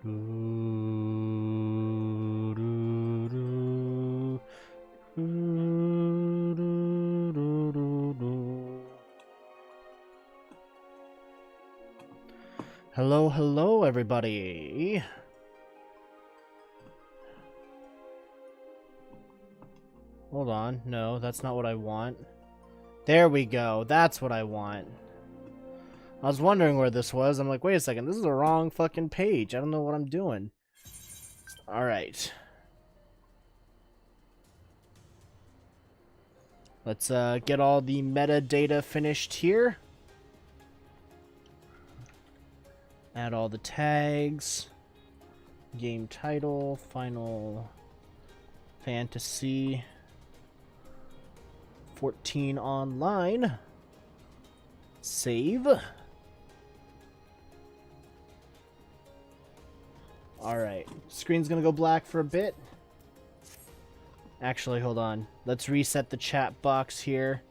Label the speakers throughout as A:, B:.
A: Hello, hello, everybody. Hold on. No, that's not what I want. There we go. That's what I want. I was wondering where this was. I'm like, wait a second. This is the wrong fucking page. I don't know what I'm doing. Alright. Let's get all the metadata finished here. Add all the tags. Game title. Final Fantasy 14 online. Save. Alright. Screen's gonna go black for a bit. Actually, hold on. Let's reset the chat box here.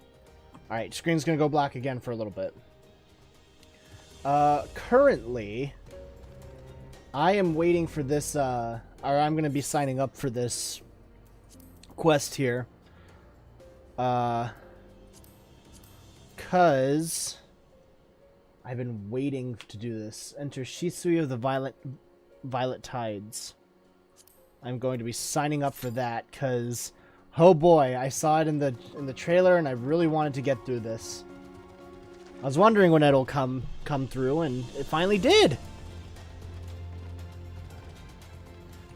A: Alright, screen's gonna go black again for a little bit. Currently, I am waiting for this, or I'm gonna be signing up for this quest here. Cause I've been waiting to do this. Enter Shisui of the Violet Tides. I'm going to be signing up for that because, oh boy, I saw it in the trailer and I really wanted to get through this. I was wondering when it'll come through, and it finally did.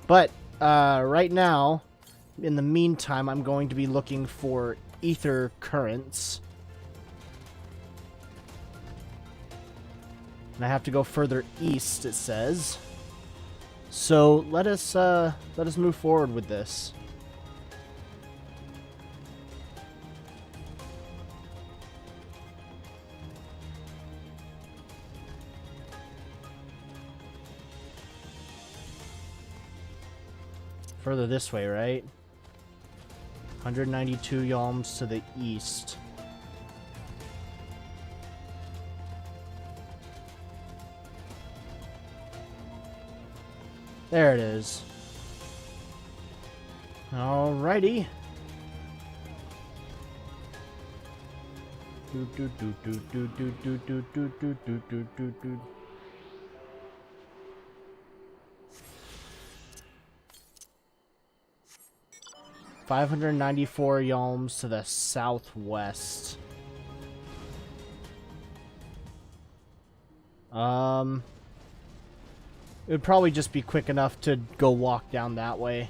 A: But right now, in the meantime, I'm going to be looking for ether currents. And I have to go further east, it says. So let us move forward with this. Further this way, right? 192 yalms to the east. There it is. Alrighty. 594 yalms to the southwest. It would probably just be quick enough to go walk down that way.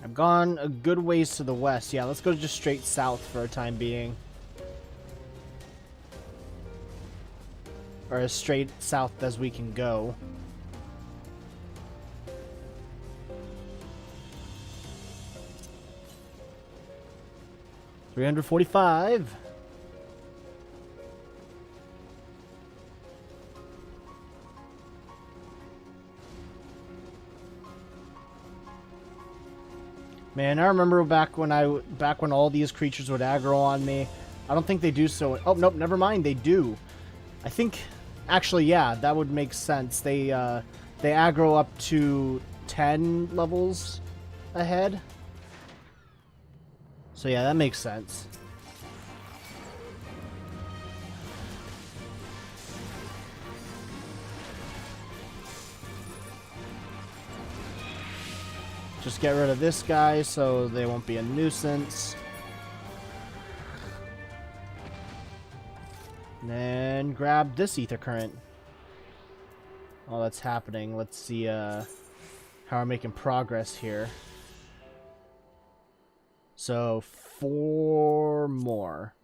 A: I've gone a good ways to the west. Yeah, let's go just straight south for a time being. Or as straight south as we can go. $345. Man, I remember back when all these creatures would aggro on me. I don't think they do so. Oh, nope, never mind. They do. I think, actually, yeah, that would make sense. They aggro up to 10 levels ahead. So yeah, that makes sense. Just get rid of this guy so they won't be a nuisance. And then grab this ether current. While that's happening, let's see how we're making progress here. So 4 more.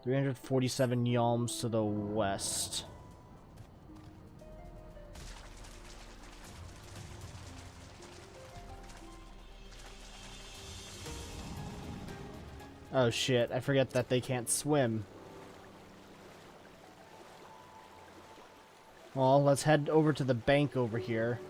A: 347 yalms to the west. Oh shit, I forget that they can't swim. Well, let's head over to the bank over here.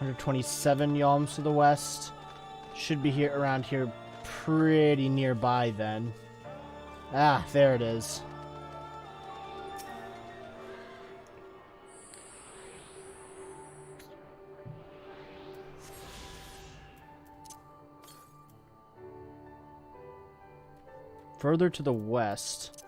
A: $127 yalms to the west. Should be here around here pretty nearby then. Ah, there it is. Further to the west.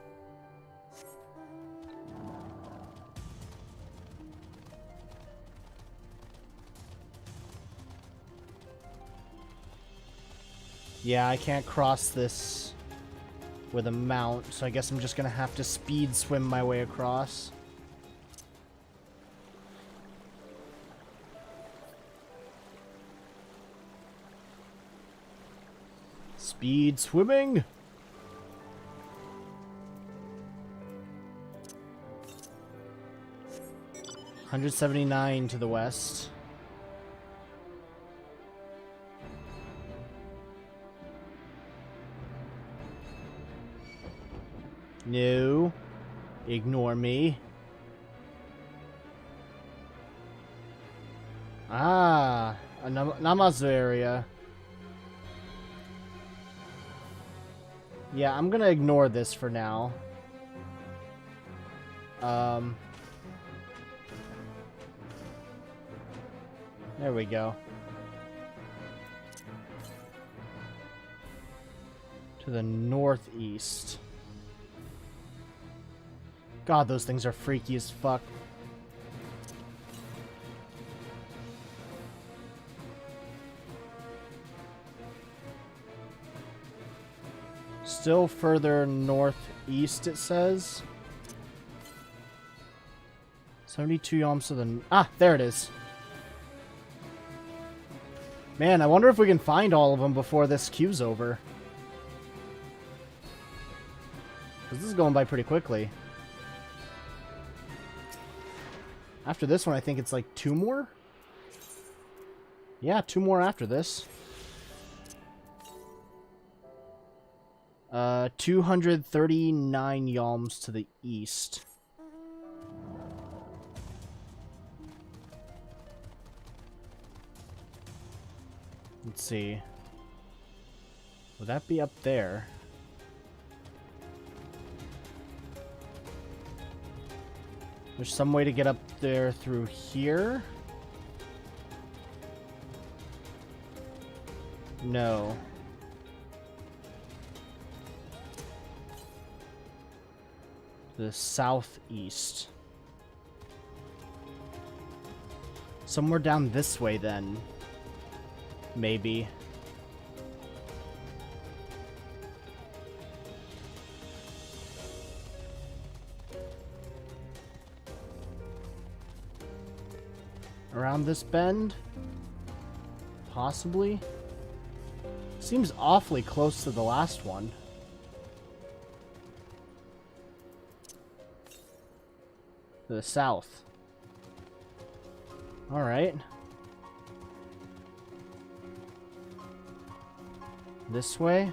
A: Yeah, I can't cross this with a mount, so I guess I'm just gonna have to speed swim my way across. Speed swimming! $179 to the west. No. Ignore me. Ah, a Namazu area. Yeah, I'm gonna ignore this for now. There we go. To the northeast. God, those things are freaky as fuck. Still further northeast, it says. 72 yalms to the... Ah, there it is. Man, I wonder if we can find all of them before this queue's over. Because this is going by pretty quickly. After this one, I think it's like 2 more? Yeah, 2 more after this. 239 yalms to the east. Let's see. Would that be up there? There's some way to get up there through here? No. The southeast. Somewhere down this way then. Maybe. Around this bend? Possibly? Seems awfully close to the last one. To the south. Alright. This way?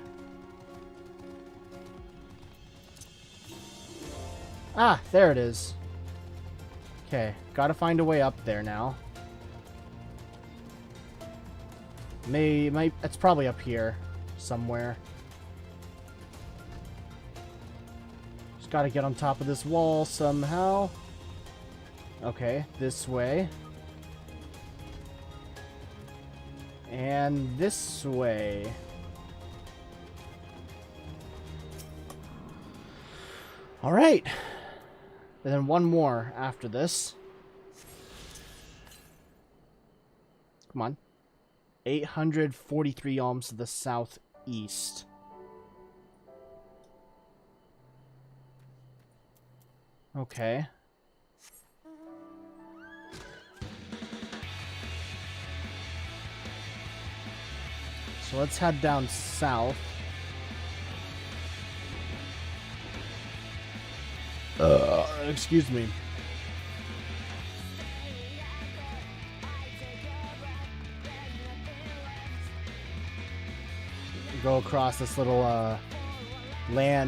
A: Ah, there it is. Okay, gotta find a way up there now. It's probably up here somewhere. Just gotta get on top of this wall somehow. Okay, this way. And this way. Alright. And then one more after this. Come on. 843 yalms to the southeast. Okay. So let's head down south. Excuse me. Go across this little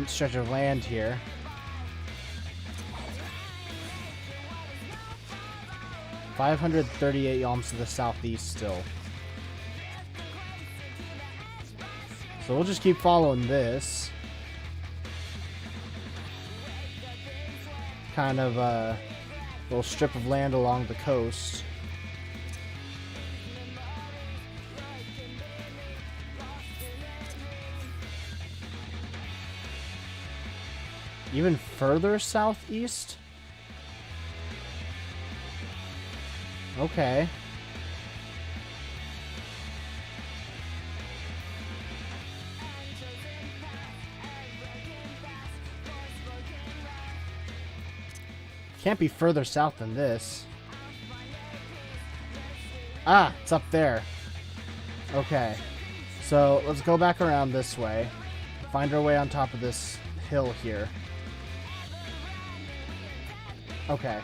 A: stretch of land here. $538 yalms to the southeast still. So we'll just keep following this. Kind of a little strip of land along the coast. Even further southeast? Okay. Can't be further south than this. Ah, it's up there. Okay. So, let's go back around this way. Find our way on top of this hill here. Okay.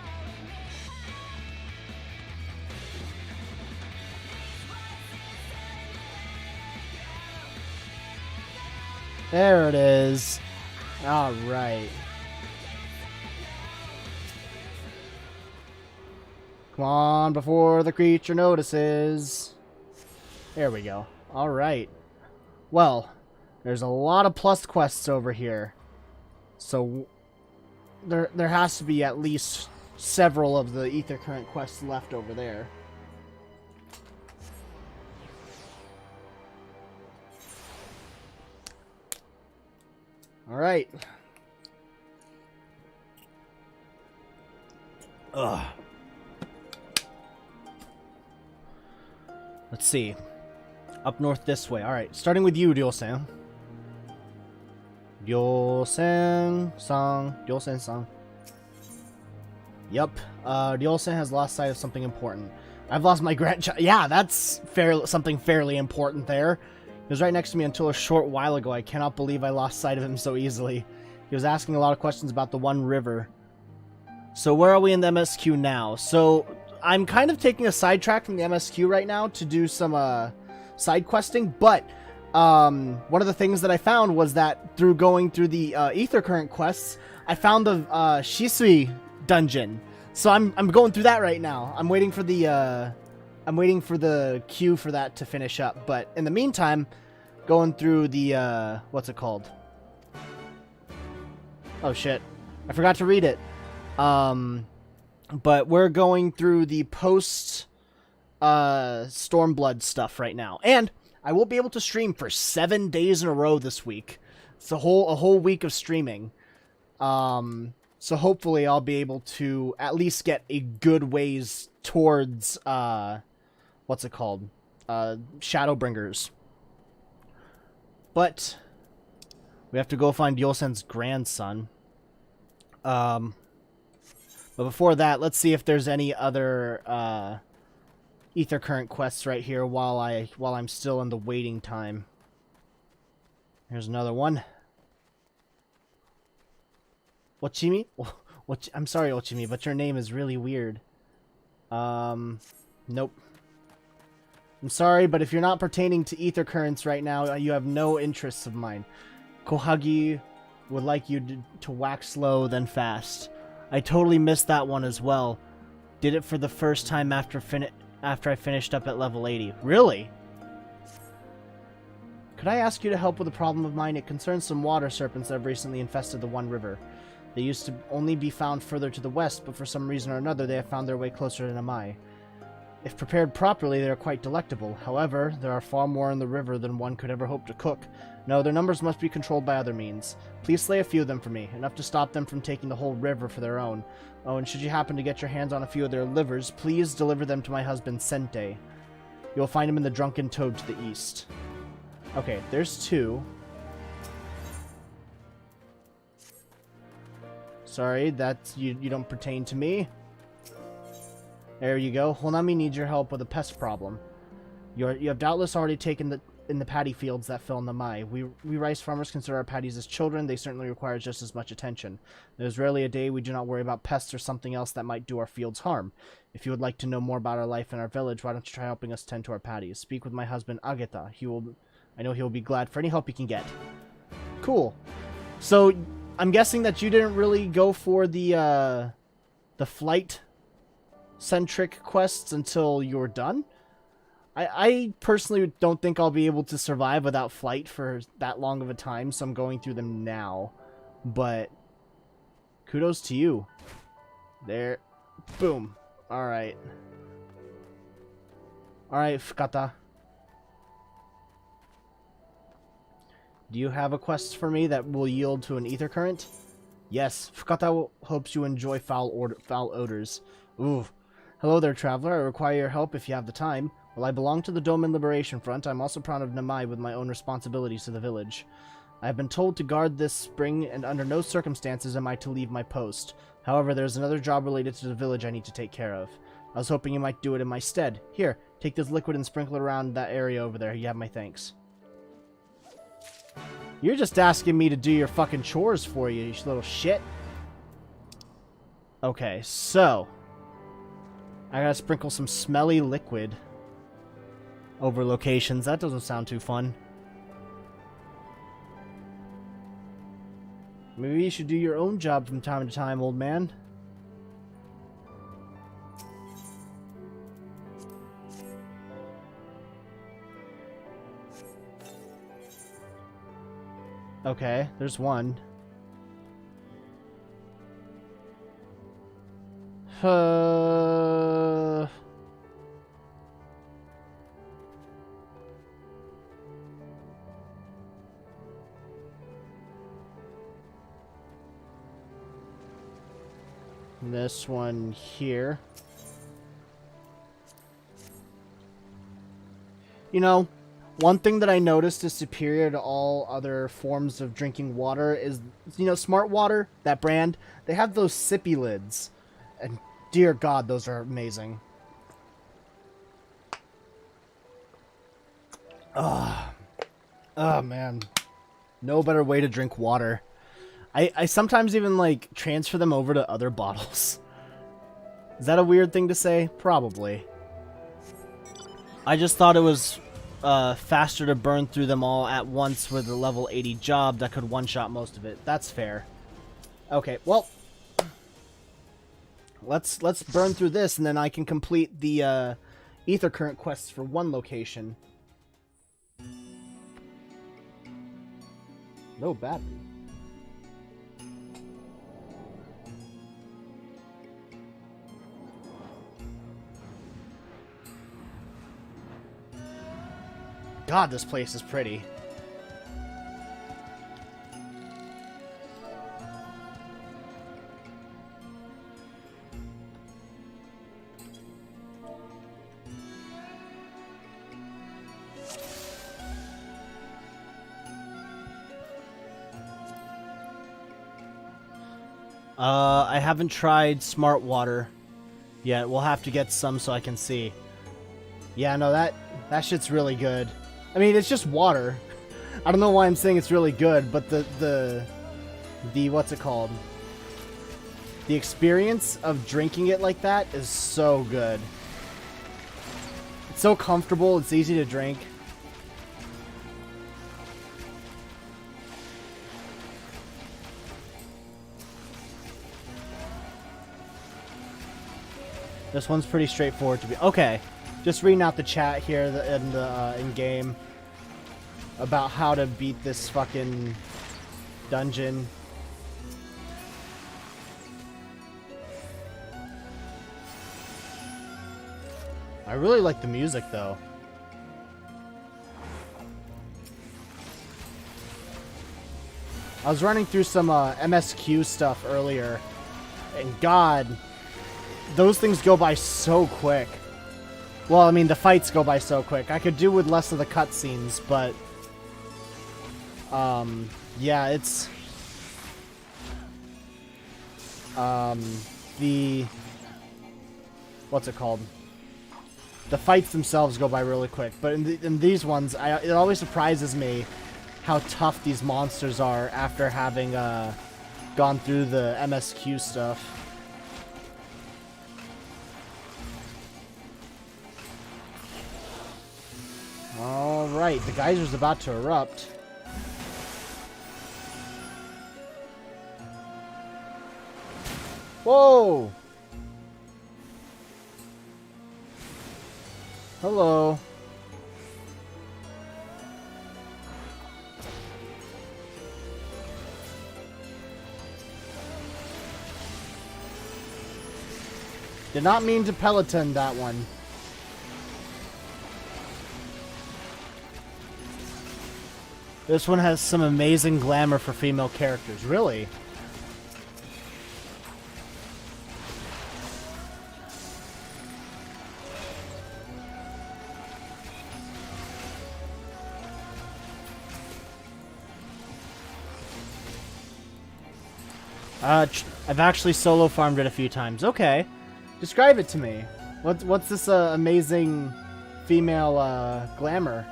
A: There it is. All right. Come on before the creature notices. There we go. All right. Well, there's a lot of plus quests over here. So there has to be at least several of the Ether Current quests left over there. All right. Ugh. Let's see. Up north this way. All right. Starting with you, Ryo-san. Ryo-san-san. Yep. Ryo-san has lost sight of something important. I've lost my grandchild. Yeah, that's something fairly important there. He was right next to me until a short while ago. I cannot believe I lost sight of him so easily. He was asking a lot of questions about the One River. So where are we in the MSQ now? So I'm kind of taking a sidetrack from the MSQ right now to do some side questing, but one of the things that I found was that through going through the Ether Current quests, I found the Shisui dungeon. So I'm going through that right now. I'm waiting for the queue for that to finish up. But in the meantime, going through the what's it called? Oh shit, I forgot to read it. But we're going through the post Stormblood stuff right now, and I will be able to stream for 7 days in a row this week. It's a whole week of streaming. So hopefully I'll be able to at least get a good ways towards what's it called? Shadowbringers. But we have to go find Yosen's grandson. But before that, let's see if there's any other Ether Current quests right here while I'm still in the waiting time. Here's another one. Ochimi? I'm sorry, Ochimi, but your name is really weird. Nope. I'm sorry, but if you're not pertaining to Ether Currents right now, you have no interests of mine. Kohagi would like you to wax slow, then fast. I totally missed that one as well. Did it for the first time after I finished up at level 80. Really? Could I ask you to help with a problem of mine? It concerns some water serpents that have recently infested the One River. They used to only be found further to the west, but for some reason or another they have found their way closer to Namai. If prepared properly, they are quite delectable. However, there are far more in the river than one could ever hope to cook. No, their numbers must be controlled by other means. Please slay a few of them for me, enough to stop them from taking the whole river for their own. Oh, and should you happen to get your hands on a few of their livers, please deliver them to my husband, Sente. You'll find him in the Drunken Toad to the east. Okay, there's 2. Sorry, that's you don't pertain to me. There you go. Honami needs your help with a pest problem. You have doubtless already taken in the paddy fields that fill in the Mai. We rice farmers consider our paddies as children. They certainly require just as much attention. There's rarely a day we do not worry about pests or something else that might do our fields harm. If you would like to know more about our life in our village, why don't you try helping us tend to our paddies? Speak with my husband Ageta. I know he will be glad for any help he can get. Cool. So I'm guessing that you didn't really go for the flight-centric quests until you're done? I personally don't think I'll be able to survive without flight for that long of a time, so I'm going through them now. But kudos to you. There. Boom. Alright. Alright, Fukata. Do you have a quest for me that will yield to an ether current? Yes. Fukata hopes you enjoy foul odors. Ooh. Hello there, traveler. I require your help if you have the time. While I belong to the Doman Liberation Front, I'm also proud of Namai with my own responsibilities to the village. I have been told to guard this spring, and under no circumstances am I to leave my post. However, there's another job related to the village I need to take care of. I was hoping you might do it in my stead. Here, take this liquid and sprinkle it around that area over there. You have my thanks. You're just asking me to do your fucking chores for you, you little shit. Okay, so I gotta sprinkle some smelly liquid over locations. That doesn't sound too fun. Maybe you should do your own job from time to time, old man. Okay, there's one. This one here. You know, one thing that I noticed is superior to all other forms of drinking water is, you know, Smart Water, that brand, they have those sippy lids. And dear God, those are amazing. Oh man. No better way to drink water. I sometimes even, like, transfer them over to other bottles. Is that a weird thing to say? Probably. I just thought it was faster to burn through them all at once with a level 80 job that could one-shot most of it. That's fair. Okay, well, let's burn through this, and then I can complete the ether current quests for one location. No battery. God, this place is pretty. I haven't tried Smart Water yet. We'll have to get some so I can see. Yeah, no, that shit's really good. I mean, it's just water. I don't know why I'm saying it's really good, but the what's it called? The experience of drinking it like that is so good. It's so comfortable, it's easy to drink. This one's pretty straightforward to be... Okay. Just reading out the chat here in game about how to beat this fucking dungeon. I really like the music though. I was running through some MSQ stuff earlier, and God, those things go by so quick. Well, I mean, the fights go by so quick. I could do with less of the cutscenes, but yeah, it's the what's it called? The fights themselves go by really quick, but in these ones, it always surprises me how tough these monsters are after having gone through the MSQ stuff. Alright, the geyser's about to erupt. Whoa! Hello. Did not mean to peloton that one. This one has some amazing glamour for female characters. Really? I've actually solo farmed it a few times. Okay. Describe it to me. What's this amazing female glamour?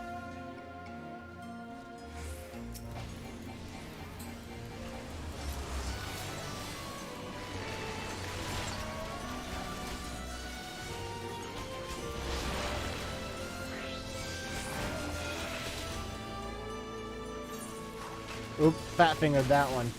A: Oop, fat fingered that one.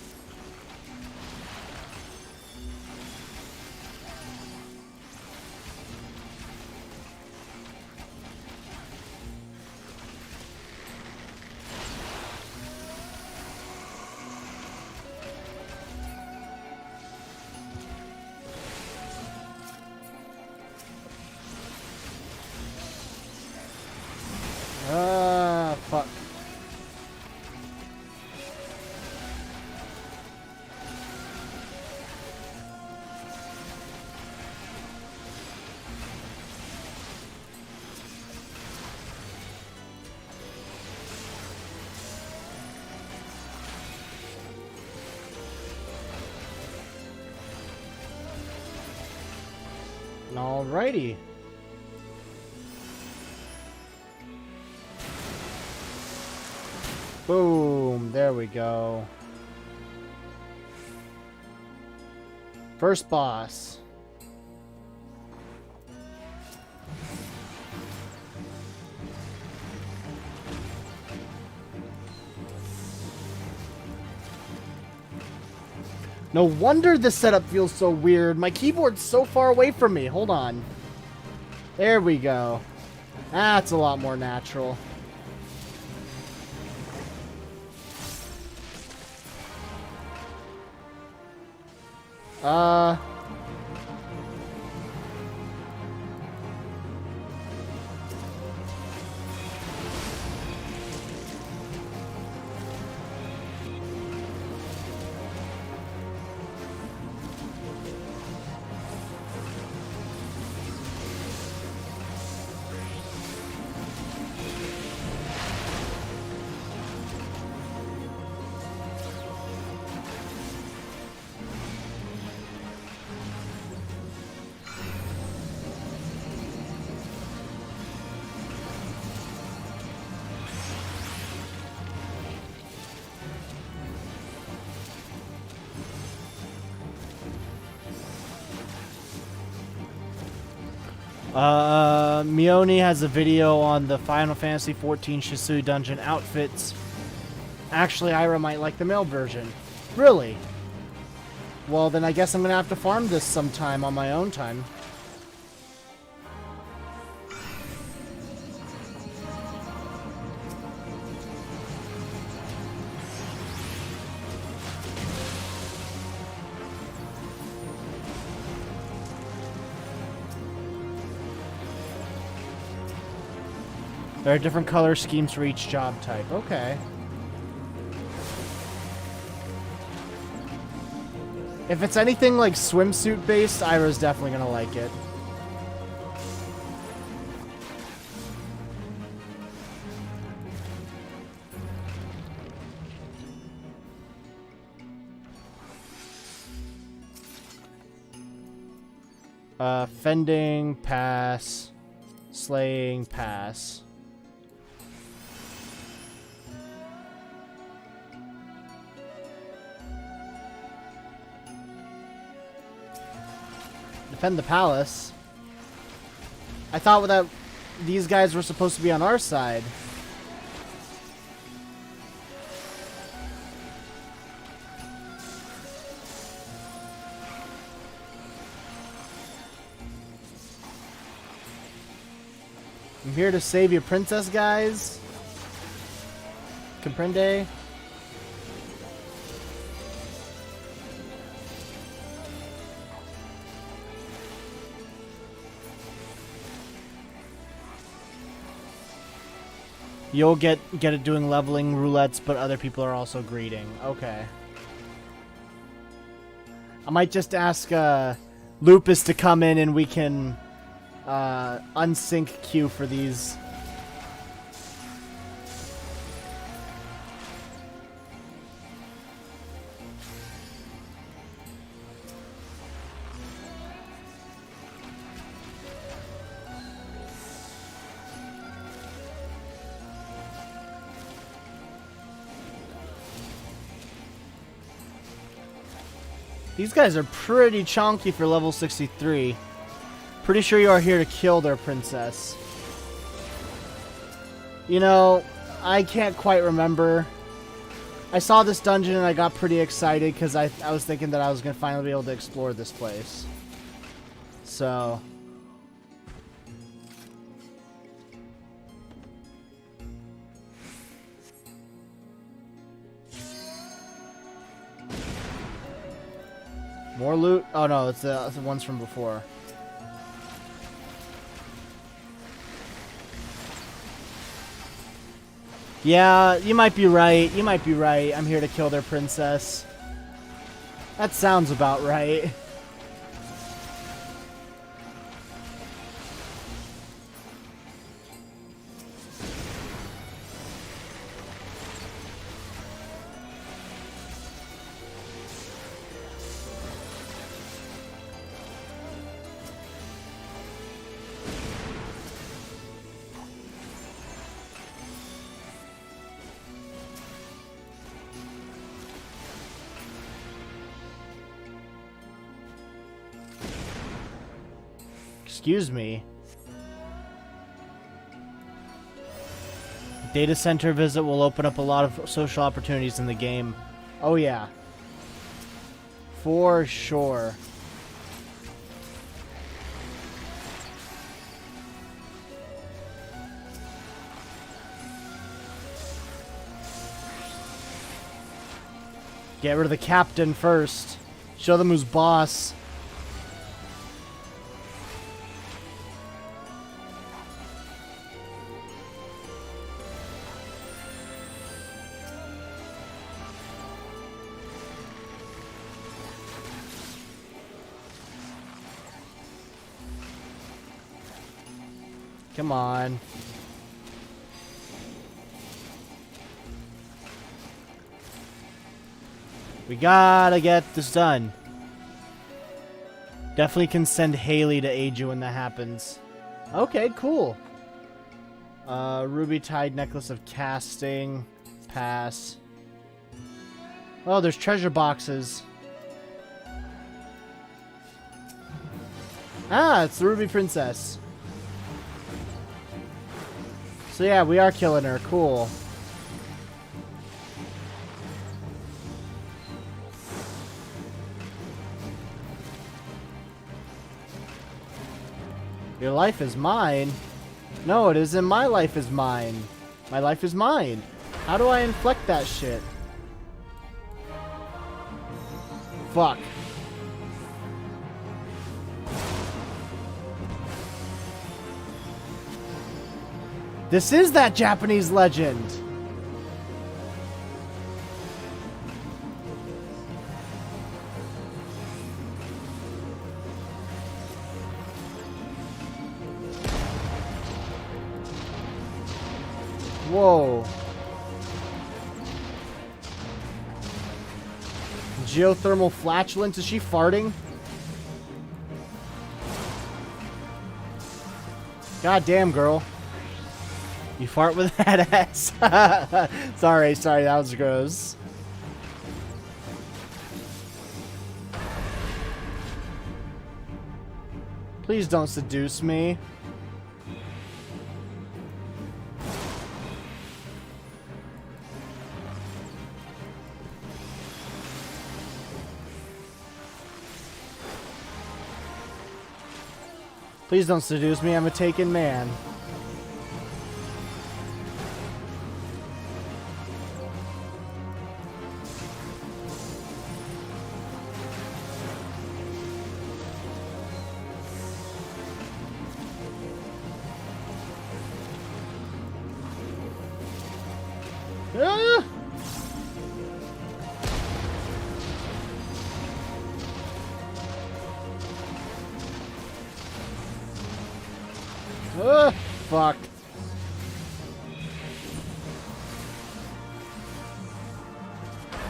A: Fuck. Alrighty. Boom, there we go. First boss. No wonder this setup feels so weird. My keyboard's so far away from me. Hold on. There we go. That's a lot more natural. Mione has a video on the Final Fantasy XIV Shisui Dungeon outfits. Actually, Ira might like the male version. Really? Well, then I guess I'm gonna have to farm this sometime on my own time. There are different color schemes for each job type. Okay. If it's anything like swimsuit based, Ira's definitely gonna like it. Fending, pass. Slaying, pass. Defend the palace. I thought that these guys were supposed to be on our side. I'm here to save your princess, guys. Comprende? You'll get it doing leveling roulettes, but other people are also greeting. Okay. I might just ask Lupus to come in and we can unsync Q for these. These guys are pretty chonky for level 63. Pretty sure you are here to kill their princess. You know, I can't quite remember. I saw this dungeon and I got pretty excited because I was thinking that I was going to finally be able to explore this place. So... more loot? Oh no, it's the ones from before. Yeah, you might be right. You might be right. I'm here to kill their princess. That sounds about right. Excuse me. Data center visit will open up a lot of social opportunities in the game. Oh yeah. For sure. Get rid of the captain first. Show them who's boss. Come on. We gotta get this done. Definitely can send Haley to aid you when that happens. Okay, cool. Ruby tied necklace of casting. Pass. Oh, there's treasure boxes. Ah, it's the Ruby Princess. So yeah, we are killing her. Cool. Your life is mine. No, it isn't. My life is mine. My life is mine. How do I inflect that shit? Fuck. This is that Japanese legend. Whoa. Geothermal flatulence? Is she farting? God damn, girl. You fart with that ass. Sorry, that was gross. Please don't seduce me. Please don't seduce me, I'm a taken man. Ah! Fuck.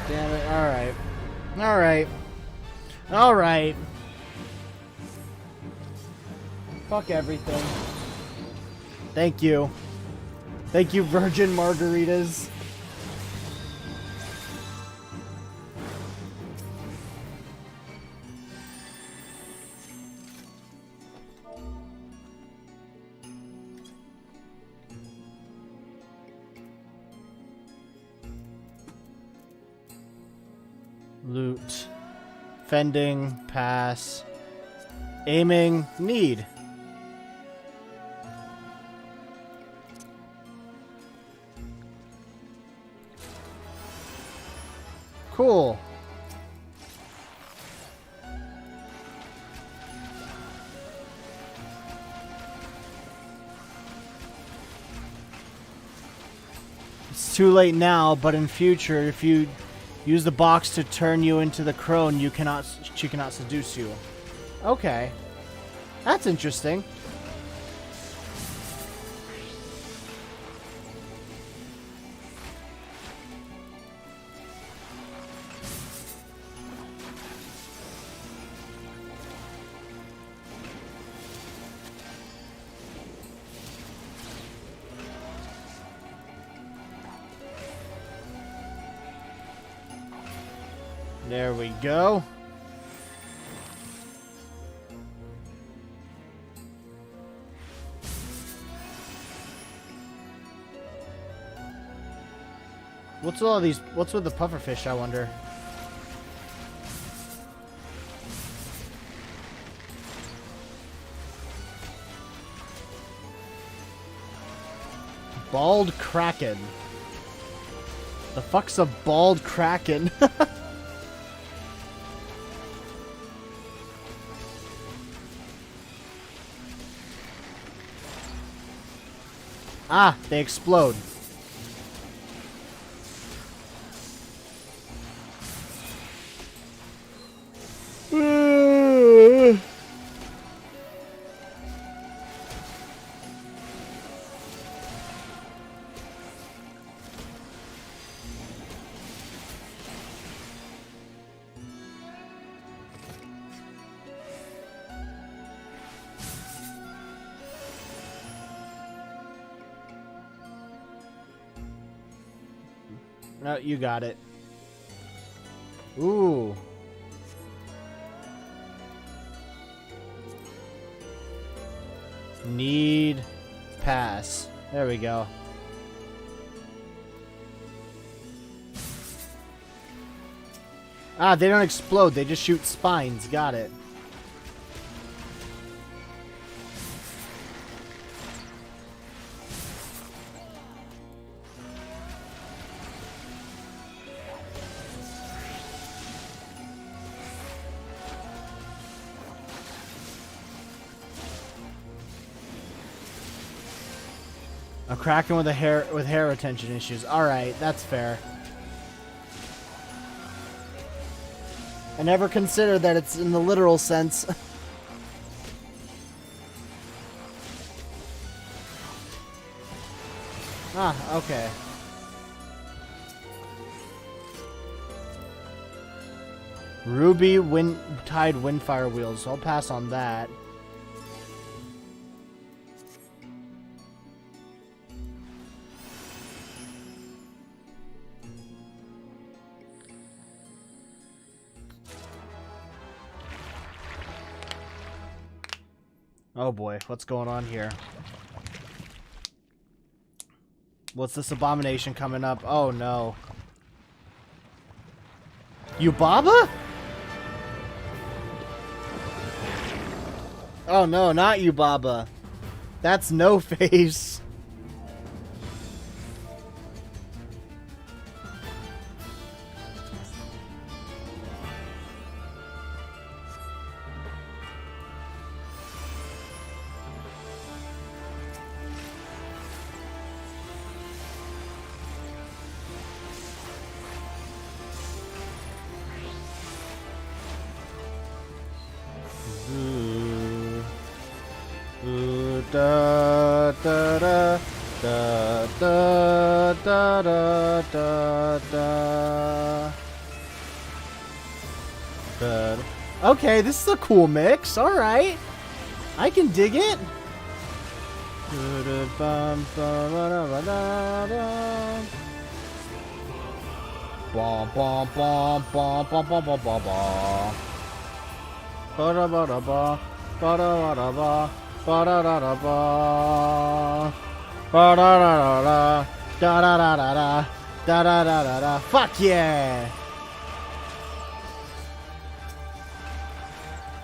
A: Damn it. Alright. Alright. Alright. Fuck everything. Thank you. Thank you, virgin margaritas. Loot. Fending. Pass. Aiming. Need. Cool. It's too late now, but in future, if you use the box to turn you into the crone, she cannot seduce you. Okay. That's interesting. There we go. What's all these? What's with the pufferfish, I wonder? Bald Kraken. The fuck's a bald Kraken? Ah, they explode. No, you got it. Ooh. Need pass. There we go. Ah, they don't explode. They just shoot spines. Got it. A Kraken with hair retention issues. All right, that's fair. I never considered that it's in the literal sense. Ah, okay. Ruby Tide Windfire Wheels. I'll pass on that. Oh boy, what's going on here? What's this abomination coming up? Oh no. Yubaba? Oh no, not Yubaba. That's No Face. Da da da da da da da da da. Okay, this is a cool mix. All right, I can dig it. Bum bum bum bum bum bum bum bum bum. Ba da ba da ba, ba da da ba. Ba da da da ba, ba da da da da da da da da da da da da. Fuck yeah!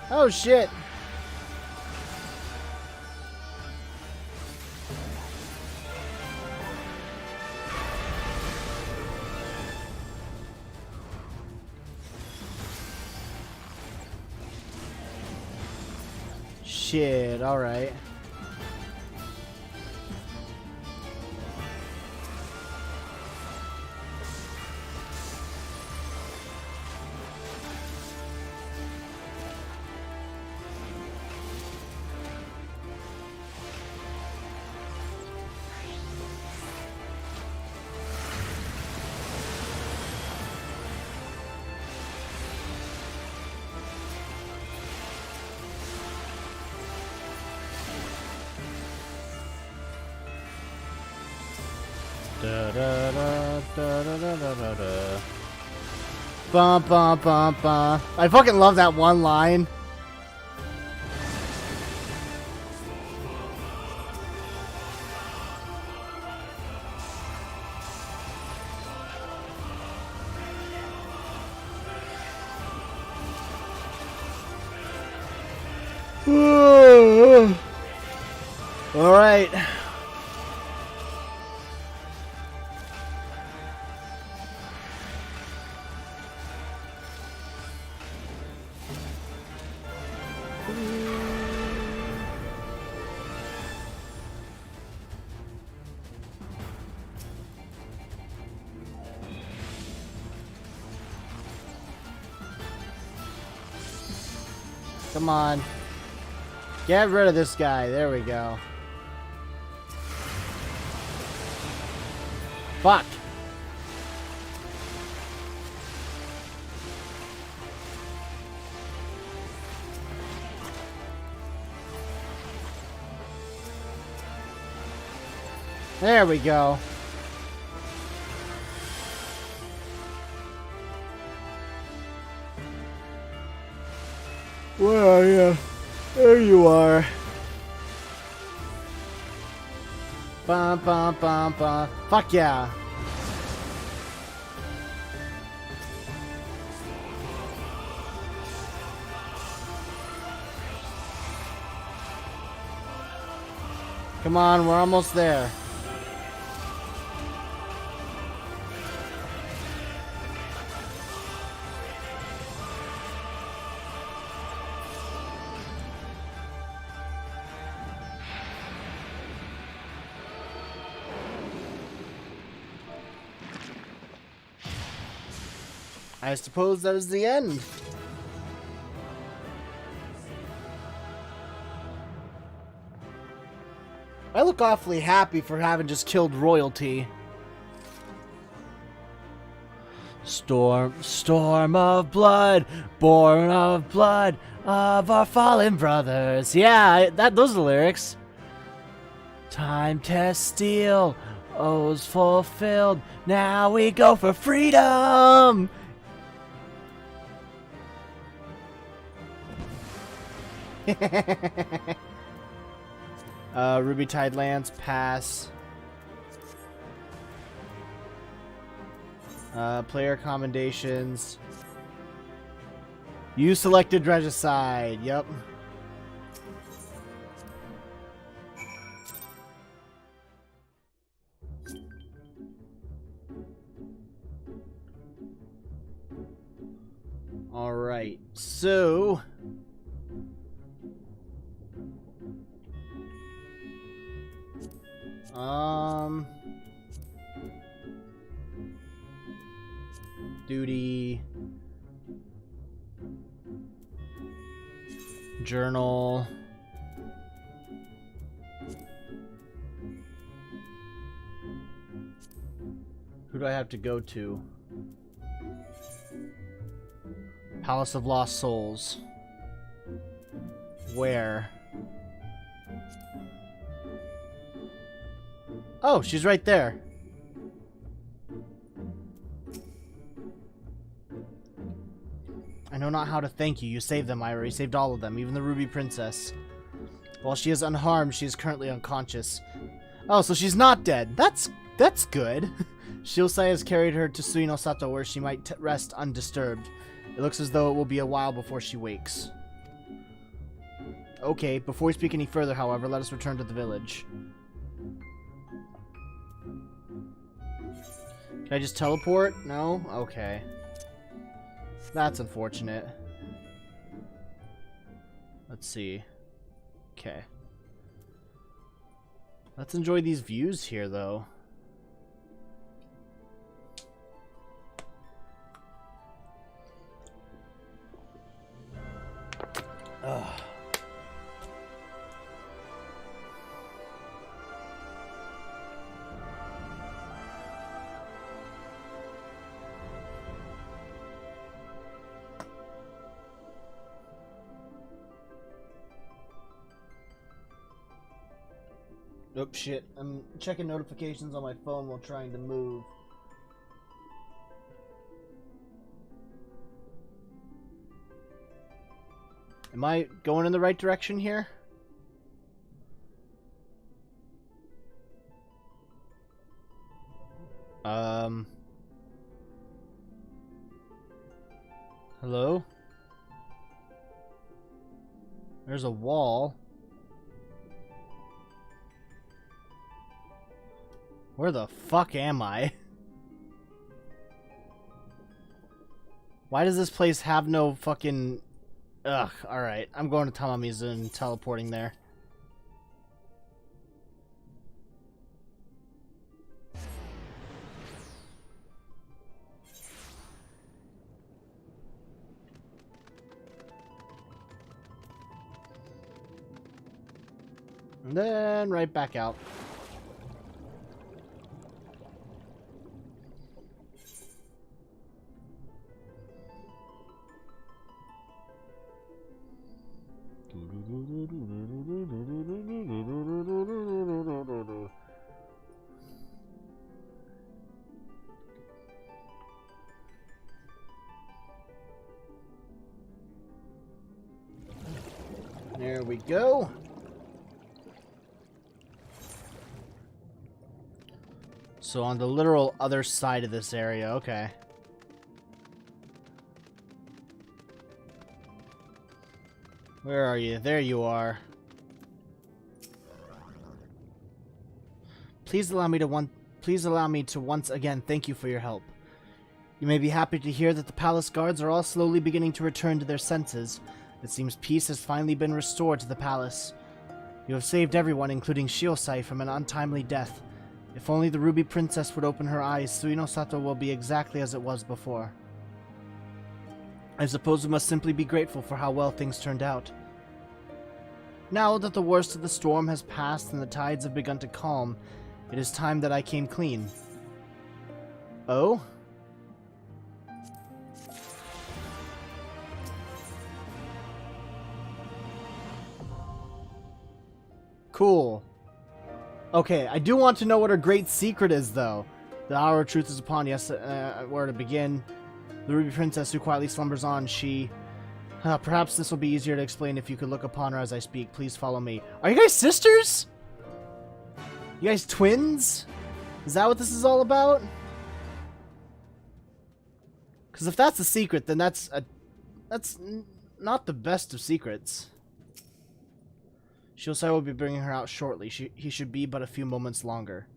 A: Oh shit! Shit, alright. Da da da da da da da da da. Bum bum bum bum. I fucking love that one line. All right. Come on. Get rid of this guy. There we go. Fuck. There we go. Where are you? There you are. Bum bum bum bum. Fuck yeah. Come on, we're almost there. I suppose that is the end. I look awfully happy for having just killed royalty. Storm of blood, born of blood of our fallen brothers. Yeah, those are the lyrics. Time test steel, oaths fulfilled. Now we go for freedom. Ruby Tide Lance, pass. Player commendations. You selected Regicide. Yep. All right. So duty, journal, who do I have to go to? Palace of Lost Souls. Where? Oh, she's right there. I know not how to thank you. You saved them, Ira. You saved all of them, even the Ruby Princess. While she is unharmed, she is currently unconscious. Oh, so she's not dead. That's good. Shiosai has carried her to Suino Sato, where she might rest undisturbed. It looks as though it will be a while before she wakes. Okay, before we speak any further, however, let us return to the village. Can I just teleport? No? Okay. That's unfortunate. Let's see. Okay. Let's enjoy these views here, though. Ugh. Oh shit, I'm checking notifications on my phone while trying to move. Am I going in the right direction here? Hello? There's a wall. Where the fuck am I? Why does this place have no fucking... Ugh, alright. I'm going to Tamamizu and teleporting there. And then right back out. There we go. So on the literal other side of this area, okay. Where are you? There you are. Please allow me to once again thank you for your help. You may be happy to hear that the palace guards are all slowly beginning to return to their senses. It seems peace has finally been restored to the palace. You have saved everyone, including Shiosai, from an untimely death. If only the Ruby Princess would open her eyes, Suino Sato will be exactly as it was before. I suppose we must simply be grateful for how well things turned out. Now that the worst of the storm has passed and the tides have begun to calm, it is time that I came clean. Oh? Cool. Okay, I do want to know what her great secret is, though. The hour of truth is upon us. Where to begin? The Ruby Princess who quietly slumbers on, she... perhaps this will be easier to explain if you could look upon her as I speak. Please follow me. Are you guys sisters? You guys twins? Is that what this is all about? Because if that's a secret, then that's not the best of secrets. Shiosai will be bringing her out shortly. He should be but a few moments longer.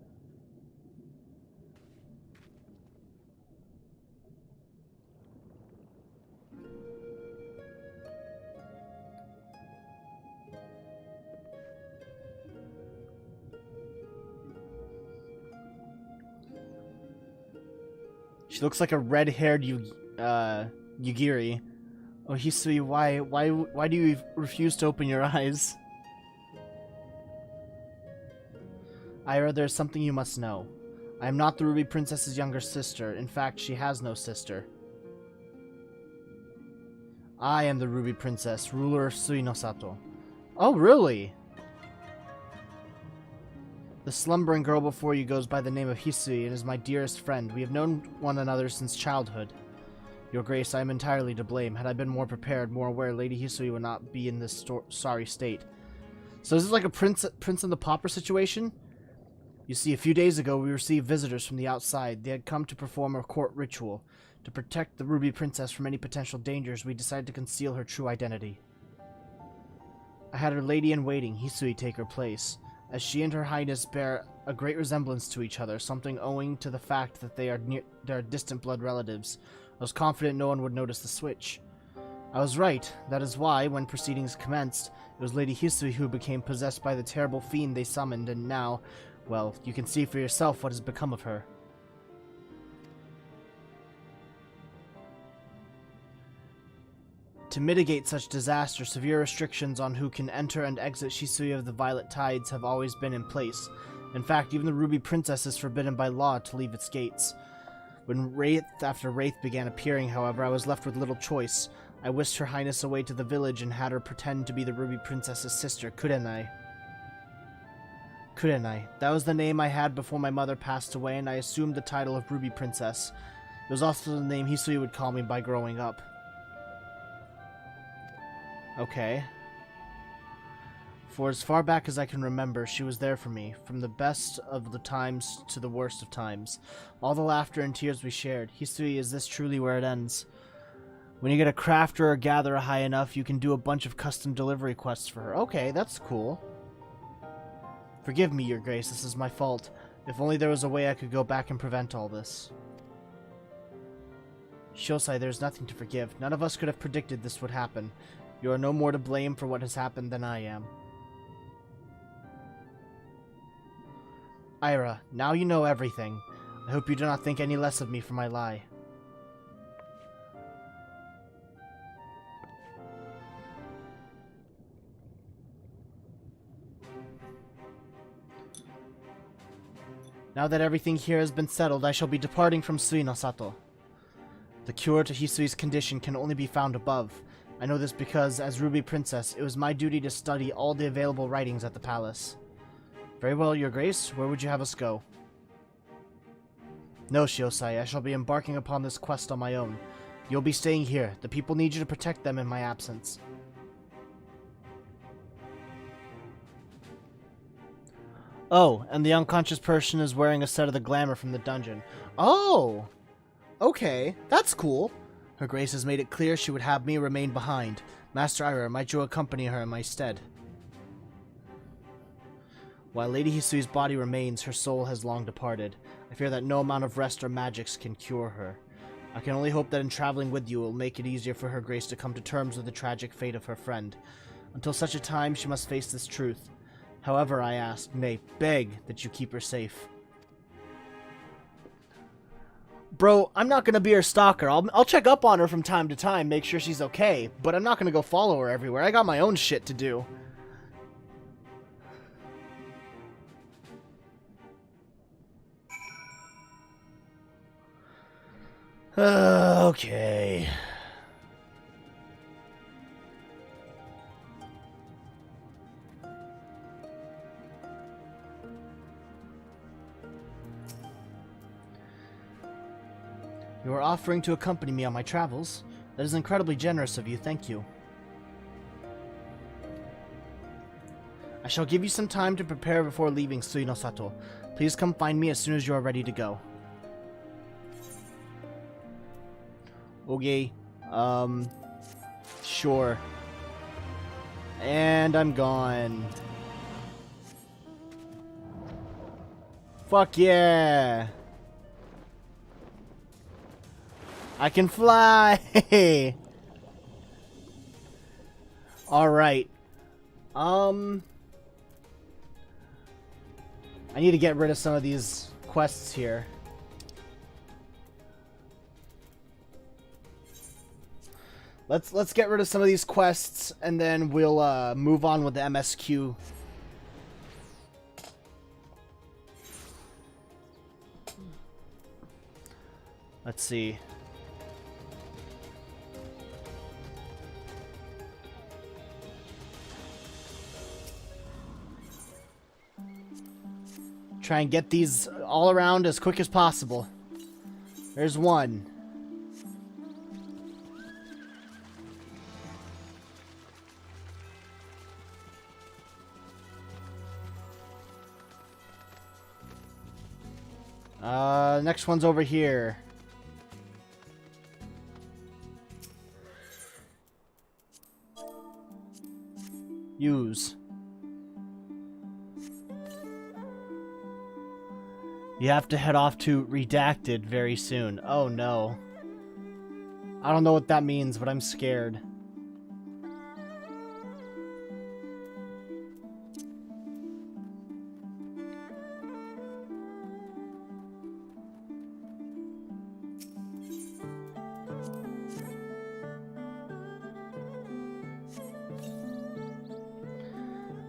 A: She looks like a red-haired Yugiri. Oh, Hisui, why do you refuse to open your eyes? Ira, there's something you must know. I am not the Ruby Princess's younger sister. In fact, she has no sister. I am the Ruby Princess, ruler of Suinosato. Oh, really? The slumbering girl before you goes by the name of Hisui and is my dearest friend. We have known one another since childhood. Your Grace, I am entirely to blame. Had I been more prepared, more aware, Lady Hisui would not be in this sorry state. So is this like a Prince and the Pauper situation? You see, a few days ago we received visitors from the outside. They had come to perform a court ritual. To protect the Ruby Princess from any potential dangers, we decided to conceal her true identity. I had her lady-in-waiting, Hisui, take her place, as she and her highness bear a great resemblance to each other, something owing to the fact that they are distant blood relatives. I was confident no one would notice the switch. I was right. That is why, when proceedings commenced, it was Lady Hisui who became possessed by the terrible fiend they summoned, and now, well, you can see for yourself what has become of her. To mitigate such disaster, severe restrictions on who can enter and exit Shisui of the Violet Tides have always been in place. In fact, even the Ruby Princess is forbidden by law to leave its gates. When wraith after wraith began appearing, however, I was left with little choice. I whisked Her Highness away to the village and had her pretend to be the Ruby Princess's sister, Kurenai. Kurenai. That was the name I had before my mother passed away, and I assumed the title of Ruby Princess. It was also the name Hisui would call me by growing up. Okay. For as far back as I can remember, she was there for me, from the best of the times to the worst of times. All the laughter and tears we shared. Hisui, is this truly where it ends? When you get a crafter or gatherer high enough, you can do a bunch of custom delivery quests for her. Okay, that's cool. Forgive me, Your Grace, this is my fault. If only there was a way I could go back and prevent all this. Shiosai, there's nothing to forgive. None of us could have predicted this would happen. You are no more to blame for what has happened than I am. Ira, now you know everything. I hope you do not think any less of me for my lie. Now that everything here has been settled, I shall be departing from Suinosato. The cure to Hisui's condition can only be found above. I know this because, as Ruby Princess, it was my duty to study all the available writings at the palace. Very well, Your Grace. Where would you have us go? No, Shiosai. I shall be embarking upon this quest on my own. You'll be staying here. The people need you to protect them in my absence. Oh, and the unconscious person is wearing a set of the glamour from the dungeon. Oh! Okay, that's cool. Her Grace has made it clear she would have me remain behind. Master Ira, might you accompany her in my stead? While Lady Hisui's body remains, her soul has long departed. I fear that no amount of rest or magics can cure her. I can only hope that in traveling with you it will make it easier for Her Grace to come to terms with the tragic fate of her friend. Until such a time, she must face this truth. However, I ask, nay, beg, that you keep her safe. Bro, I'm not gonna be her stalker. I'll check up on her from time to time, make sure she's okay, but I'm not gonna go follow her everywhere. I got my own shit to do. Okay. You are offering to accompany me on my travels. That is incredibly generous of you, thank you. I shall give you some time to prepare before leaving Suinosato. Please come find me as soon as you are ready to go. Okay. Sure. And I'm gone. Fuck yeah! I can fly! Alright. I need to get rid of some of these quests here. Let's get rid of some of these quests, and then we'll move on with the MSQ. Let's see. Try and get these all around as quick as possible. There's one. Next one's over here. Use. You have to head off to Redacted very soon. Oh no. I don't know what that means, but I'm scared.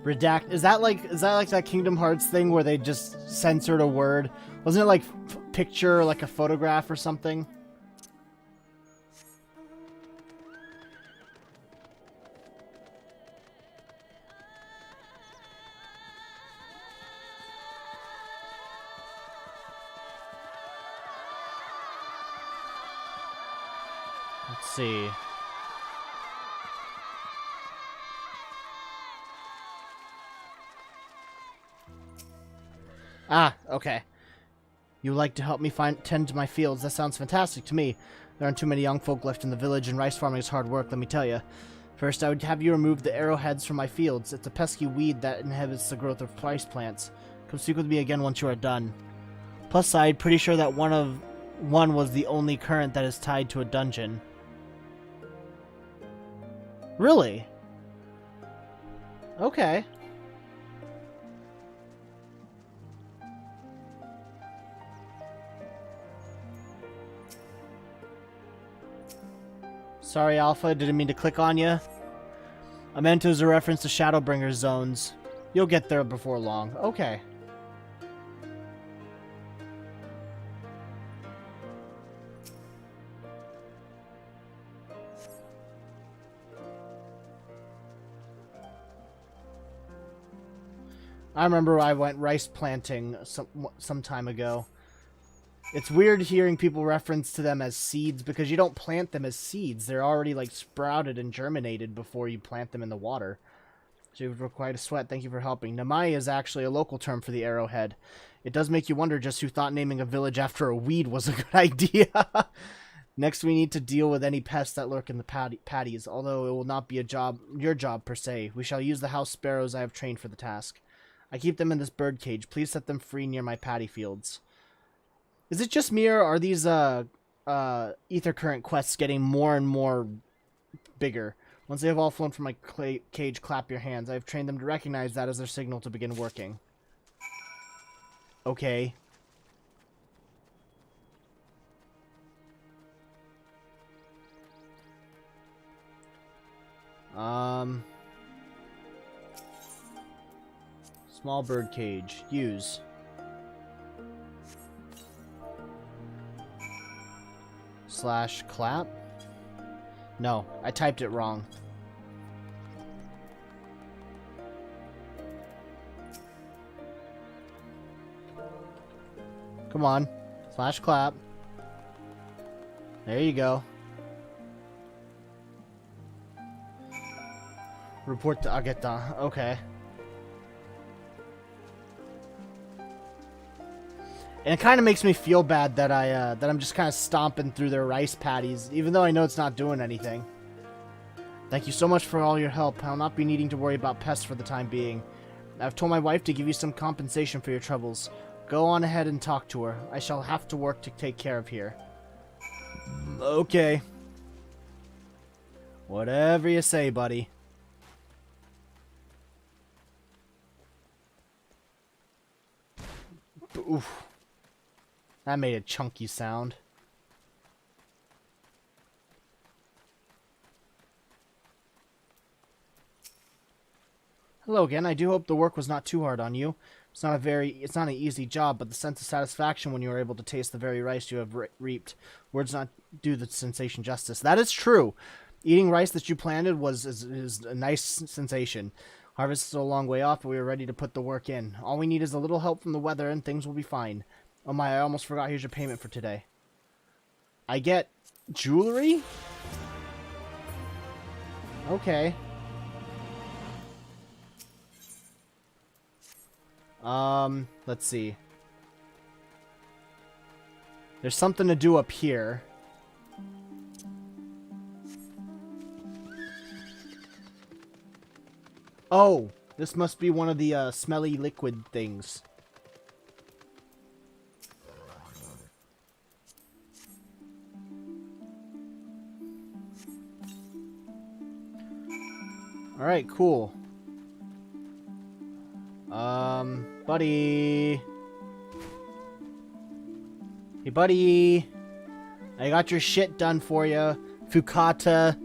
A: Redact. Is that like that Kingdom Hearts thing where they just censored a word? Wasn't it like picture, like a photograph or something? Let's see. Ah, okay. You would like to help me tend to my fields. That sounds fantastic to me. There aren't too many young folk left in the village, and rice farming is hard work, let me tell you. First, I would have you remove the arrowheads from my fields. It's a pesky weed that inhibits the growth of rice plants. Come speak with me again once you are done. Plus side, pretty sure that one was the only current that is tied to a dungeon. Really? Okay. Sorry, Alpha. Didn't mean to click on you. I meant it was a reference to Shadowbringers zones. You'll get there before long. Okay. I remember I went rice planting some time ago. It's weird hearing people reference to them as seeds because you don't plant them as seeds. They're already like sprouted and germinated before you plant them in the water. So you've required a sweat. Thank you for helping. Namai is actually a local term for the arrowhead. It does make you wonder just who thought naming a village after a weed was a good idea. Next, we need to deal with any pests that lurk in the patties, although it will not be your job per se. We shall use the house sparrows I have trained for the task. I keep them in this bird cage. Please set them free near my paddy fields. Is it just me, or are these ether current quests getting more and more bigger? Once they have all flown from my cage, clap your hands. I have trained them to recognize that as their signal to begin working. Okay. Small bird cage. Use. / clap? No, I typed it wrong. Come on. / clap. There you go. Report to Ageta. Okay. And it kind of makes me feel bad that I'm just kind of stomping through their rice paddies, even though I know it's not doing anything. Thank you so much for all your help. I'll not be needing to worry about pests for the time being. I've told my wife to give you some compensation for your troubles. Go on ahead and talk to her. I shall have to work to take care of here. Okay. Whatever you say, buddy. Oof. That made a chunky sound. Hello again. I do hope the work was not too hard on you. It's not an easy job, but the sense of satisfaction when you are able to taste the very rice you have reaped. Words not do the sensation justice. That is true. Eating rice that you planted is a nice sensation. Harvest is still a long way off, but we are ready to put the work in. All we need is a little help from the weather, and things will be fine. Oh my, I almost forgot. Here's your payment for today. I get jewelry? Okay. Let's see. There's something to do up here. Oh, this must be one of the smelly liquid things. Alright, cool. Buddy. Hey, buddy. I got your shit done for you. Fukata.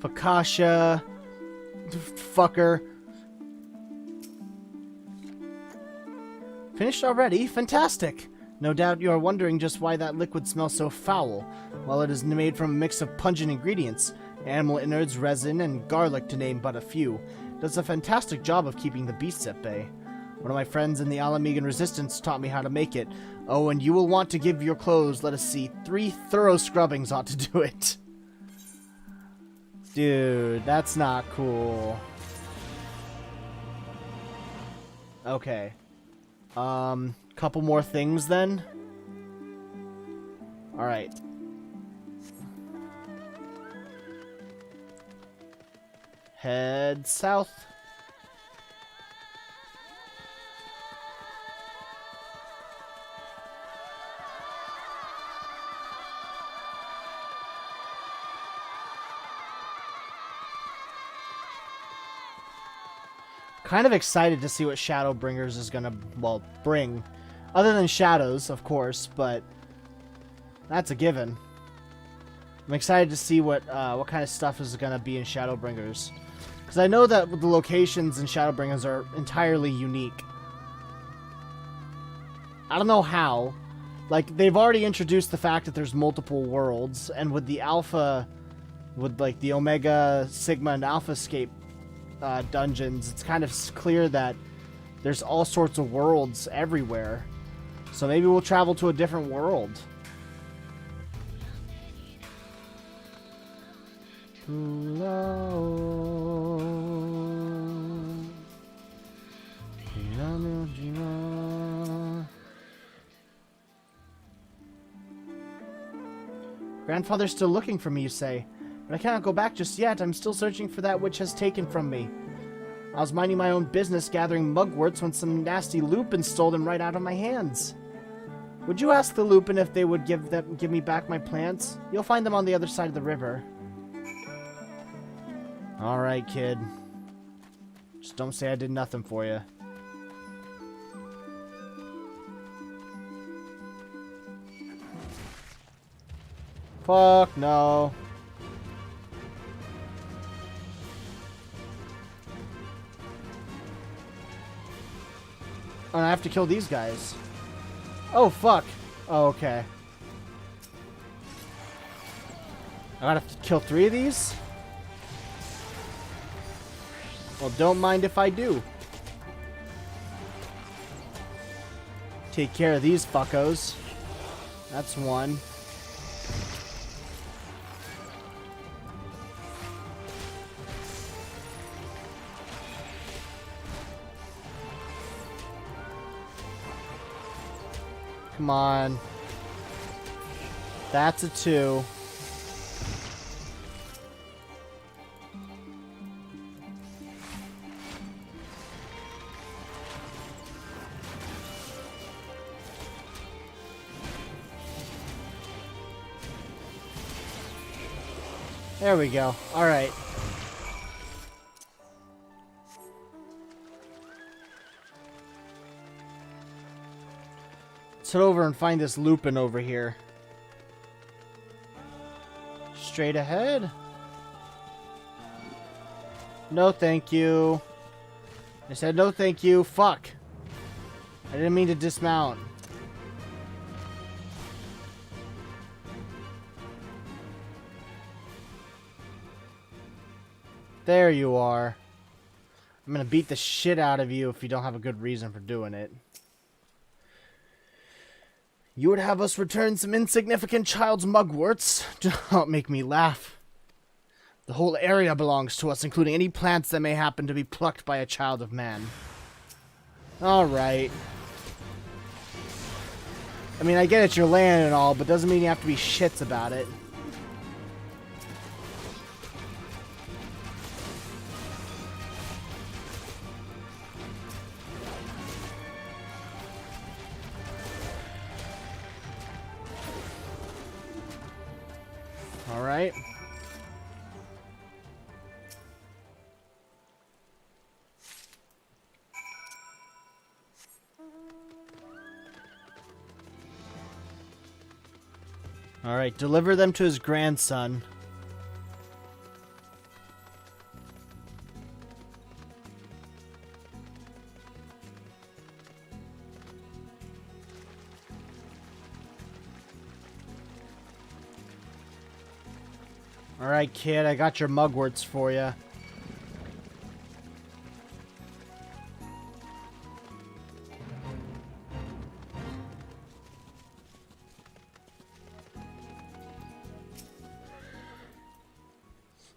A: Fakasha. Fucker. Finished already? Fantastic. No doubt you are wondering just why that liquid smells so foul. Well, it is made from a mix of pungent ingredients. Animal innards, resin, and garlic to name but a few. It does a fantastic job of keeping the beasts at bay. One of my friends in the Alamegan Resistance taught me how to make it. Oh, and you will want to give your clothes, let us see, 3 thorough scrubbings ought to do it. Dude, that's not cool. Okay. Couple more things then. Alright. Head south. Kind of excited to see what Shadowbringers is gonna, well, bring. Other than shadows, of course, but that's a given. I'm excited to see what kind of stuff is gonna be in Shadowbringers. Because I know that the locations in Shadowbringers are entirely unique. I don't know how. Like, they've already introduced the fact that there's multiple worlds, and with the Alpha, with, like, the Omega, Sigma, and Alpha Scape dungeons, it's kind of clear that there's all sorts of worlds everywhere. So maybe we'll travel to a different world. Grandfather's still looking for me, you say? But I cannot go back just yet. I'm still searching for that which has taken from me. I was minding my own business gathering mugworts when some nasty lupin stole them right out of my hands. Would you ask the lupin if they would give me back my plants? You'll find them on the other side of the river. Alright, kid. Just don't say I did nothing for you. Fuck no. Oh, I have to kill these guys. Oh, fuck. Oh, okay. I gotta kill 3 of these? Well, don't mind if I do. Take care of these fuckos. That's one. Come on. That's a 2. There we go. Alright. Let's head over and find this Lupin over here. Straight ahead? No thank you. I said no thank you. Fuck. I didn't mean to dismount. There you are. I'm gonna beat the shit out of you if you don't have a good reason for doing it. You would have us return some insignificant child's mugworts? Don't make me laugh. The whole area belongs to us, including any plants that may happen to be plucked by a child of man. Alright. I mean, I get it's your land and all, but doesn't mean you have to be shits about it. Alright. Alright, deliver them to his grandson. Alright, kid, I got your mugworts for you.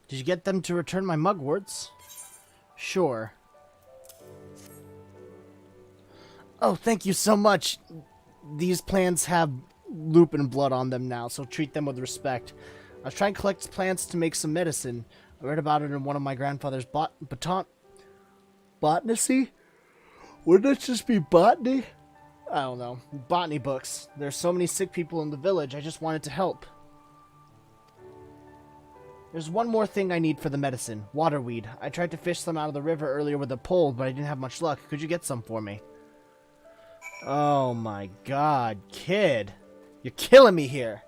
A: Did you get them to return my mugworts? Sure. Oh, thank you so much. These plants have Lupin blood on them now, so treat them with respect. I was trying to collect plants to make some medicine. I read about it in one of my grandfather's botany? Wouldn't it just be botany? I don't know. Botany books. There's so many sick people in the village, I just wanted to help. There's one more thing I need for the medicine. Waterweed. I tried to fish some out of the river earlier with a pole, but I didn't have much luck. Could you get some for me? Oh my god, kid. You're killing me here.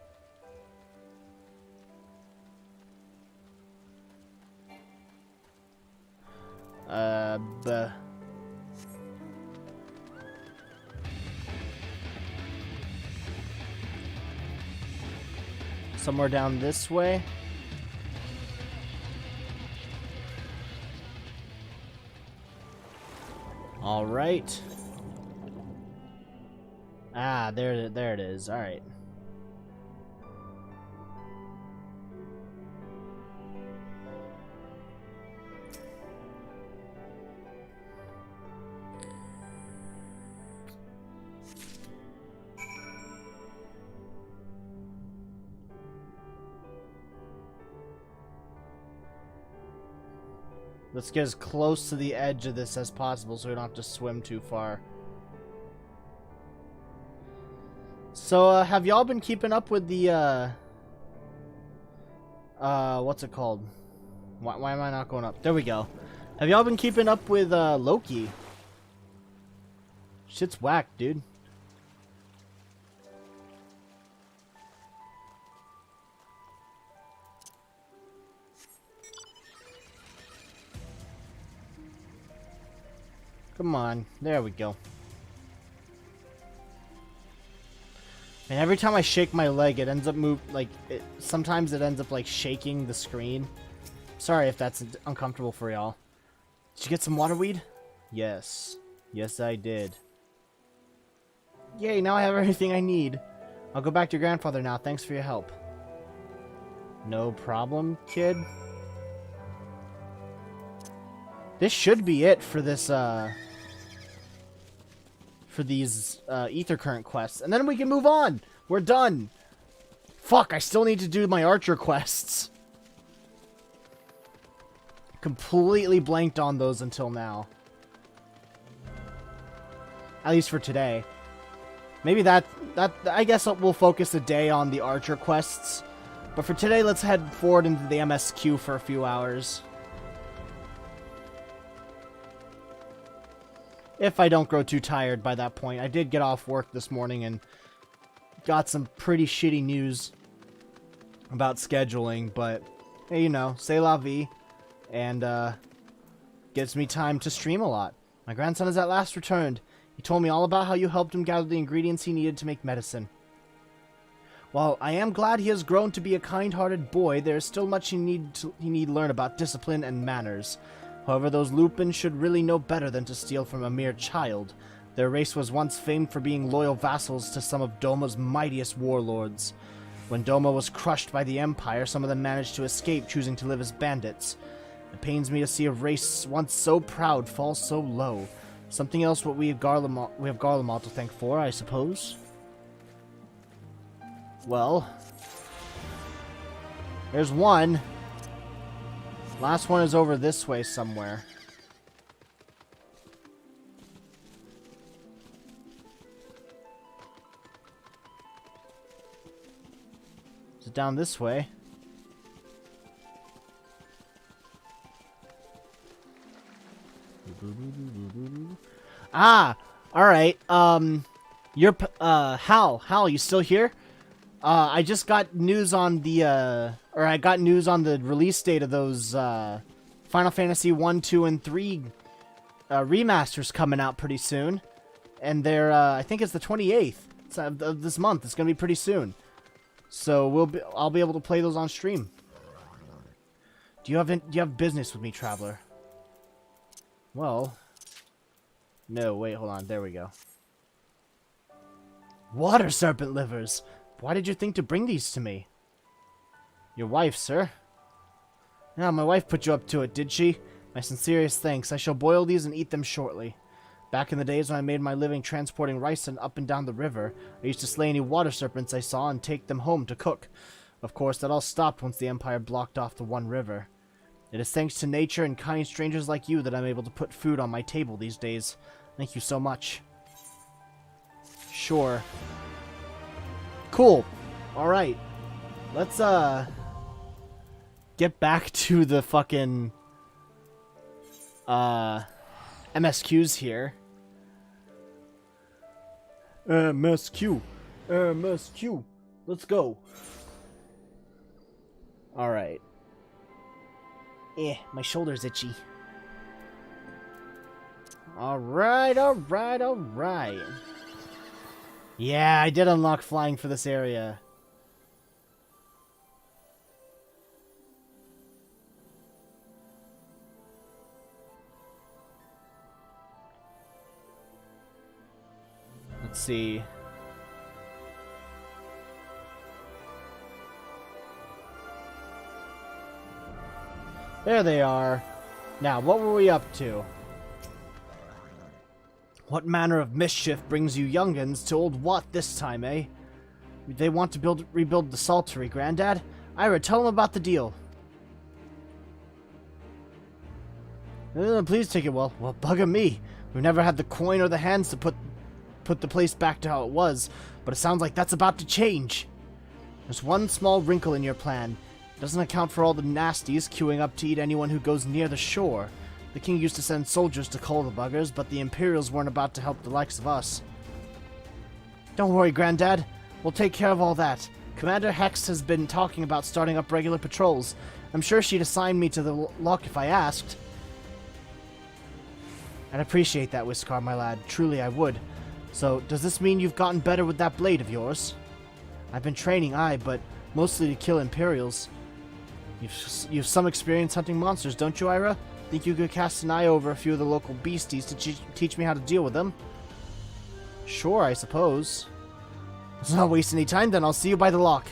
A: Somewhere down this way. All right. Ah, there it is. All right. Let's get as close to the edge of this as possible so we don't have to swim too far. So, have y'all been keeping up with the, what's it called? Why am I not going up? There we go. Have y'all been keeping up with, Loki? Shit's whack, dude. Come on. There we go. And every time I shake my leg, it ends up sometimes it ends up, like, shaking the screen. Sorry if that's uncomfortable for y'all. Did you get some waterweed? Yes. Yes, I did. Yay, now I have everything I need. I'll go back to your grandfather now. Thanks for your help. No problem, kid. This should be it for this for these ether current quests, and then we can move on. We're done. Fuck, I still need to do my archer quests. Completely blanked on those until now. At least for today. Maybe that I guess we'll focus a day on the archer quests. But for today, let's head forward into the MSQ for a few hours. If I don't grow too tired by that point. I did get off work this morning and got some pretty shitty news about scheduling, but hey, you know, c'est la vie, and gives me time to stream a lot. My grandson has at last returned. He told me all about how you helped him gather the ingredients he needed to make medicine. While I am glad he has grown to be a kind-hearted boy, there is still much he need to learn about discipline and manners. However, those Lupins should really know better than to steal from a mere child. Their race was once famed for being loyal vassals to some of Doma's mightiest warlords. When Doma was crushed by the Empire, some of them managed to escape, choosing to live as bandits. It pains me to see a race once so proud fall so low. Something else what we have Garlemald to thank for, I suppose. Well, there's one. Last one is over this way somewhere. Is it down this way? Ah, all right. You're Hal, you still here? I just got news on the I got news on the release date of those Final Fantasy 1, 2, and 3 remasters coming out pretty soon, and they're I think it's the 28th of this month. It's gonna be pretty soon, so I'll be able to play those on stream. Do you have business with me, traveler? Well, no, wait, hold on. There we go. Water serpent livers. Why did you think to bring these to me? Your wife, sir. Yeah, my wife put you up to it, did she? My sincerest thanks. I shall boil these and eat them shortly. Back in the days when I made my living transporting rice up and down the river, I used to slay any water serpents I saw and take them home to cook. Of course, that all stopped once the Empire blocked off the one river. It is thanks to nature and kind strangers like you that I'm able to put food on my table these days. Thank you so much. Sure. Cool. Alright. Let's, get back to the fucking, MSQs here. MSQ. MSQ. Let's go. Alright. My shoulder's itchy. Alright. Yeah, I did unlock flying for this area. Let's see. There they are. Now, what were we up to? What manner of mischief brings you young'uns to Old Wat this time, eh? They want to rebuild the Saltery, Grandad? Ira, tell them about the deal. Please take it well. Well, bugger me. We've never had the coin or the hands to put the place back to how it was, but it sounds like that's about to change. There's one small wrinkle in your plan. It doesn't account for all the nasties queuing up to eat anyone who goes near the shore. The king used to send soldiers to cull the buggers, but the Imperials weren't about to help the likes of us. Don't worry, Grandad. We'll take care of all that. Commander Hex has been talking about starting up regular patrols. I'm sure she'd assign me to the lock if I asked. I'd appreciate that, Whiskar, my lad. Truly, I would. So, does this mean you've gotten better with that blade of yours? I've been training, aye, but mostly to kill Imperials. You've some experience hunting monsters, don't you, Ira? Think you could cast an eye over a few of the local beasties to teach me how to deal with them? Sure, I suppose. Let's not waste any time then, I'll see you by the lock.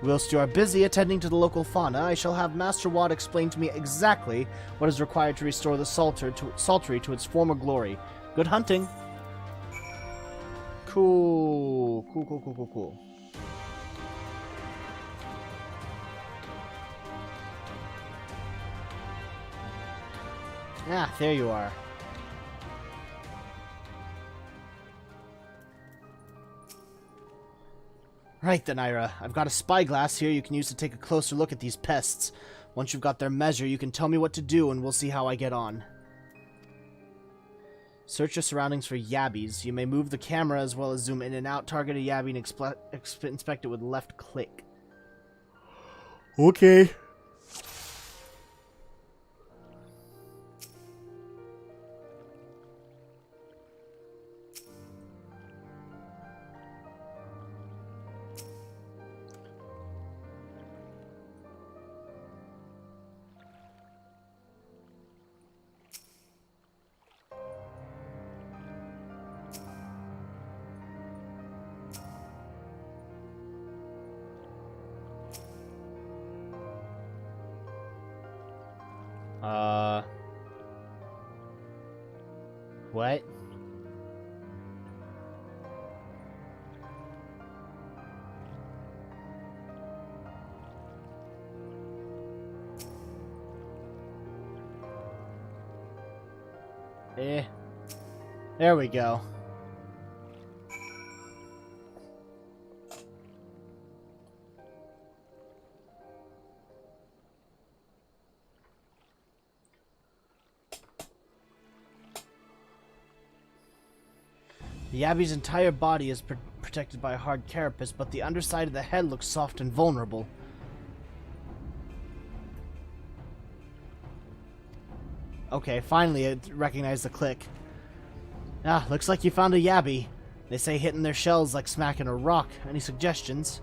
A: Whilst you are busy attending to the local fauna, I shall have Master Watt explain to me exactly what is required to restore the Saltery to its former glory. Good hunting. Cool. Cool. Ah, there you are. Right then, Ira. I've got a spyglass here you can use to take a closer look at these pests. Once you've got their measure, you can tell me what to do and we'll see how I get on. Search your surroundings for yabbies. You may move the camera as well as zoom in and out, target a yabby, and inspect it with left click. Okay. What? There we go. The Yabby's entire body is protected by a hard carapace, but the underside of the head looks soft and vulnerable. Okay, finally I recognize the click. Ah, looks like you found a Yabby. They say hitting their shells like smacking a rock. Any suggestions?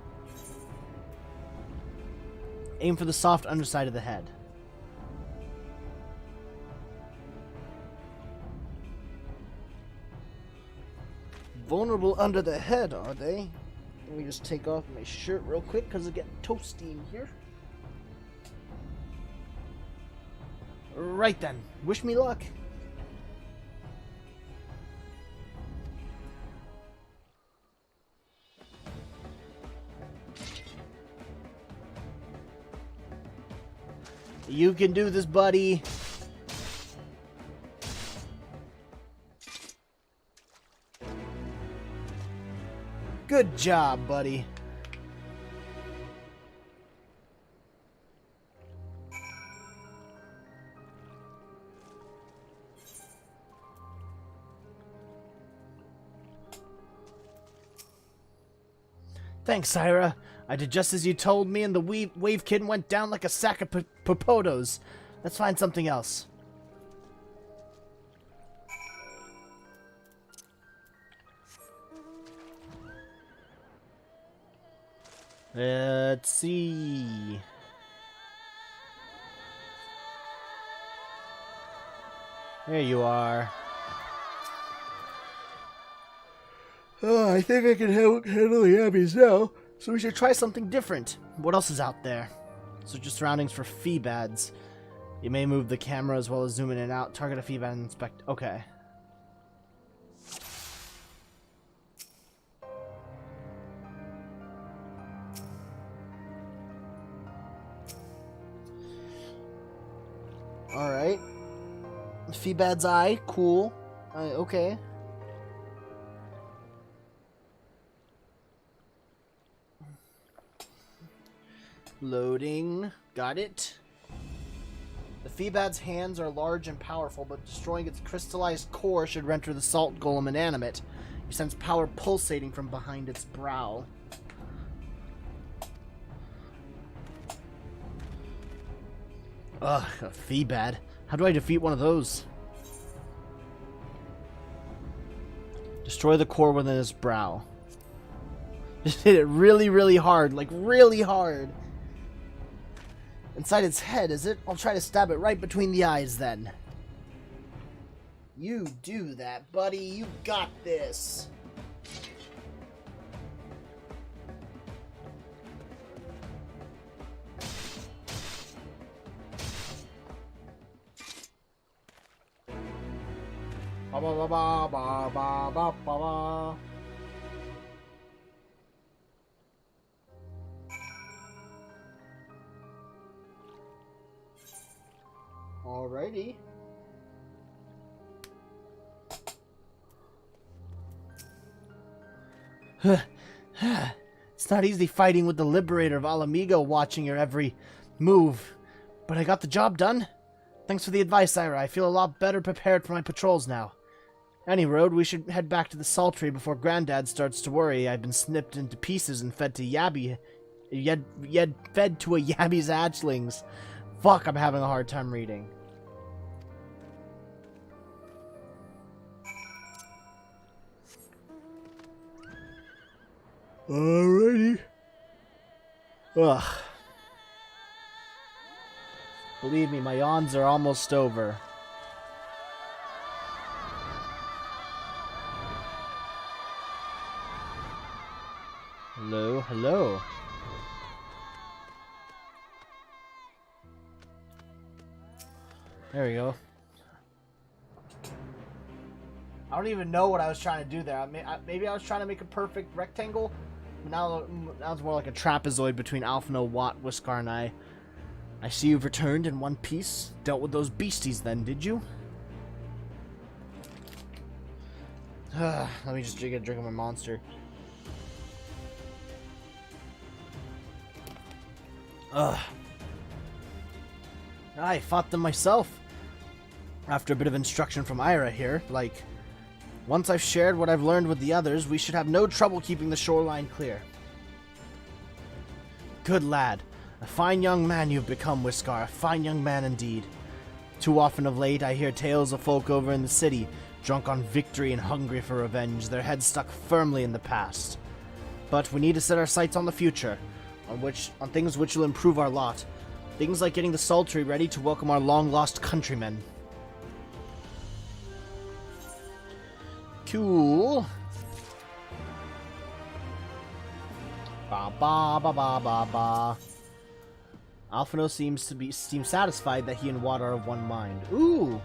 A: Aim for the soft underside of the head. Vulnerable under the head, are they? Let me just take off my shirt real quick because it's getting toasty in here. Right then. Wish me luck. You can do this, buddy. Good job, buddy. Thanks, Ira. I did just as you told me, and the wave kid went down like a sack of popotos. Let's find something else. Let's see. There you are. Oh, I think I can handle the Abbeys now, so we should try something different. What else is out there? Search your surroundings for feebads. You may move the camera as well as zoom in and out. Target a feebad and inspect. Okay. Alright. Feebad's eye. Cool. Okay. Loading. Got it. The Feebad's hands are large and powerful, but destroying its crystallized core should render the salt golem inanimate. You sense power pulsating from behind its brow. Ugh, a Feebad. How do I defeat one of those? Destroy the core within its brow. Just hit it really, really hard. Like, really hard. Inside its head, is it? I'll try to stab it right between the eyes, then. You do that, buddy. You got this. Ba ba ba ba ba ba ba ba ba. Alrighty. It's not easy fighting with the Liberator of Alamigo watching your every move, but I got the job done. Thanks for the advice, Ira. I feel a lot better prepared for my patrols now. Any road, we should head back to the Sultry before Granddad starts to worry I've been snipped into pieces and fed to fed to a Yabby's hatchlings. Fuck, I'm having a hard time reading. Alrighty. Ugh. Believe me, my yawns are almost over. Hello, hello. There we go. I don't even know what I was trying to do there. Maybe I was trying to make a perfect rectangle. Now it's more like a trapezoid between Alphino, Watt, Whiskar, and I. I see you've returned in one piece. Dealt with those beasties then, did you? Let me just get a drink of my monster. I fought them myself. After a bit of instruction from Ira here, like, once I've shared what I've learned with the others, we should have no trouble keeping the shoreline clear. Good lad. A fine young man you've become, Whiskar. A fine young man indeed. Too often of late I hear tales of folk over in the city, drunk on victory and hungry for revenge, their heads stuck firmly in the past. But we need to set our sights on the future, on things which will improve our lot. Things like getting the Sultry ready to welcome our long-lost countrymen. Cool. Ba ba ba ba ba ba. Alphino seems satisfied that he and Watt are of one mind. Ooh.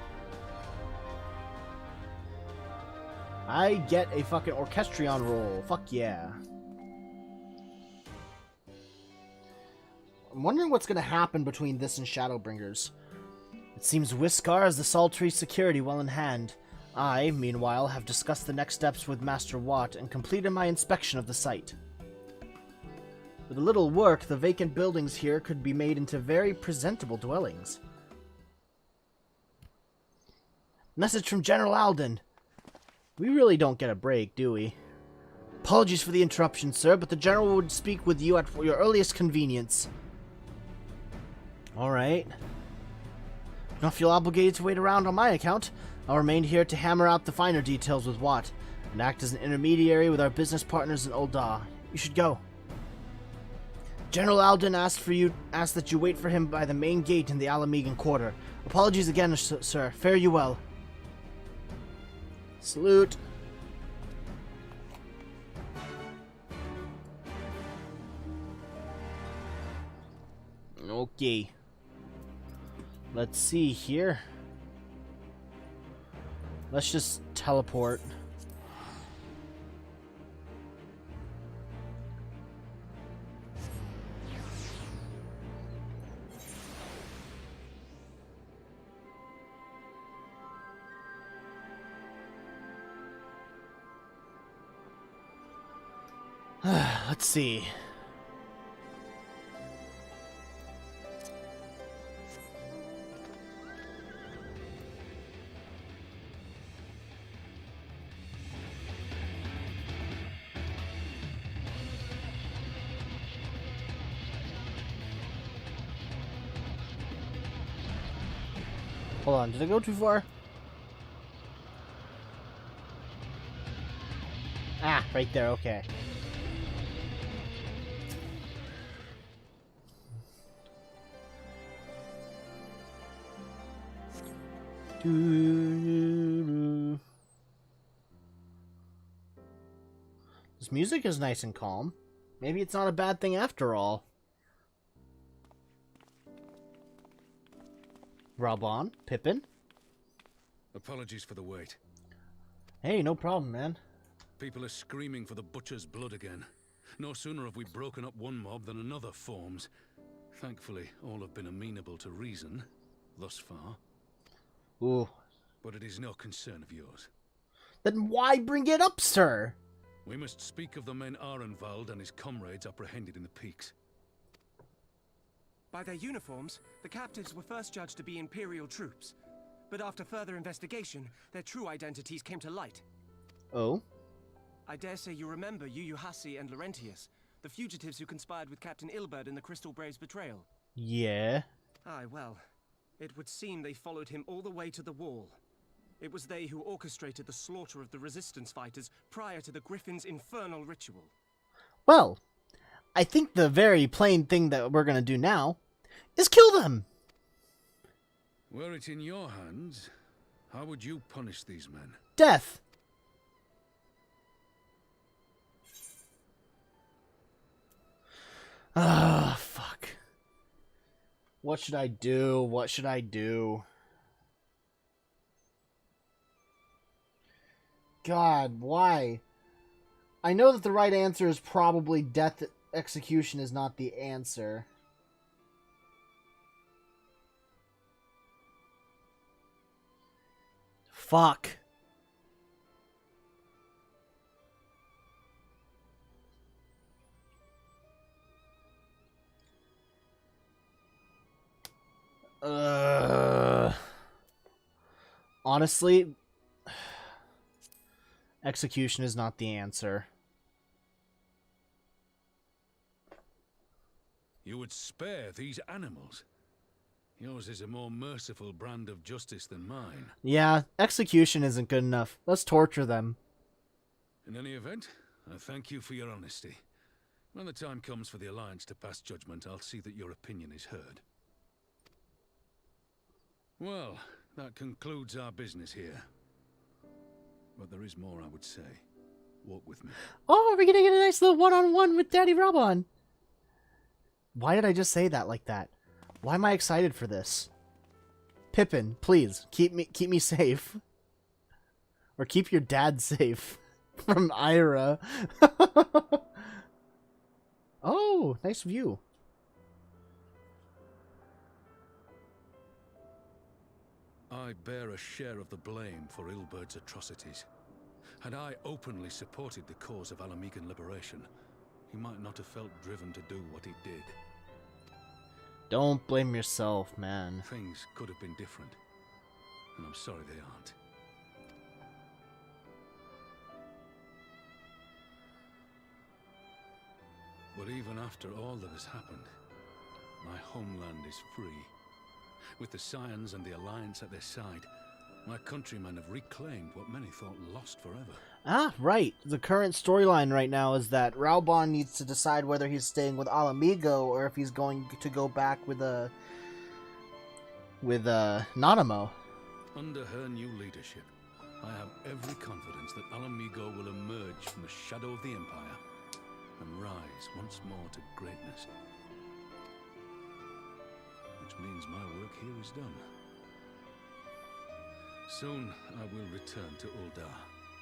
A: I get a fucking orchestrion roll. Fuck yeah. I'm wondering what's gonna happen between this and Shadowbringers. It seems Whiskar has the Sultry security well in hand. I, meanwhile, have discussed the next steps with Master Watt and completed my inspection of the site. With a little work, the vacant buildings here could be made into very presentable dwellings. Message from General Alden. We really don't get a break, do we? Apologies for the interruption, sir, but the General would speak with you at your earliest convenience. Alright. Do not feel obligated to wait around on my account. I'll remain here to hammer out the finer details with Watt, and act as an intermediary with our business partners in Ul'dah. You should go. General Alden asked that you wait for him by the main gate in the Alamigan Quarter. Apologies again, sir. Fare you well. Salute. Okay. Let's see here. Let's just teleport. Let's see. Hold on, did I go too far? Ah, right there, okay. This music is nice and calm. Maybe it's not a bad thing after all. Rabon, Pippin.
B: Apologies for the wait.
A: Hey, no problem, man.
B: People are screaming for the butcher's blood again. No sooner have we broken up one mob than another forms. Thankfully, all have been amenable to reason, thus far.
A: Ooh.
B: But it is no concern of yours.
A: Then why bring it up, sir?
B: We must speak of the men Arenvald and his comrades apprehended in the peaks.
C: By their uniforms, the captives were first judged to be Imperial troops. But after further investigation, their true identities came to light.
A: Oh?
C: I dare say you remember Yuyuhasi and Laurentius, the fugitives who conspired with Captain Ilberd in the Crystal Brave's betrayal.
A: Yeah.
C: Aye, well, it would seem they followed him all the way to the wall. It was they who orchestrated the slaughter of the resistance fighters prior to the Griffin's infernal ritual.
A: Well, I think the very plain thing that we're gonna do now is kill them!
B: Were it in your hands, how would you punish these men?
A: Death! Ah, fuck. What should I do? What should I do? God, why? I know that the right answer is probably death execution is not the answer. Fuck. Honestly, execution is not the answer.
B: You would spare these animals? Yours is a more merciful brand of justice than mine.
A: Yeah, execution isn't good enough. Let's torture them.
B: In any event, I thank you for your honesty. When the time comes for the Alliance to pass judgment, I'll see that your opinion is heard. Well, that concludes our business here. But there is more I would say. Walk with me.
A: Oh, we're gonna get a nice little one-on-one with Daddy Robon. Why did I just say that like that? Why am I excited for this? Pippin, please, keep me safe. Or keep your dad safe. From Ira. Oh, nice view.
B: I bear a share of the blame for Ilberd's atrocities. Had I openly supported the cause of Alamegan liberation, he might not have felt driven to do what he did.
A: Don't blame yourself, man.
B: Things could have been different, and I'm sorry they aren't. But even after all that has happened, my homeland is free. With the Scions and the Alliance at their side, my countrymen have reclaimed what many thought lost forever.
A: Ah, right. The current storyline right now is that Raubon needs to decide whether he's staying with Alamigo or if he's going to go back with Nanamo.
B: Under her new leadership, I have every confidence that Alamigo will emerge from the shadow of the Empire and rise once more to greatness. Which means my work here is done. Soon I will return to Uldar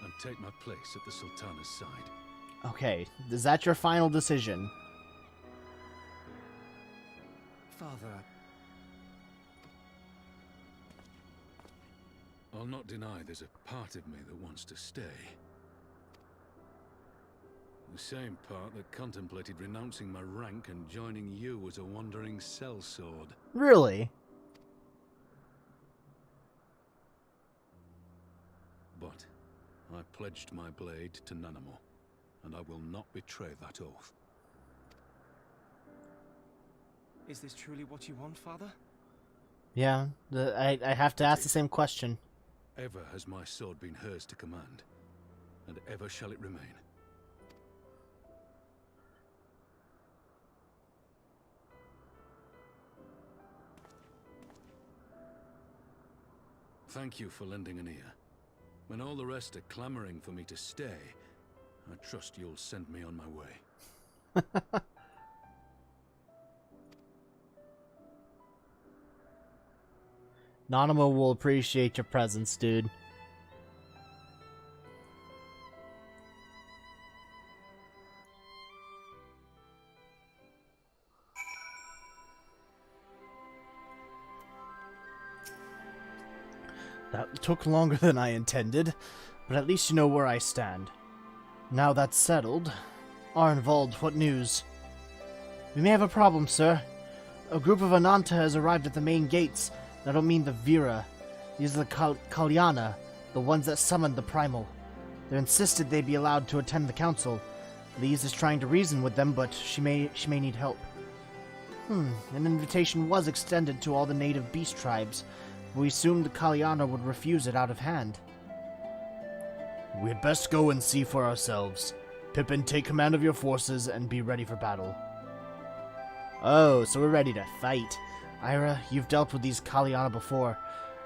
B: and take my place at the Sultana's side.
A: Okay, is that your final decision?
C: Father...
B: I'll not deny there's a part of me that wants to stay. The same part that contemplated renouncing my rank and joining you as a wandering sellsword.
A: Really?
B: But I pledged my blade to Nanamo, and I will not betray that oath.
C: Is this truly what you want, Father?
A: Yeah, I have to ask the same question.
B: Ever has my sword been hers to command, and ever shall it remain. Thank you for lending an ear. When all the rest are clamoring for me to stay, I trust you'll send me on my way.
A: Nanamo will appreciate your presence, dude. That took longer than I intended, but at least you know where I stand. Now that's settled, Arnvald, what news? We may have a problem, sir. A group of Ananta has arrived at the main gates. I don't mean the Vera. These are the Kalyana, the ones that summoned the Primal. They insisted they be allowed to attend the council. Lise is trying to reason with them, but she may need help. An invitation was extended to all the native beast tribes, but we assumed the Kalyana would refuse it out of hand. We had best go and see for ourselves. Pippin, take command of your forces and be ready for battle. Oh, so we're ready to fight. Ira, you've dealt with these Kalyana before.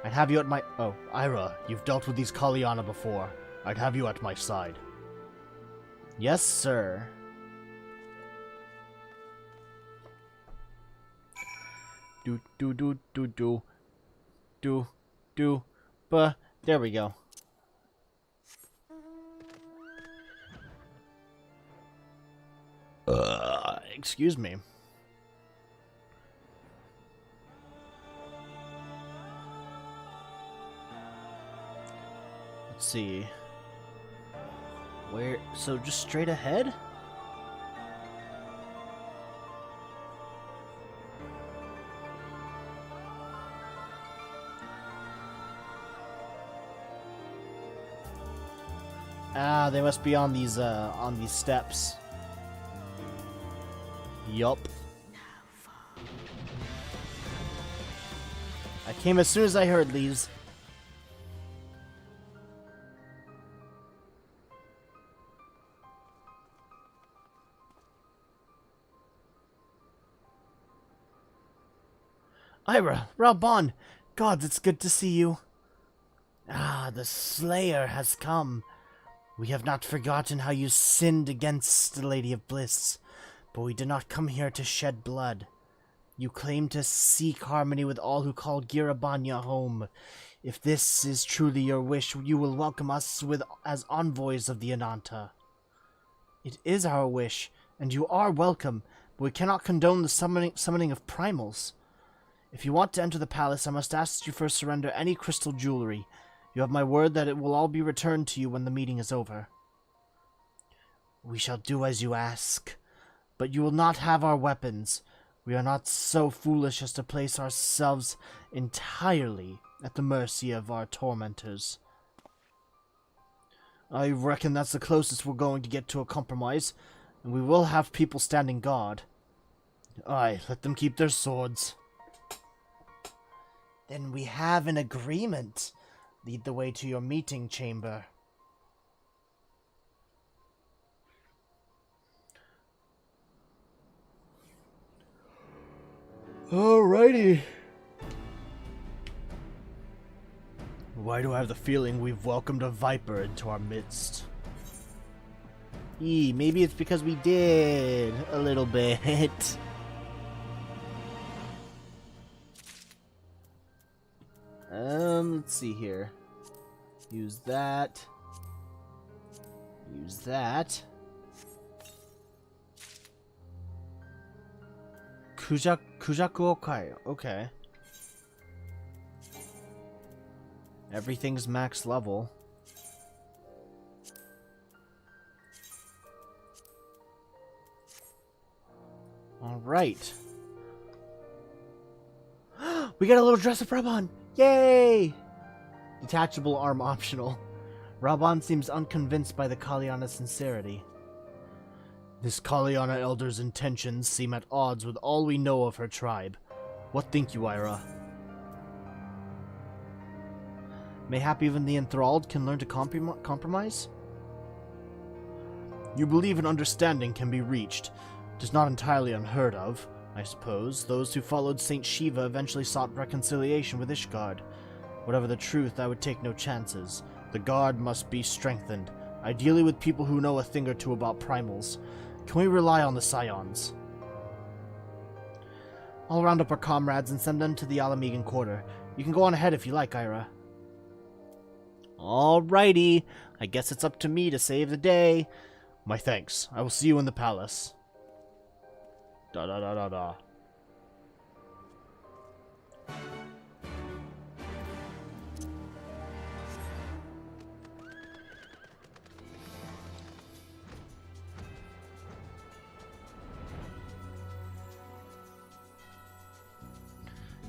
A: I'd have you at my... Oh, Ira, you've dealt with these Kalyana before. I'd have you at my side. Yes, sir. There we go. Excuse me. Let's see. Where? So just straight ahead? Ah, they must be on these steps. Yup. I came as soon as I heard these. Ira, Raubon, gods, it's good to see you. Ah, the Slayer has come. We have not forgotten how you sinned against the Lady of Bliss, but we did not come here to shed blood. You claim to seek harmony with all who call Girabanya home. If this is truly your wish, you will welcome us as envoys of the Ananta. It is our wish, and you are welcome, but we cannot condone the summoning of primals. If you want to enter the palace, I must ask that you first surrender any crystal jewelry. You have my word that it will all be returned to you when the meeting is over. We shall do as you ask, but you will not have our weapons. We are not so foolish as to place ourselves entirely at the mercy of our tormentors. I reckon that's the closest we're going to get to a compromise, and we will have people standing guard. Aye, let them keep their swords. Then we have an agreement. Lead the way to your meeting chamber. Alrighty. Why do I have the feeling we've welcomed a viper into our midst? Maybe it's because we did a little bit. Let's see here. Use that. Use that. Kujaku Okai. Okay. Everything's max level. Alright. We got a little dress up Raubon! Yay! Detachable arm optional. Raubon seems unconvinced by the Kalyana's sincerity. This Kalyana elder's intentions seem at odds with all we know of her tribe. What think you, Ira? Mayhap even the enthralled can learn to compromise? You believe an understanding can be reached. It is not entirely unheard of, I suppose. Those who followed Saint Shiva eventually sought reconciliation with Ishgard. Whatever the truth, I would take no chances. The guard must be strengthened, ideally with people who know a thing or two about primals. Can we rely on the Scions? I'll round up our comrades and send them to the Alamegan Quarter. You can go on ahead if you like, Ira. Alrighty. I guess it's up to me to save the day. My thanks. I will see you in the palace. Da-da-da-da-da.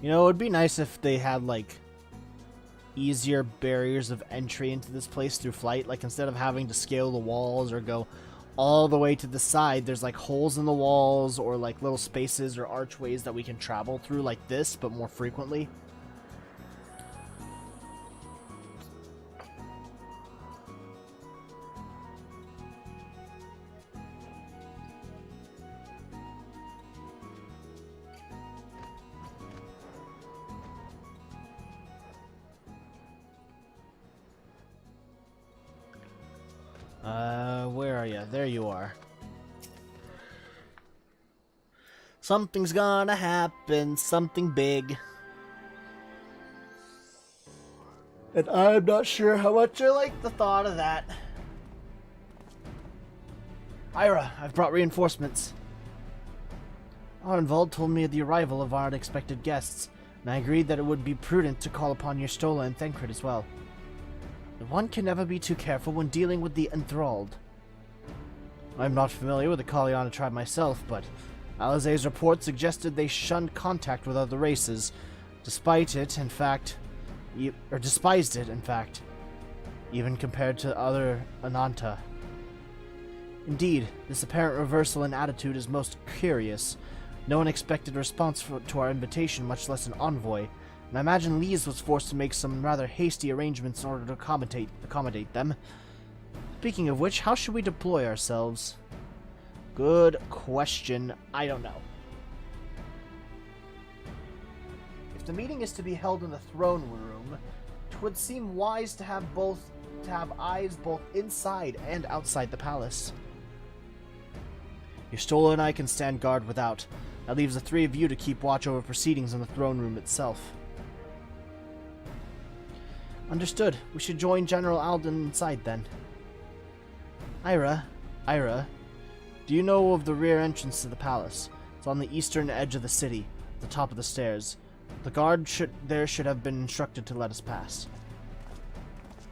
A: You know, it would be nice if they had, like, easier barriers of entry into this place through flight. Like, instead of having to scale the walls or go all the way to the side, there's, like, holes in the walls or, like, little spaces or archways that we can travel through like this, but more frequently. Where are you? There you are. Something's gonna happen, something big. And I'm not sure how much I like the thought of that. Ira, I've brought reinforcements. Arnvald told me of the arrival of our unexpected guests, and I agreed that it would be prudent to call upon your Stola and Thancred as well. But one can never be too careful when dealing with the enthralled. I'm not familiar with the Kalyana tribe myself, but Alizé's report suggested they shunned contact with other races, despised it, in fact, even compared to other Ananta. Indeed, this apparent reversal in attitude is most curious. No one expected a response to our invitation, much less an envoy, and I imagine Lise was forced to make some rather hasty arrangements in order to accommodate them. Speaking of which, how should we deploy ourselves? Good question. I don't know. If the meeting is to be held in the throne room, it would seem wise to have eyes both inside and outside the palace. Your Stola and I can stand guard without. That leaves the three of you to keep watch over proceedings in the throne room itself. Understood. We should join General Alden inside then. Ira, do you know of the rear entrance to the palace? It's on the eastern edge of the city, at the top of the stairs. The guard should have been instructed to let us pass.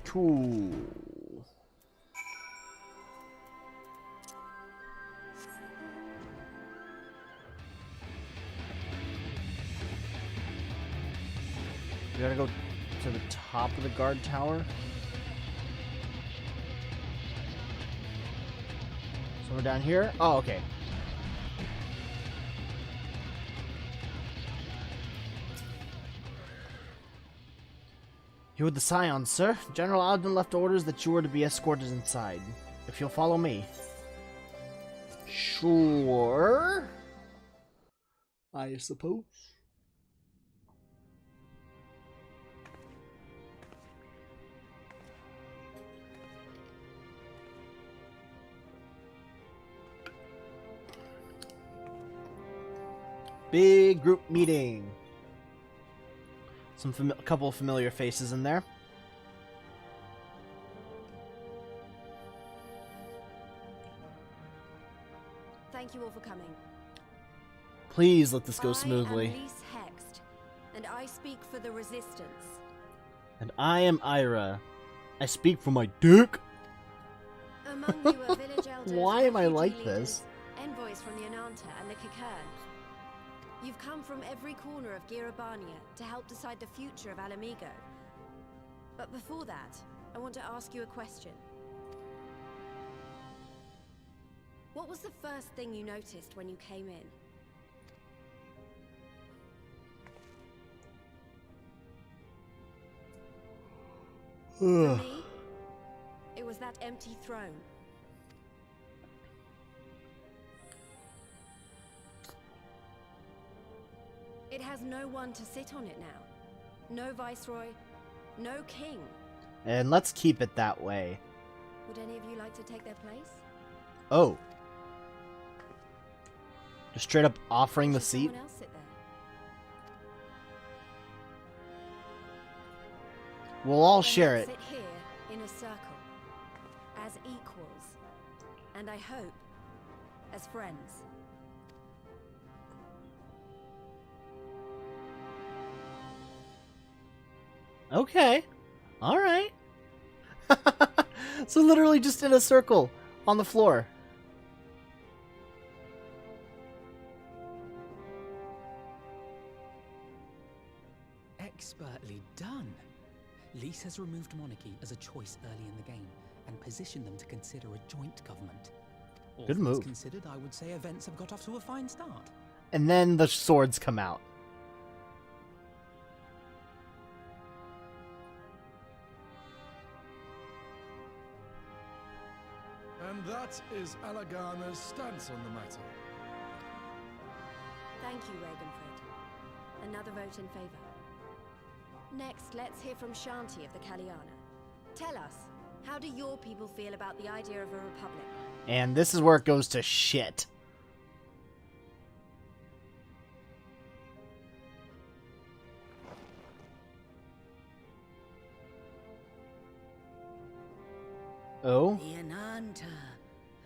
A: Cool. We gotta go to the top of the guard tower. So we're down here. Oh, okay. You with the Scions, sir. General Alden left orders that you were to be escorted inside. If you'll follow me. Sure. I suppose. Big group meeting. A couple of familiar faces in there.
D: Thank you all for coming.
A: Please let this go smoothly.
D: I am Lise Hext, and I speak for the Resistance.
A: And I am Ira. I speak for my dick.
D: Among you are village elders,
A: Why am I
D: refugee
A: like
D: leaders,
A: this?
D: envoys from the Ananta and the Kikern. You've come from every corner of Girabania to help decide the future of Alamigo. But before that, I want to ask you a question. What was the first thing you noticed when you came in? For me, it was that empty throne. It has no one to sit on it now. No viceroy, no king.
A: And let's keep it that way.
D: Would any of you like to take their place?
A: Oh. Just straight up offering the seat?
D: Someone else sit there?
A: We'll all
D: Then
A: share
D: let's
A: it.
D: sit here in a circle, as equals, and I hope, as friends.
A: Okay. Alright. So literally just in a circle on the floor.
E: Release has removed monarchy as a choice early in the game and positioned them to consider a joint government. All
A: Good
E: things
A: move.
E: considered, I would say events have got off to a fine start.
A: And then the swords come out.
F: And that is Alagana's stance on the matter.
D: Thank you, Ravenford. Another vote in favor. Next, let's hear from Shanti of the Kalyana. Tell us, how do your people feel about the idea of a republic?
A: And this is where it goes to shit. Oh?
G: The Ananta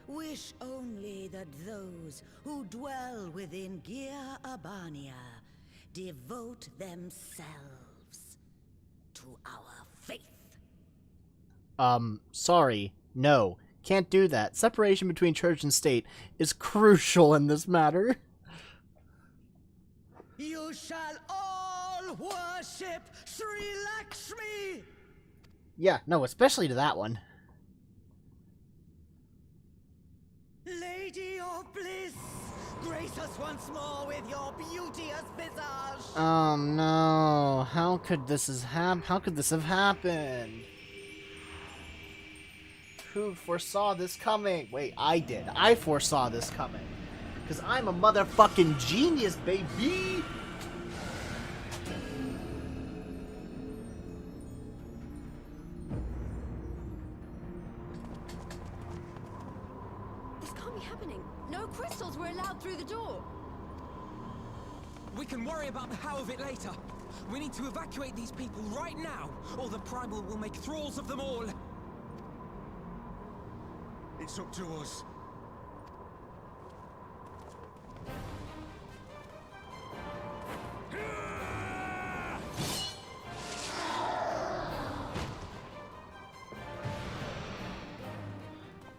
G: wish only that those who dwell within Gir Abania devote themselves to our faith.
A: Sorry. No. Can't do that. Separation between church and state is crucial in this matter.
G: You shall all worship Sri Lakshmi!
A: Yeah, no, especially to that one.
G: Lady of bliss, grace us once more with your beauteous visage.
A: Oh no! How could this have happened? Who foresaw this coming? Wait, I did. I foresaw this coming. Cause I'm a motherfucking genius, baby!
D: This can't be happening. No crystals were allowed through the door.
E: We can worry about the how of it later. We need to evacuate these people right now, or the Primal will make thralls of them all.
F: It's up to us.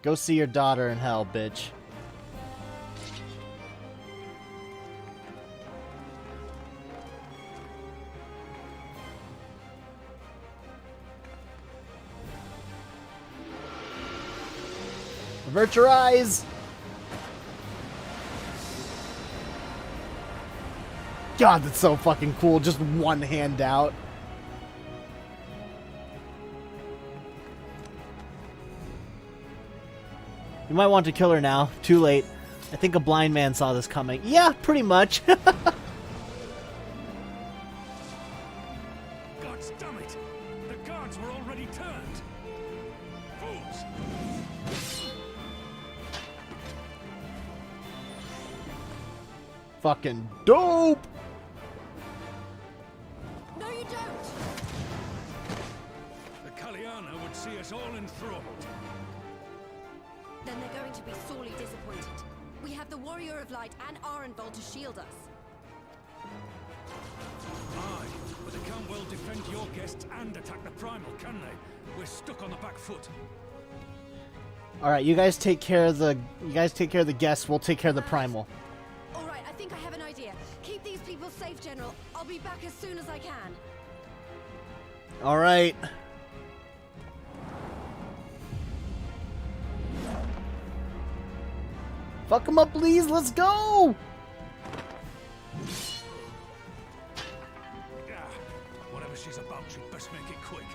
A: Go see your daughter in hell, bitch. Avert your eyes! God, that's so fucking cool. Just one hand out. You might want to kill her now. Too late. I think a blind man saw this coming. Yeah, pretty much.
B: God damn it! The guards were already turned! Fools!
A: Fucking dope!
D: No, you don't!
B: The Kalyana would see us all enthralled.
D: Then they're going to be sorely disappointed. We have the Warrior of Light and Arenvold to shield us.
B: Aye, but they can't well defend your guests and attack the Primal, can they? We're stuck on the back foot.
A: Alright, you guys take care of the guests, we'll take care of the primal.
D: Alright, I think I have an idea. Keep these people safe, General. I'll be back as soon as I can.
A: Alright. Fuck him up, please, let's go!
B: Ah, whatever she's about, she'd best make it quick.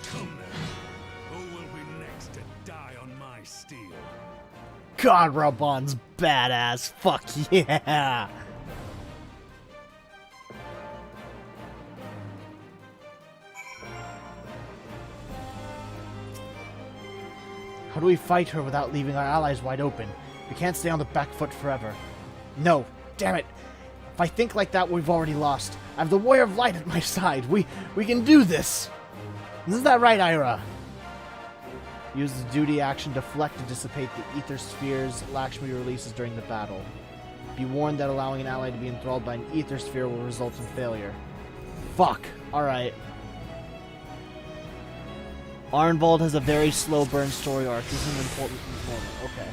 B: Come then. Who will be next to die on my steel?
A: God, Raban's badass. Fuck yeah! How do we fight her without leaving our allies wide open? We can't stay on the back foot forever. No, damn it. If I think like that, we've already lost. I have the Warrior of Light at my side. We can do this. Isn't that right, Ira? Use the duty action to deflect to dissipate the ether spheres Lakshmi releases during the battle. Be warned that allowing an ally to be enthralled by an ether sphere will result in failure. Fuck. Alright. Arenvold has a very slow burn story arc. This is an important moment. Okay.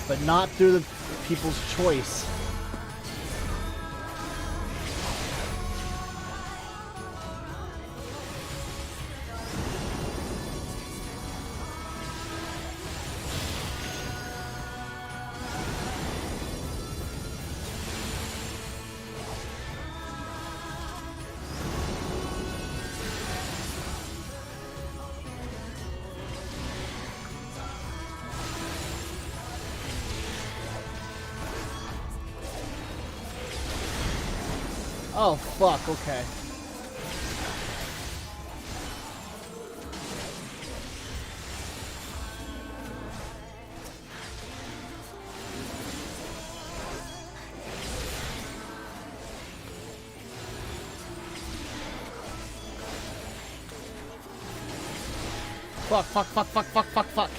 A: but not through the people's choice. Oh, fuck, okay. Fuck, fuck, fuck, fuck, fuck, fuck, fuck.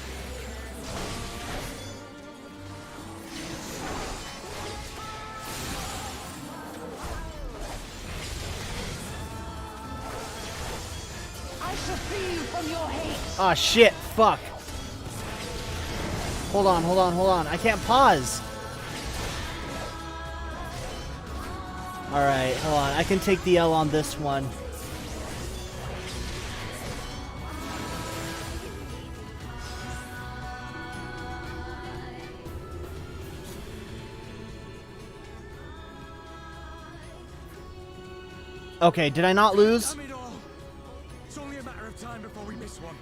A: Ah, shit, fuck. Hold on, hold on, hold on. I can't pause. Alright, hold on. I can take the L on this one. Okay, did I not lose?
E: Damn it all. It's only a matter of time before we miss one.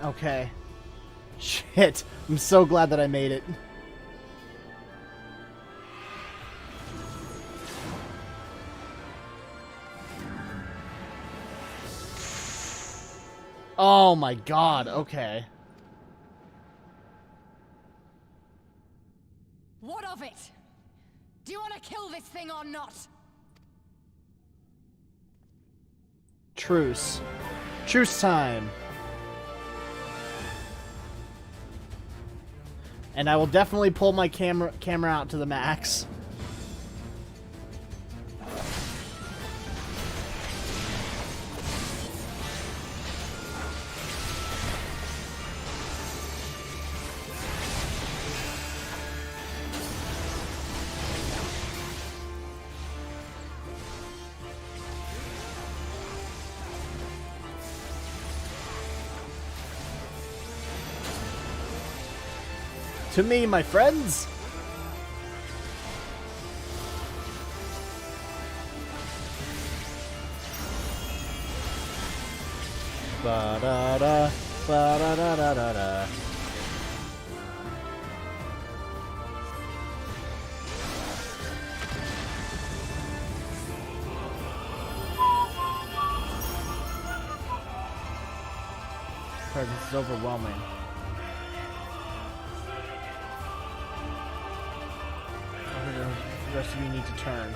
A: Okay. Shit. I'm so glad that I made it. Oh my god, okay.
H: What of it? Do you want to kill this thing or not?
A: Truce. Truce time. And I will definitely pull my camera out to the max. To me, my friends. Ba da da, ba da da da da da. Presence is overwhelming. The rest of you need to turn.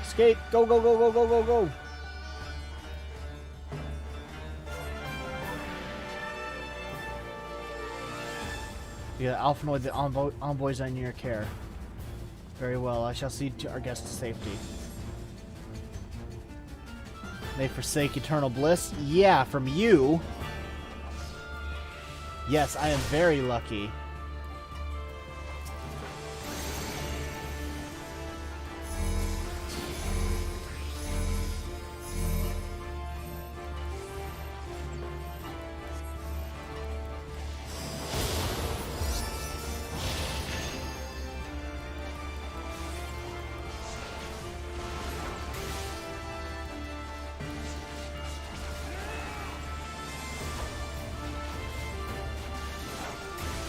A: Escape! Go, go, go, go, go, go, go! Yeah, Alphanoid, the envoys are in your care. Very well, I shall see to our guest's safety. They forsake eternal bliss? Yeah, from you. Yes, I am very lucky.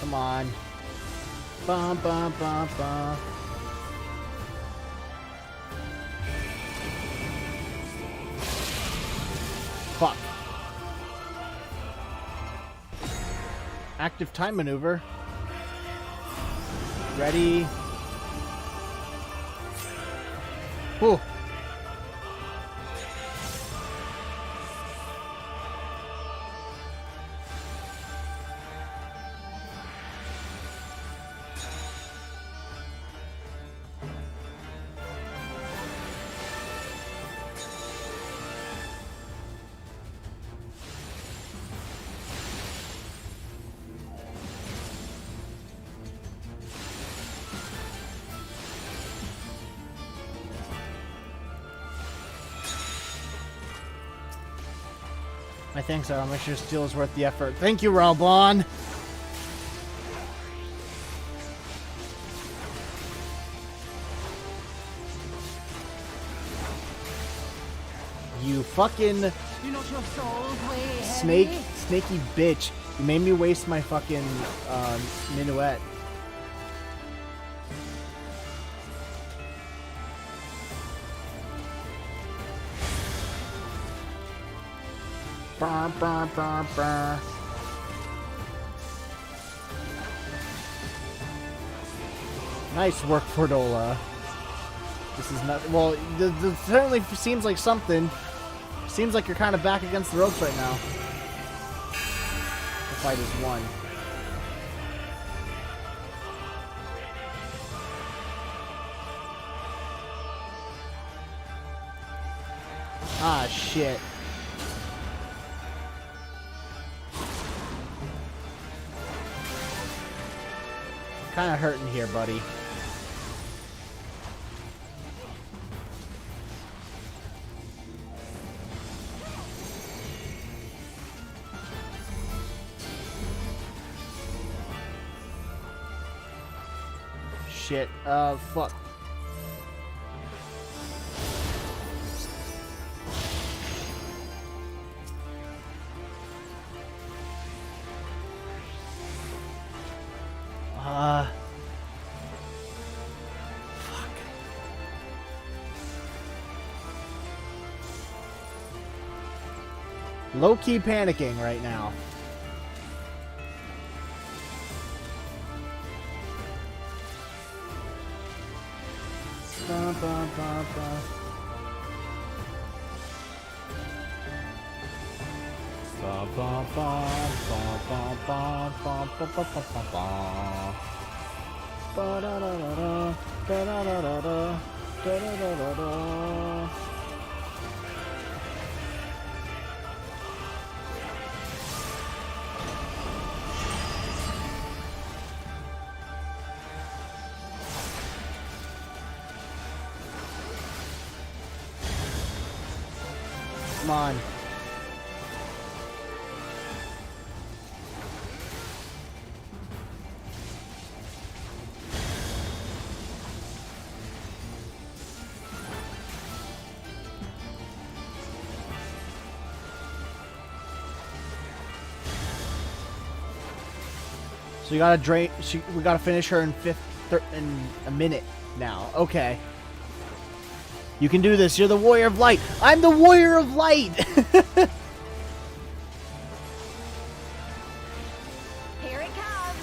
A: Come on. Bum, bum, bum, bum. Fuck. Active time maneuver. Ready. Whew. I think so. I'll make sure steel is worth the effort. Thank you, Ralbon! You fucking snaky bitch. You made me waste my fucking minuet. Brr, brr, brr, brr. Nice work, Fordola. This is not... Well, this certainly seems like something. Seems like you're kind of back against the ropes right now. The fight is won. Ah, shit. Kind of hurting here, buddy. Shit, fuck. Fuck. Low-key panicking right now. Ba, ba, ba, ba. Ba, ba, ba, ba, ba, ba, ba, ba, ba, ba, ba, ba. Ba, da, da, da, da, da, da, da, da, da, da, da, da, da. Come on. So you gotta drain. We gotta finish her in in a minute now. Okay. You can do this. You're the Warrior of Light. I'm the Warrior of Light!
D: Here it comes.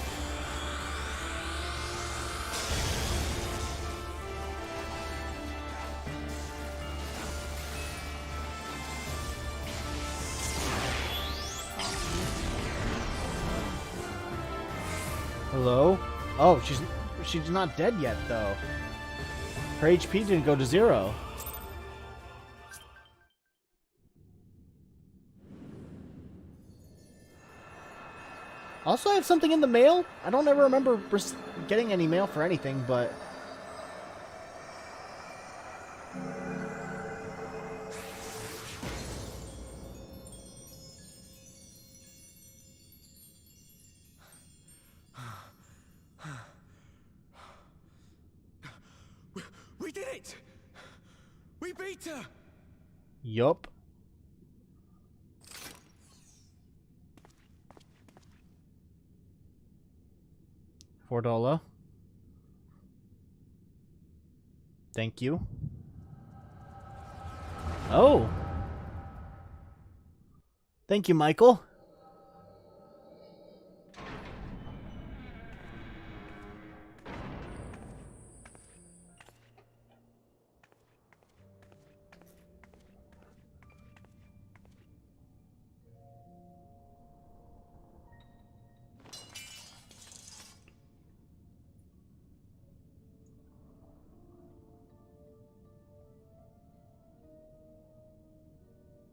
A: Hello? Oh, she's not dead yet, though. Her HP didn't go to 0. Also, I have something in the mail. I don't ever remember getting any mail for anything, but...
E: We did it! We beat her!
A: Yup. $4. Thank you. Oh. Thank you, Michael.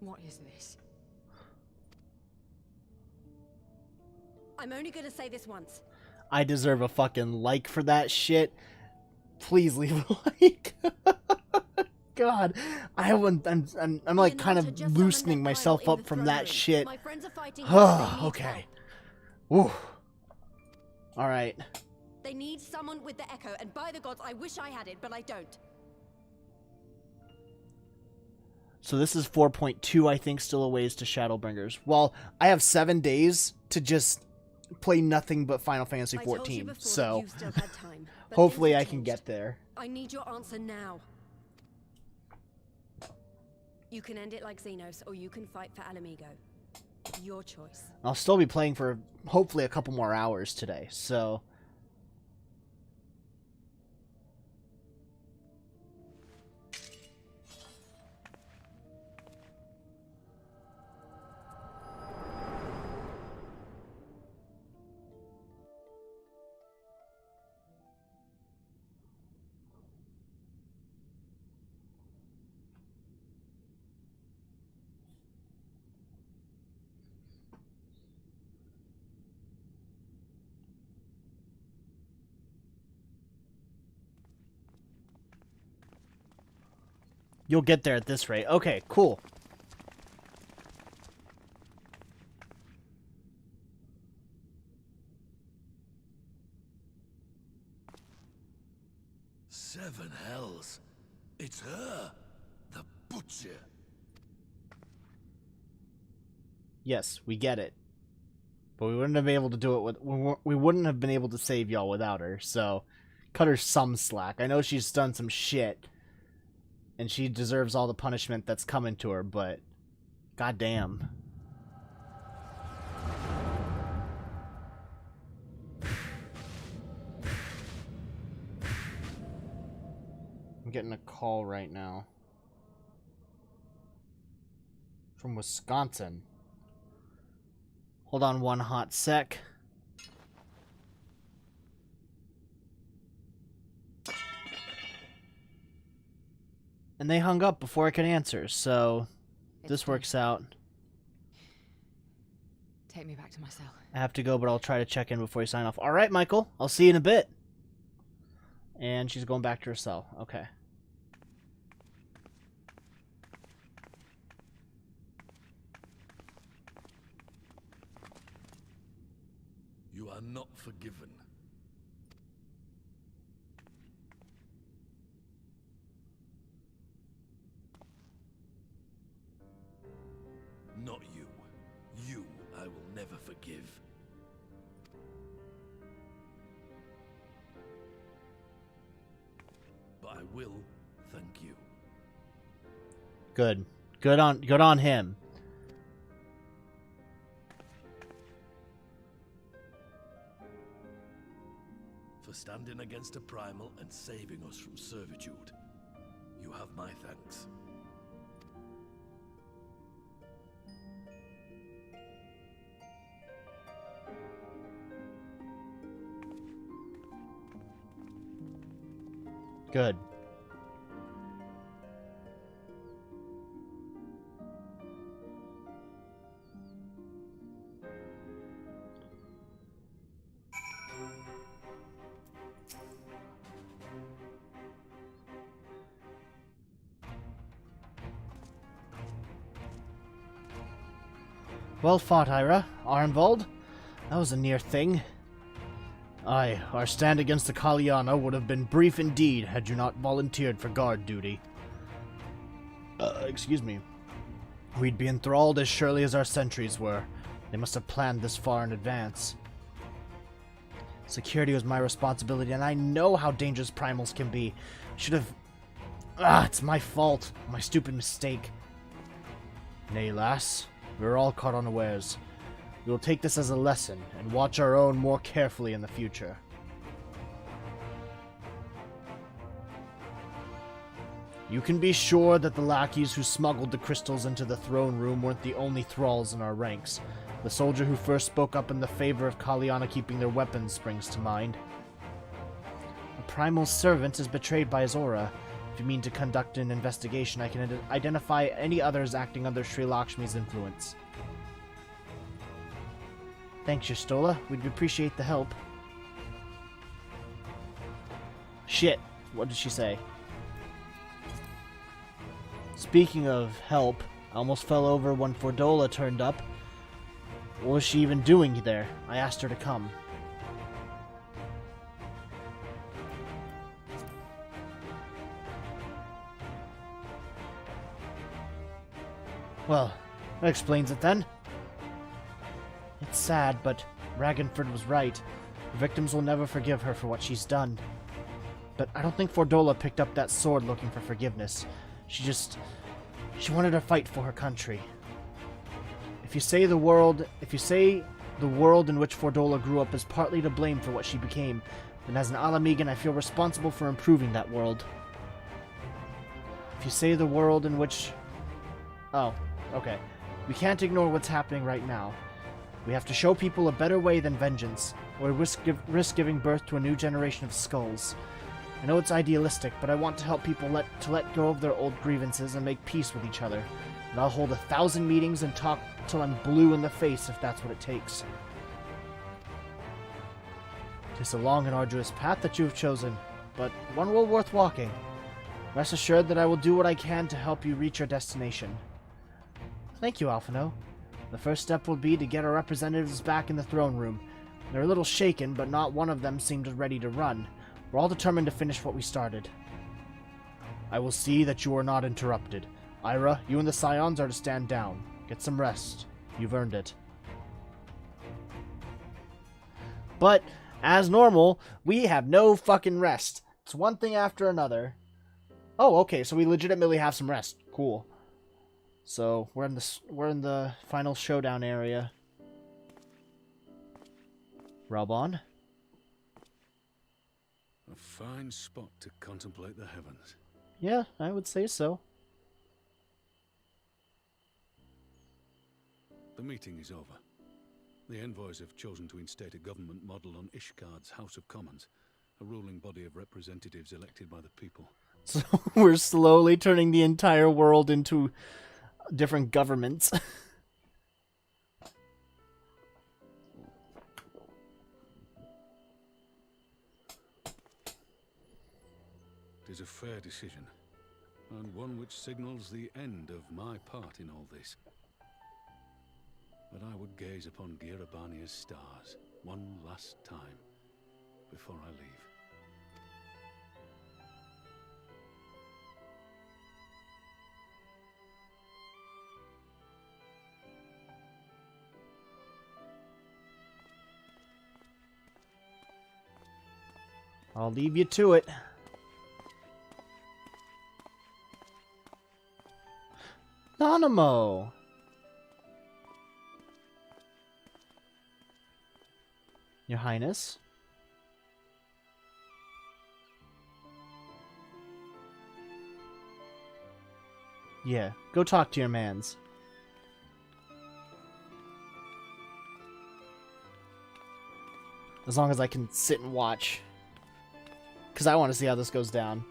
H: What is this?
D: I'm only gonna say this once.
A: I deserve a fucking like for that shit. Please leave a like. god. I'm like kind of loosening myself up from that shit.
D: My friends are fighting hard, they need
A: Okay.
D: help.
A: Woo. Alright.
D: They need someone with the echo, and by the gods, I wish I had it, but I don't.
A: So this is 4.2, I think, still a ways to Shadowbringers. Well, I have 7 days to just play nothing but Final Fantasy
D: I told you
A: XIV,
D: before
A: so
D: that you still had time, but
A: hopefully
D: things
A: I
D: have
A: can
D: changed.
A: get there.
D: I need your answer now. You can end it like Xenos, or you can fight for Alamigo. Your choice.
A: I'll still be playing for hopefully a couple more hours today, so... You'll get there at this rate. Okay, cool.
F: Seven hells. It's her. The butcher.
A: Yes, we get it. But we wouldn't have been able to do it with... We wouldn't have been able to save y'all without her, so... Cut her some slack. I know she's done some shit. And she deserves all the punishment that's coming to her, but... goddamn. I'm getting a call right now. From Wisconsin. Hold on one hot sec. And they hung up before I could answer, so this works out.
H: Take me back to my cell.
A: I have to go, but I'll try to check in before you sign off. All right, Michael. I'll see you in a bit. And she's going back to her cell. Okay.
F: You are not forgiven. Not you. You I will never forgive. But I will thank you.
A: Good. Good on him.
F: For standing against a primal and saving us from servitude. You have my thanks.
A: Good. Well fought, Ira. Arnvald. That was a near thing. Aye, our stand against the Kaliana would have been brief indeed had you not volunteered for guard duty. Excuse me. We'd be enthralled as surely as our sentries were. They must have planned this far in advance. Security was my responsibility, and I know how dangerous primals can be. Should have... it's my fault. My stupid mistake. Nay, lass. We were all caught unawares. We will take this as a lesson, and watch our own more carefully in the future. You can be sure that the lackeys who smuggled the crystals into the throne room weren't the only thralls in our ranks. The soldier who first spoke up in the favor of Kaliana keeping their weapons springs to mind. A primal servant is betrayed by his aura. If you mean to conduct an investigation, I can identify any others acting under Sri Lakshmi's influence. Thanks, Yastola. We'd appreciate the help. Shit. What did she say? Speaking of help, I almost fell over when Fordola turned up. What was she even doing there? I asked her to come. Well, that explains it then. It's sad, but Ragnford was right. The victims will never forgive her for what she's done. But I don't think Fordola picked up that sword looking for forgiveness. She wanted to fight for her country. If you say the world in which Fordola grew up is partly to blame for what she became, then as an Alamegan I feel responsible for improving that world. If you say the world in which... Oh, okay. We can't ignore what's happening right now. We have to show people a better way than vengeance, or risk giving birth to a new generation of skulls. I know it's idealistic, but I want to help people let go of their old grievances and make peace with each other. And I'll hold 1,000 meetings and talk till I'm blue in the face if that's what it takes. It's a long and arduous path that you have chosen, but one well worth walking. Rest assured that I will do what I can to help you reach your destination. Thank you, Alphino. The first step will be to get our representatives back in the throne room. They're a little shaken, but not one of them seemed ready to run. We're all determined to finish what we started. I will see that you are not interrupted. Ira, you and the Scions are to stand down. Get some rest. You've earned it. But, as normal, we have no fucking rest. It's one thing after another. Oh, okay, so we legitimately have some rest. Cool. So, we're in the final showdown area. Ralbon?
B: A fine spot to contemplate the heavens.
A: Yeah, I would say so.
B: The meeting is over. The envoys have chosen to instate a government model on Ishgard's House of Commons, a ruling body of representatives elected by the people.
A: So we're slowly turning the entire world into different governments.
B: It is a fair decision, and one which signals the end of my part in all this. But I would gaze upon Girabania's stars one last time before I leave.
A: I'll leave you to it. Nanamo! Your Highness? Yeah, go talk to your mans. As long as I can sit and watch. Because I want to see how this goes down.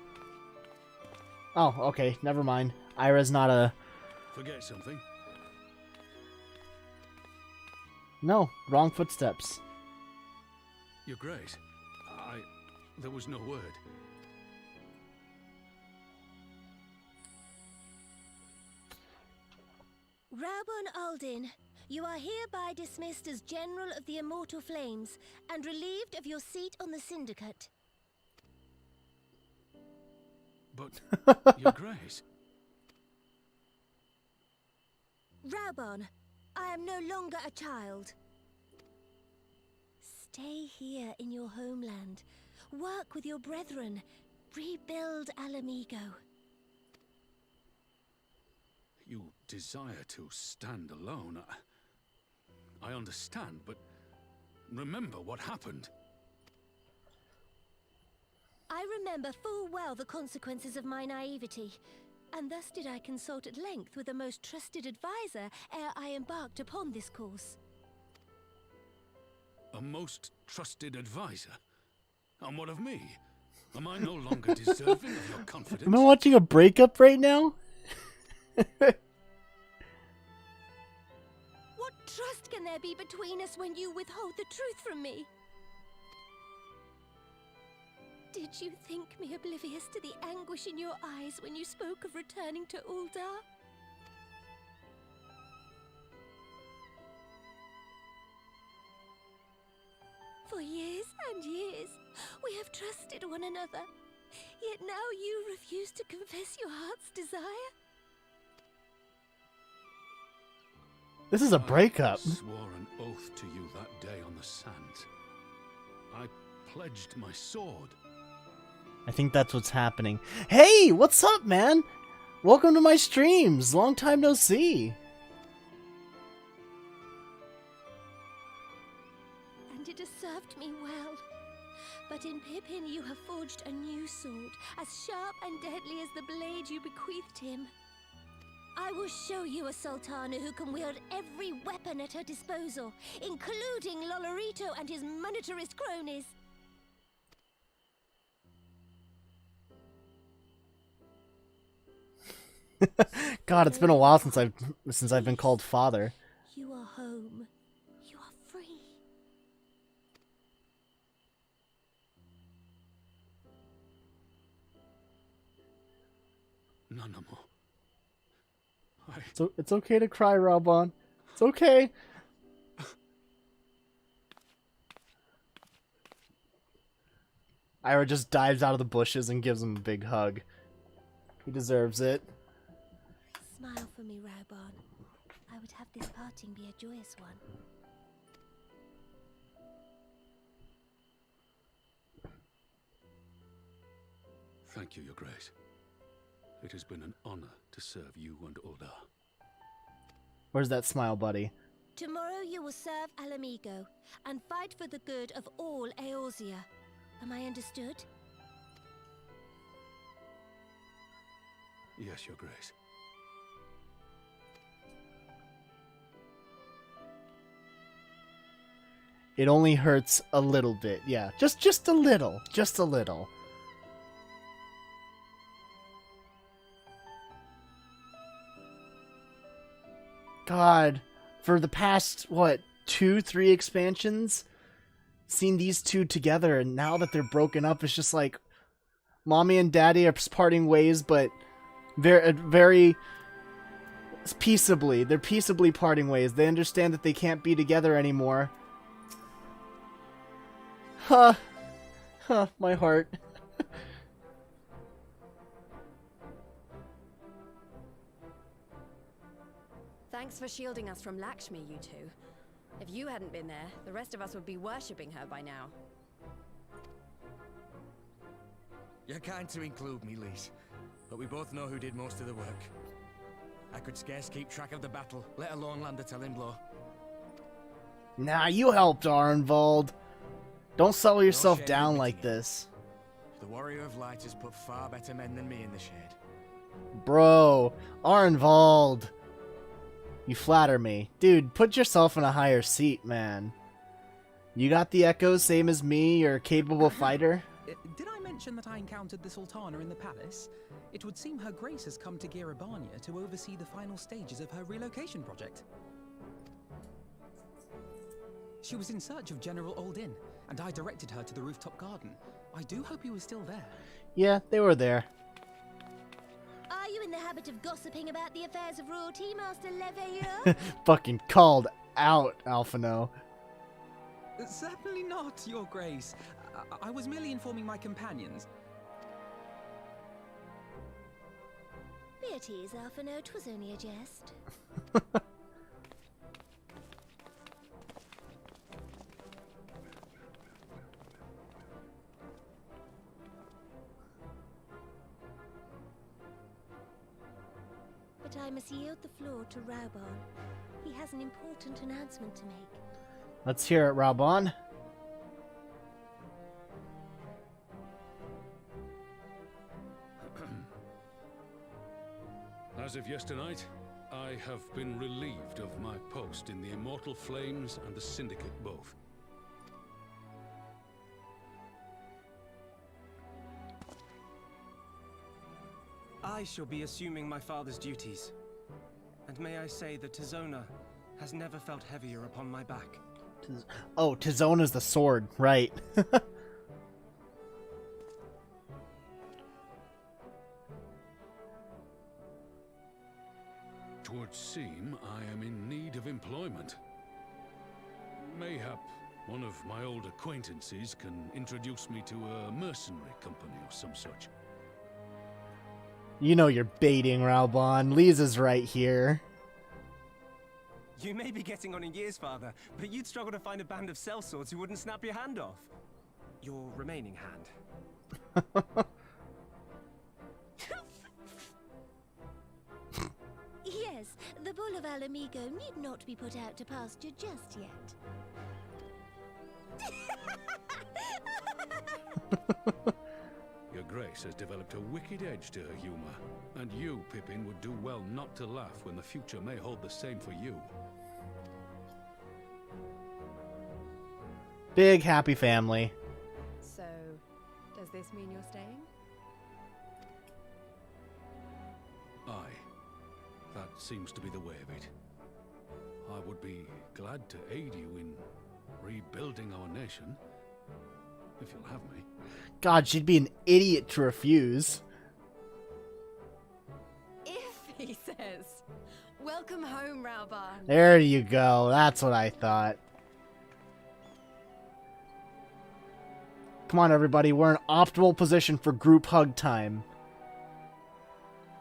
A: Oh, okay, never mind. Ira's not a...
B: Forget something?
A: No, wrong footsteps.
B: Your Grace, there was no word.
I: Raubon Aldin, you are hereby dismissed as General of the Immortal Flames and relieved of your seat on the Syndicate.
B: But, Your Grace...
I: Raubon, I am no longer a child. Stay here in your homeland. Work with your brethren. Rebuild Alamigo.
B: You desire to stand alone. I understand, but remember what happened.
I: I remember full well the consequences of my naivety, and thus did I consult at length with a most trusted advisor ere I embarked upon this course.
B: A most trusted advisor? And what of me? Am I no longer deserving of your confidence?
A: Am I watching a breakup right now?
I: What trust can there be between us when you withhold the truth from me? Did you think me oblivious to the anguish in your eyes when you spoke of returning to Uldar? For years and years, we have trusted one another. Yet now you refuse to confess your heart's desire?
A: This is a breakup.
B: I swore an oath to you that day on the sands. I pledged my sword.
A: I think that's what's happening. Hey, what's up, man? Welcome to my streams. Long time no see.
I: And it has served me well. But in Pippin you have forged a new sword, as sharp and deadly as the blade you bequeathed him. I will show you a Sultana who can wield every weapon at her disposal, including Lolorito and his monetarist cronies.
A: God, it's been a while since I've been called father.
I: You are home. You are free.
B: None more.
A: So it's okay to cry, Raubon. It's okay. Ira just dives out of the bushes and gives him a big hug. He deserves it.
I: Smile for me, Raubon. I would have this parting be a joyous one.
B: Thank you, Your Grace. It has been an honor to serve you and Uldar.
A: Where's that smile, buddy?
I: Tomorrow you will serve Alamigo and fight for the good of all Eorzea. Am I understood?
B: Yes, Your Grace.
A: It only hurts a little bit. Yeah, just a little. Just a little. God, for the past, what, 2-3 expansions? Seen these two together, and now that they're broken up, it's just like, Mommy and Daddy are parting ways, but very peaceably. They're peaceably parting ways. They understand that they can't be together anymore. Huh. Huh, my heart.
D: Thanks for shielding us from Lakshmi, you two. If you hadn't been there, the rest of us would be worshipping her by now.
J: You're kind to include me, Lise, but we both know who did most of the work. I could scarce keep track of the battle, let alone land a telling blow.
A: Nah, you helped, Arnvald. Don't settle yourself down like this.
J: The Warrior of Light has put far better men than me in the shade.
A: Bro, Arnvald. You flatter me. Dude, put yourself in a higher seat, man. You got the echoes, same as me, you're a capable fighter?
E: Did I mention that I encountered the Sultana in the palace? It would seem Her Grace has come to Girabania to oversee the final stages of her relocation project. She was in search of General Oldin, and I directed her to the rooftop garden. I do hope he was still there.
A: Yeah, they were there.
I: Are you in the habit of gossiping about the affairs of royalty, Master Leveilleur?
A: Fucking called out, Alphino.
E: Certainly not, Your Grace. I was merely informing my companions.
I: Be at ease, Alphino. 'Twas only a jest. But I must yield the floor to Raubon. He has an important announcement to make.
A: Let's hear it, Raubon.
B: As of yesternight, I have been relieved of my post in the Immortal Flames and the Syndicate both.
C: I shall be assuming my father's duties. And may I say that Tizona has never felt heavier upon my back.
A: Oh, Tizona's the sword, right.
B: would seem I am in need of employment. Mayhap one of my old acquaintances can introduce me to a mercenary company or some such.
A: You know you're baiting, Raubon. Lisa's right here.
C: You may be getting on in years, Father, but you'd struggle to find a band of sellswords who wouldn't snap your hand off. Your remaining hand.
I: Yes, the bull of Alamigo need not be put out to pasture just yet.
B: Your Grace has developed a wicked edge to her humor, and you, Pippin, would do well not to laugh when the future may hold the same for you.
A: Big happy family.
D: So, does this mean you're staying?
B: Aye. That seems to be the way of it. I would be glad to aid you in rebuilding our nation, if you'll have me.
A: God, she'd be an idiot to refuse.
D: If, he says. Welcome home, Raubon.
A: There you go. That's what I thought. Come on, everybody. We're in optimal position for group hug time.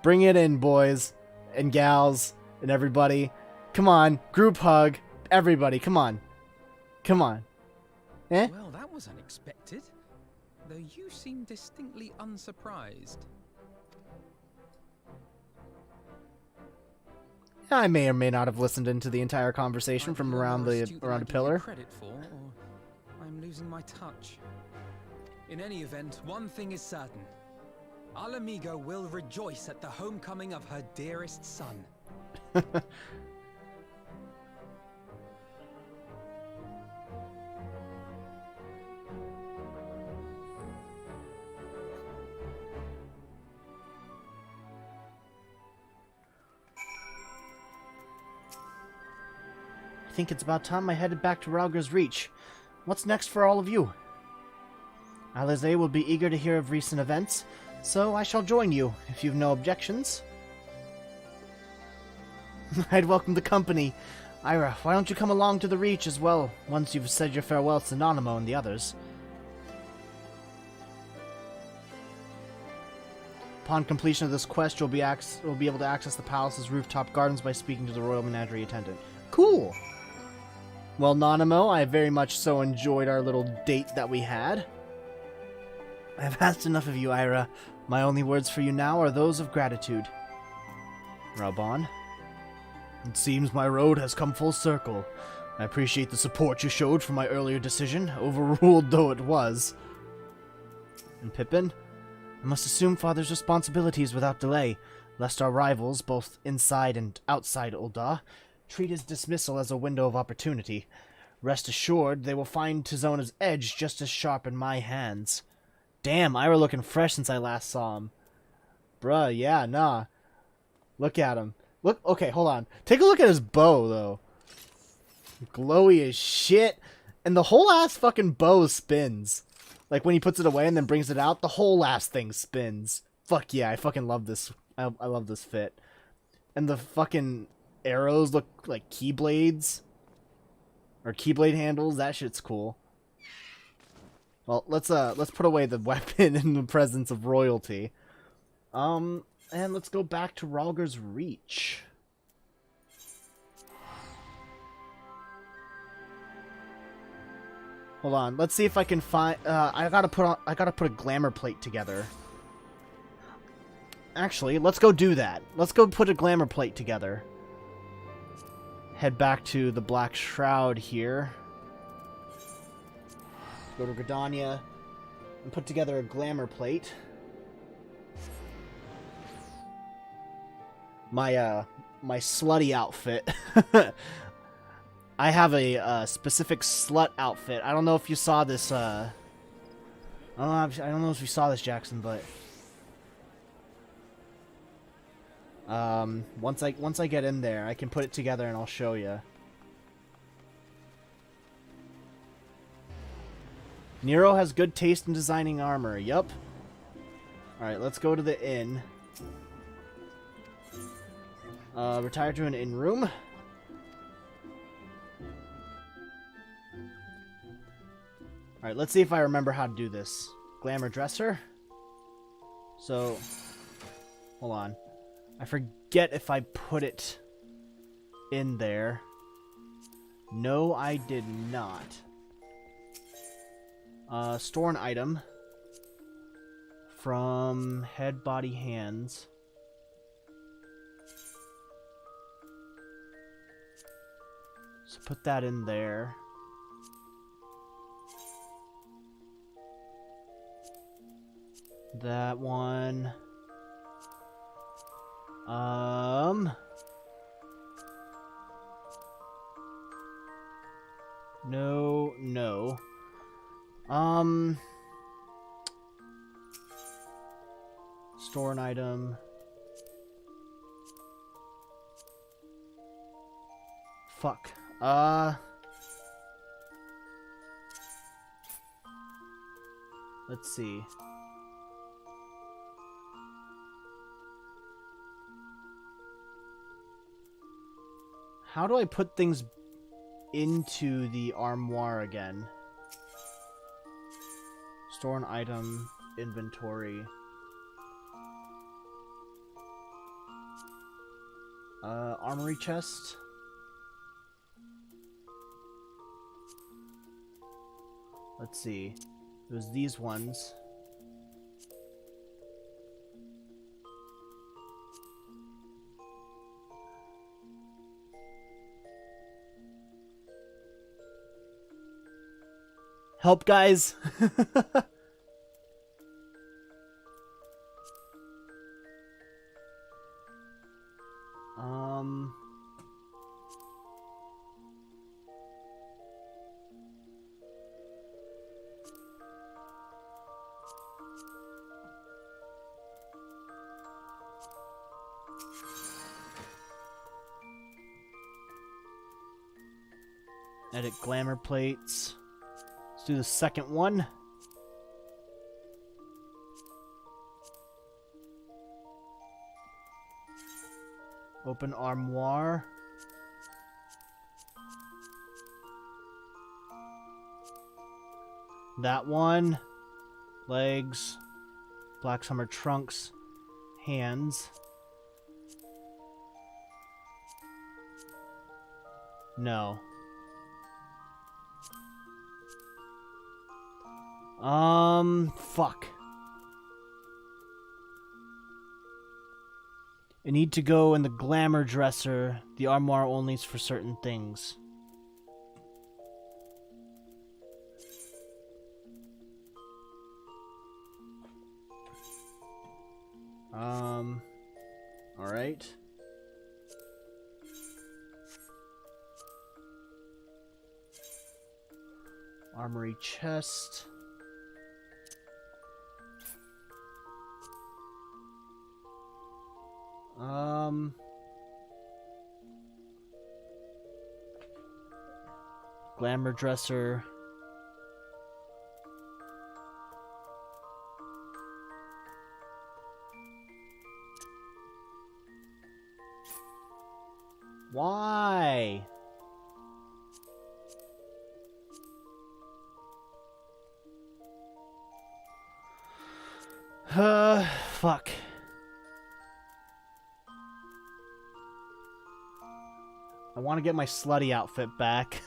A: Bring it in, boys and gals and everybody. Come on. Group hug. Everybody, come on. Come on. Eh?
E: Well, that was unexpected. Though you seem distinctly unsurprised.
A: I may or may not have listened into the entire conversation from around a pillar.
E: Credit for, or I'm losing my touch. In any event, one thing is certain. Alamigo will rejoice at the homecoming of her dearest son.
A: I think it's about time I headed back to Rauger's Reach. What's next for all of you? Alize will be eager to hear of recent events, so I shall join you, if you've no objections. I'd welcome the company. Ira, why don't you come along to the Reach as well, once you've said your farewells to Nanamo and the others? Upon completion of this quest, you'll be able to access the palace's rooftop gardens by speaking to the Royal Menagerie attendant. Cool! Well, Nanamo, I very much so enjoyed our little date that we had. I've asked enough of you, Ira. My only words for you now are those of gratitude. Raubon? It seems my road has come full circle. I appreciate the support you showed for my earlier decision, overruled though it was. And Pippin? I must assume Father's responsibilities without delay, lest our rivals, both inside and outside Ul'dah, treat his dismissal as a window of opportunity. Rest assured, they will find Tizona's edge just as sharp in my hands. Damn, Ira looking fresh since I last saw him. Bruh, yeah, nah. Look at him. Look, okay, hold on. Take a look at his bow, though. Glowy as shit. And the whole ass fucking bow spins. Like, when he puts it away and then brings it out, the whole ass thing spins. Fuck yeah, I fucking love this. I love this fit. And the fucking arrows look like keyblades. Or keyblade handles. That shit's cool. Well, let's put away the weapon in the presence of royalty. And let's go back to Rauger's Reach. Hold on, let's see if I can find. I gotta put a glamour plate together. Actually, let's go do that. Let's go put a glamour plate together. Head back to the Black Shroud here. Go to Gridania and put together a glamour plate. My slutty outfit. I have a specific slut outfit. I don't know if you saw this. I don't know if you saw this, Jackson, but once I get in there, I can put it together and I'll show you. Nero has good taste in designing armor. Yup. Alright, let's go to the inn. Retire to an inn room. Alright, let's see if I remember how to do this. Glamour dresser. So, hold on. I forget if I put it in there. No, I did not. Store an item from head, body, hands. So put that in there. That one. No. Store an item. Fuck. Let's see. How do I put things into the armoire again? Store an item, inventory. Armory chest. Let's see. It was these ones. Help, guys. Edit glamour plates. Let's do the second one. Open armoire. That one. Legs. Black Summer trunks. Hands. No. Fuck. I need to go in the glamour dresser. The armoire only is for certain things. Alright. Armory chest. Glamour dresser. Why? Fuck. I want to get my slutty outfit back.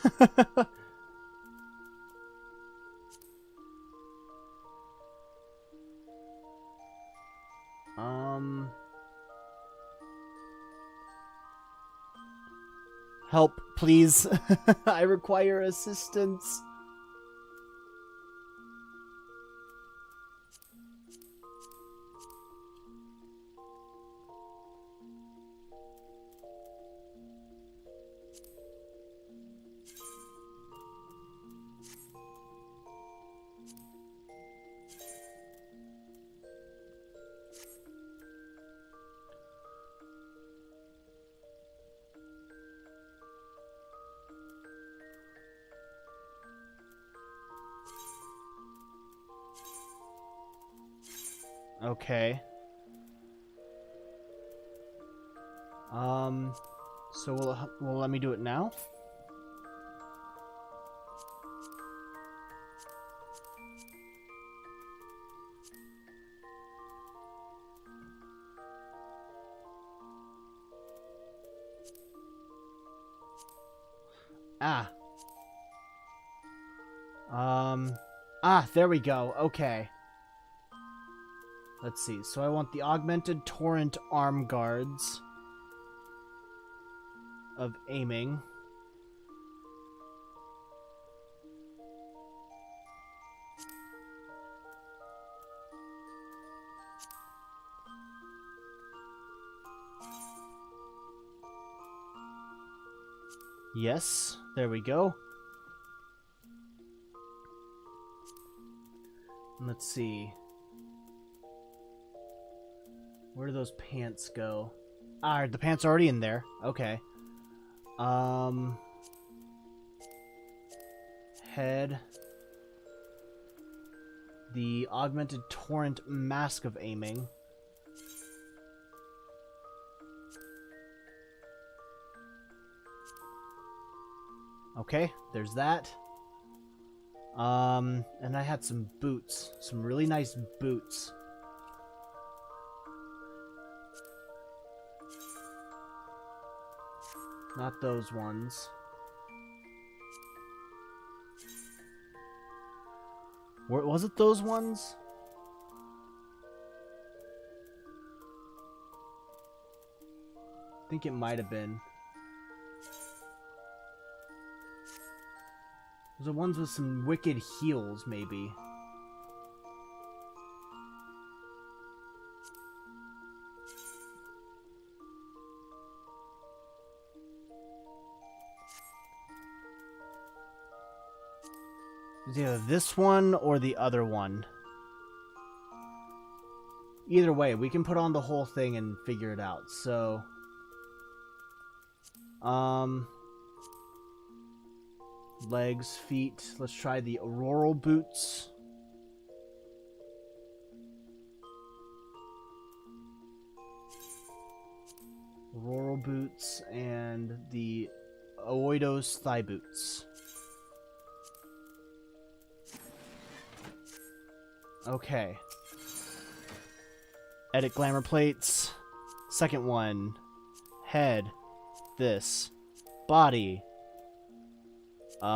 A: Help, please. I require assistance. Okay. So will let me do it now? There we go. Okay. Let's see. So I want the augmented torrent arm guards of aiming. Yes, there we go. Let's see. Where do those pants go? Ah, the pants are already in there. Okay. Head. The augmented torrent mask of aiming. Okay, there's that. And I had some boots. Some really nice boots. Not those ones. Was it those ones? I think it might have been. The ones with some wicked heels, maybe. It's either this one or the other one. Either way, we can put on the whole thing and figure it out. So, legs, feet. Let's try the auroral boots. Auroral boots and the Oidos thigh boots. Okay. Edit glamour plates. Second one. Head. This. Body. Did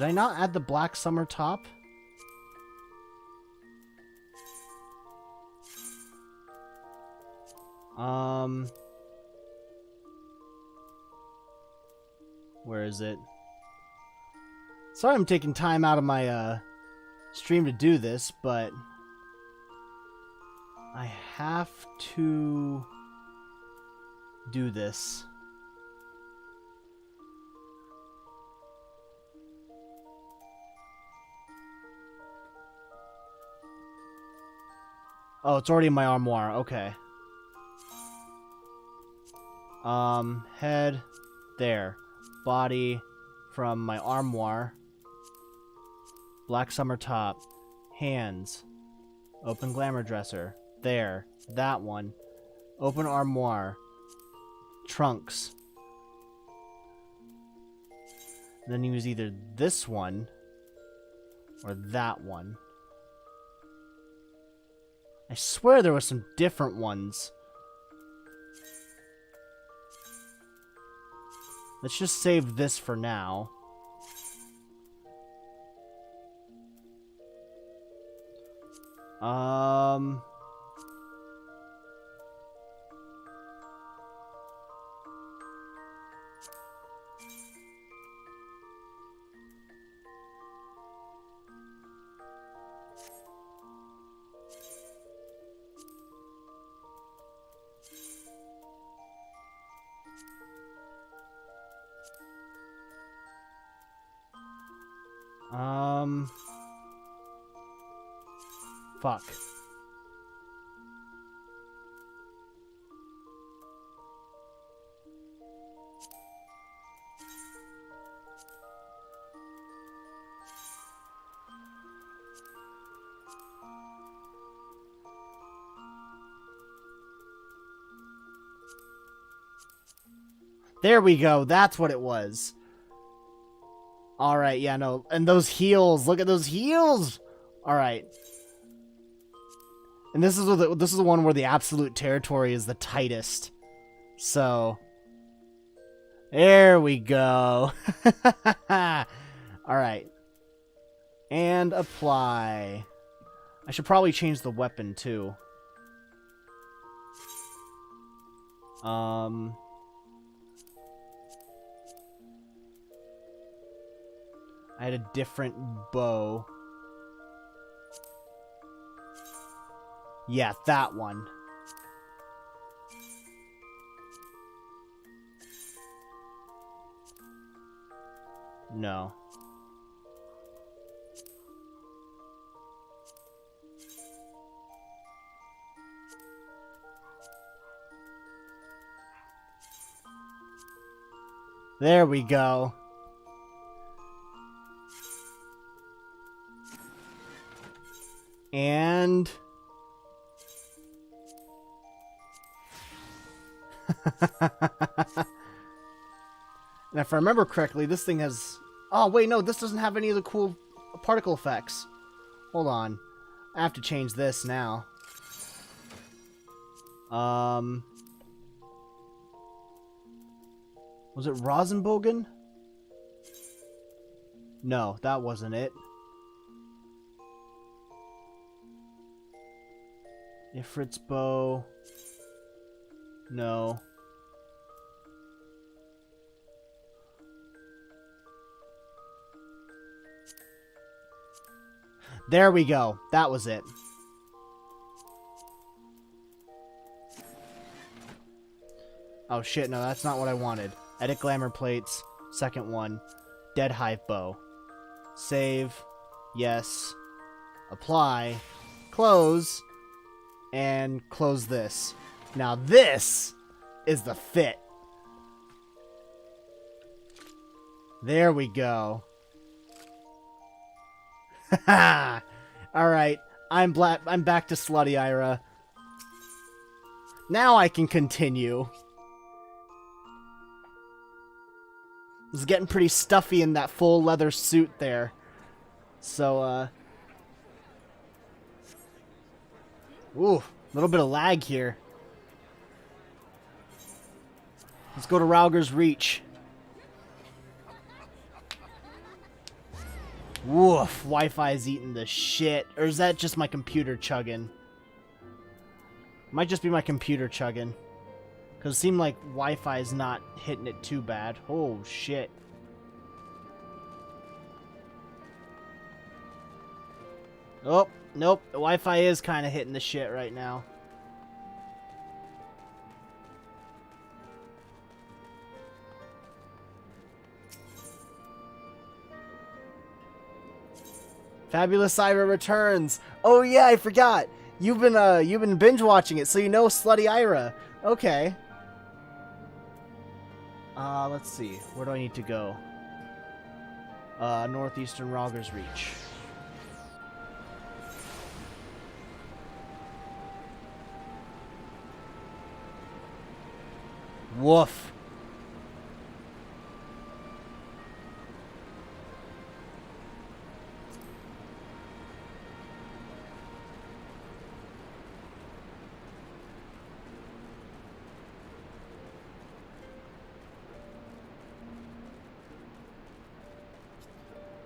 A: I not add the black summer top? Where is it? Sorry I'm taking time out of my, stream to do this, but I have to do this. Oh, it's already in my armoire. Okay. Head there. Body from my armoire. Black summer top. Hands. Open glamour dresser. There. That one. Open armoire. Trunks. Then use either this one or that one. I swear there were some different ones. Let's just save this for now. Fuck. There we go. That's what it was. Alright, yeah, no. And those heels. Look at those heels. Alright. And this is the one where the absolute territory is the tightest. So, there we go. Alright. And apply. I should probably change the weapon, too. I had a different bow. Yeah, that one. No. There we go. And... and if I remember correctly, this thing has... Oh, wait, no, this doesn't have any of the cool particle effects. Hold on. I have to change this now. Was it Rosenbogen? No, that wasn't it. Ifrit's bow. No. There we go. That was it. Oh shit, no, that's not what I wanted. Edit glamour plates. Second one. Dead hive bow. Save. Yes. Apply. Close. And close this. Now this is the fit. There we go. Haha. Alright. I'm back to Slutty Ira. Now I can continue. It's getting pretty stuffy in that full leather suit there. So, ooh, a little bit of lag here. Let's go to Rauger's Reach. Woof, Wi-Fi is eating the shit. Or is that just my computer chugging? Might just be my computer chugging. Because it seemed like Wi-Fi is not hitting it too bad. Oh, shit. Oh, nope. The Wi-Fi is kind of hitting the shit right now. Fabulous Ira returns. Oh yeah, I forgot. You've been binge watching it, so you know Slutty Ira. Okay. Let's see. Where do I need to go? Northeastern Rauger's Reach. Woof.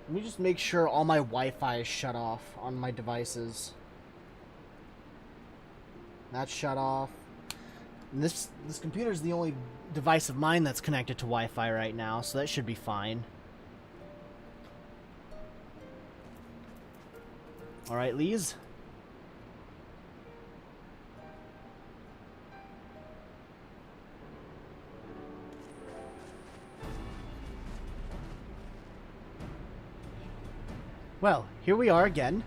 A: Let me just make sure all my Wi-Fi is shut off on my devices. That's shut off. And this computer is the only device of mine that's connected to Wi-Fi right now, so that should be fine. Alright, Lees. Well, here we are again.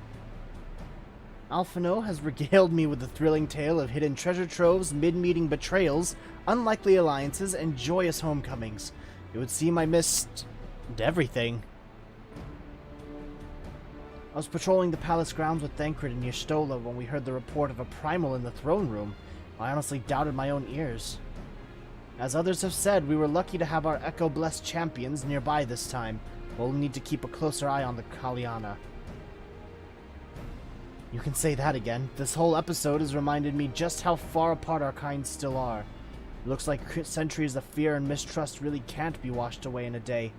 A: Alphino has regaled me with the thrilling tale of hidden treasure troves, mid-meeting betrayals, unlikely alliances, and joyous homecomings. It would seem I missed... everything. I was patrolling the palace grounds with Thancred and Y'shtola when we heard the report of a primal in the throne room. I honestly doubted my own ears. As others have said, we were lucky to have our Echo-blessed champions nearby this time. We'll need to keep a closer eye on the Kaliana. You can say that again. This whole episode has reminded me just how far apart our kinds still are. It looks like centuries of fear and mistrust really can't be washed away in a day.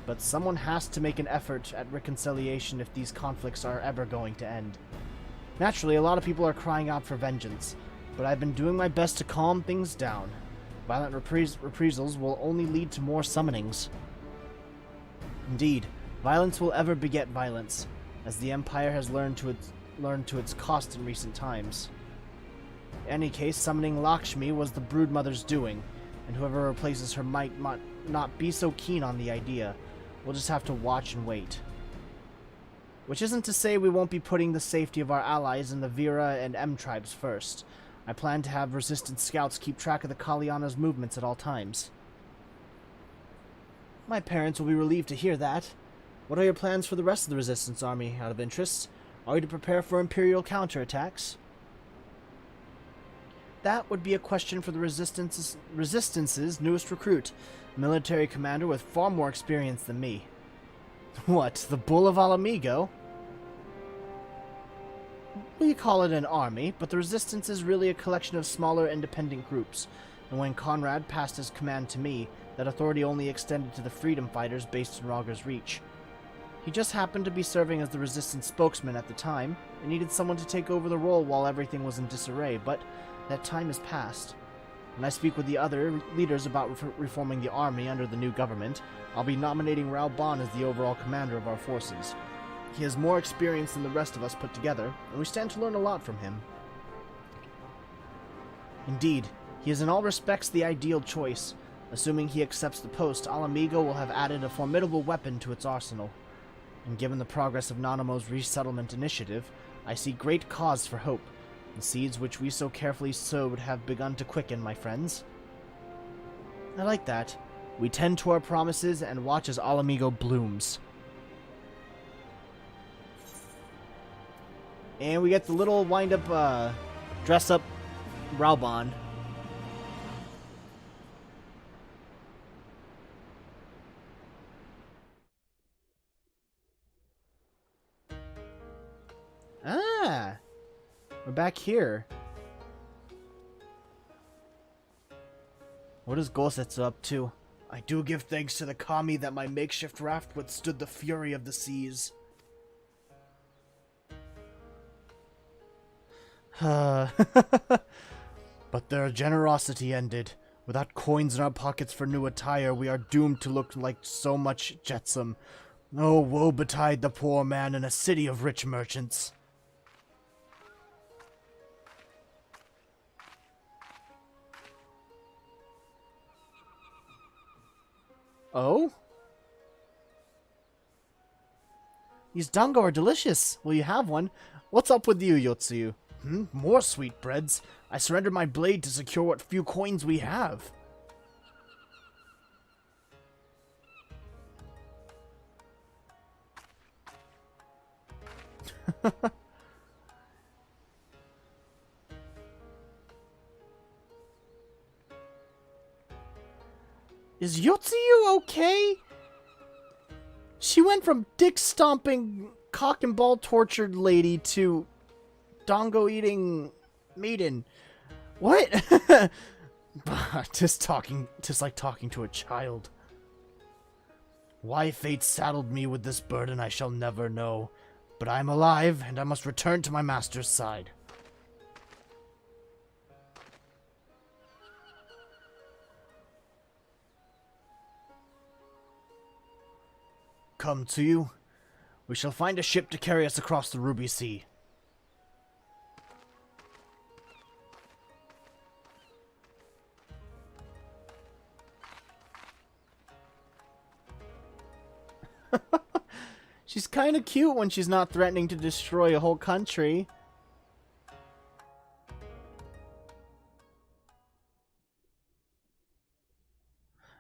A: But someone has to make an effort at reconciliation if these conflicts are ever going to end. Naturally, a lot of people are crying out for vengeance, but I've been doing my best to calm things down. Violent reprisals will only lead to more summonings. Indeed, violence will ever beget violence, as the Empire has learned to its cost in recent times. In any case, summoning Lakshmi was the Broodmother's doing, and whoever replaces her might not be so keen on the idea. We'll just have to watch and wait. Which isn't to say we won't be putting the safety of our allies in the Vera and M tribes first. I plan to have Resistance scouts keep track of the Kaliana's movements at all times. My parents will be relieved to hear that. What are your plans for the rest of the Resistance army, out of interest? Are you to prepare for Imperial counterattacks? That would be a question for the Resistance's newest recruit, a military commander with far more experience than me. What, the Bull of Alamigo? We call it an army, but the Resistance is really a collection of smaller independent groups, and when Conrad passed his command to me, that authority only extended to the freedom fighters based in Rogger's Reach. He just happened to be serving as the Resistance spokesman at the time, and needed someone to take over the role while everything was in disarray, but that time has passed. When I speak with the other leaders about reforming the army under the new government, I'll be nominating Raoban as the overall commander of our forces. He has more experience than the rest of us put together, and we stand to learn a lot from him. Indeed, he is in all respects the ideal choice. Assuming he accepts the post, Alamigo will have added a formidable weapon to its arsenal. And given the progress of Nanamo's resettlement initiative, I see great cause for hope. The seeds which we so carefully sowed have begun to quicken, my friends. I like that. We tend to our promises and watch as Alamigo blooms. And we get the little wind-up, dress-up Raoban. Ah! We're back here. What is Gosetsu up to? I do give thanks to the kami that my makeshift raft withstood the fury of the seas. But their generosity ended. Without coins in our pockets for new attire, we are doomed to look like so much jetsam. Oh, woe betide the poor man in a city of rich merchants. Oh? These dango are delicious. Will you have one? What's up with you, Yotsuyu? More sweetbreads. I surrendered my blade to secure what few coins we have. Is Yotsuyu okay? She went from dick-stomping, cock-and-ball-tortured lady to dango-eating maiden. What? Just like talking to a child. Why fate saddled me with this burden I shall never know. But I am alive, and I must return to my master's side. Come to you. We shall find a ship to carry us across the Ruby Sea. She's kind of cute when she's not threatening to destroy a whole country.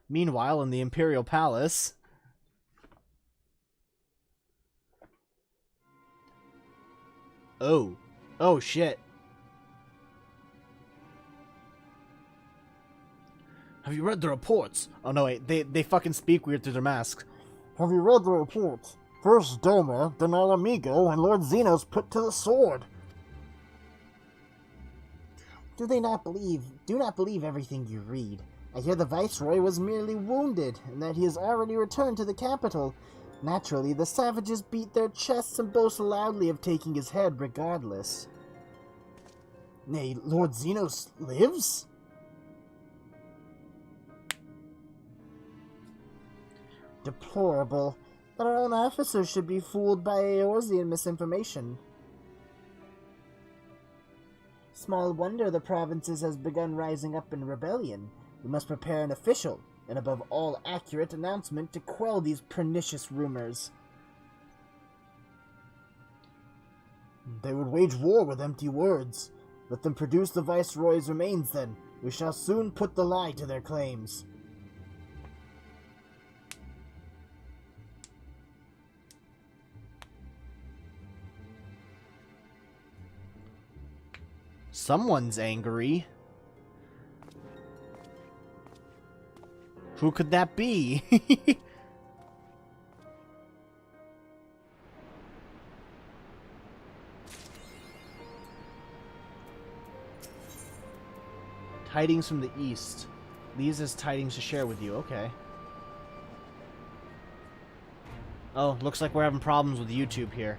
A: Meanwhile, in the Imperial Palace... Oh. Oh, shit. Have you read the reports? Oh no, wait, they fucking speak weird through their masks. Have you read the reports? First Doma, then Alamigo, and Lord Xenos put to the sword. Do not believe everything you read. I hear the Viceroy was merely wounded, and that he has already returned to the capital. Naturally, the savages beat their chests and boast loudly of taking his head regardless. Nay, Lord Xenos lives? Deplorable that our own officers should be fooled by Eorzean misinformation. Small wonder the provinces has begun rising up in rebellion. We must prepare an official, and above all accurate announcement to quell these pernicious rumors. They would wage war with empty words. Let them produce the Viceroy's remains then. We shall soon put the lie to their claims. Someone's angry. Who could that be? Tidings from the east. These is tidings to share with you. Okay. Oh, looks like we're having problems with YouTube here.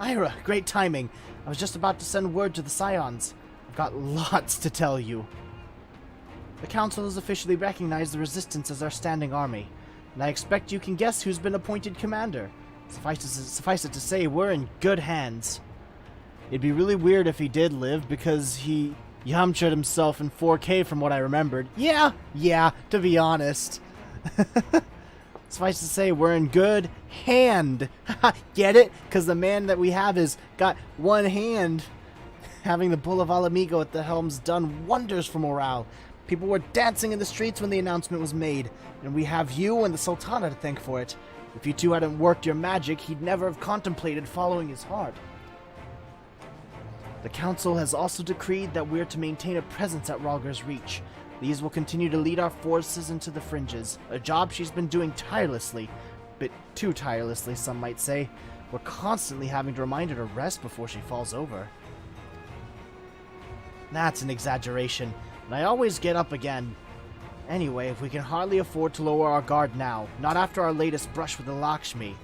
A: Ira, great timing. I was just about to send word to the Scions. I've got lots to tell you. The Council has officially recognized the Resistance as our standing army, and I expect you can guess who's been appointed commander. Suffice it to say, we're in good hands. It'd be really weird if he did live, because he Yamcha'd himself in 4K from what I remembered. Yeah, to be honest. Suffice to say, we're in good hand. Get it? Because the man that we have has got one hand. Having the Bull of Alamigo at the helm's done wonders for morale. People were dancing in the streets when the announcement was made, and we have you and the Sultana to thank for it. If you two hadn't worked your magic, he'd never have contemplated following his heart. The Council has also decreed that we're to maintain a presence at Rhalgr's Reach. These will continue to lead our forces into the fringes, a job she's been doing tirelessly. Bit too tirelessly, some might say. We're constantly having to remind her to rest before she falls over. That's an exaggeration, and I always get up again. Anyway, we can hardly afford to lower our guard now, not after our latest brush with the Lakshmi.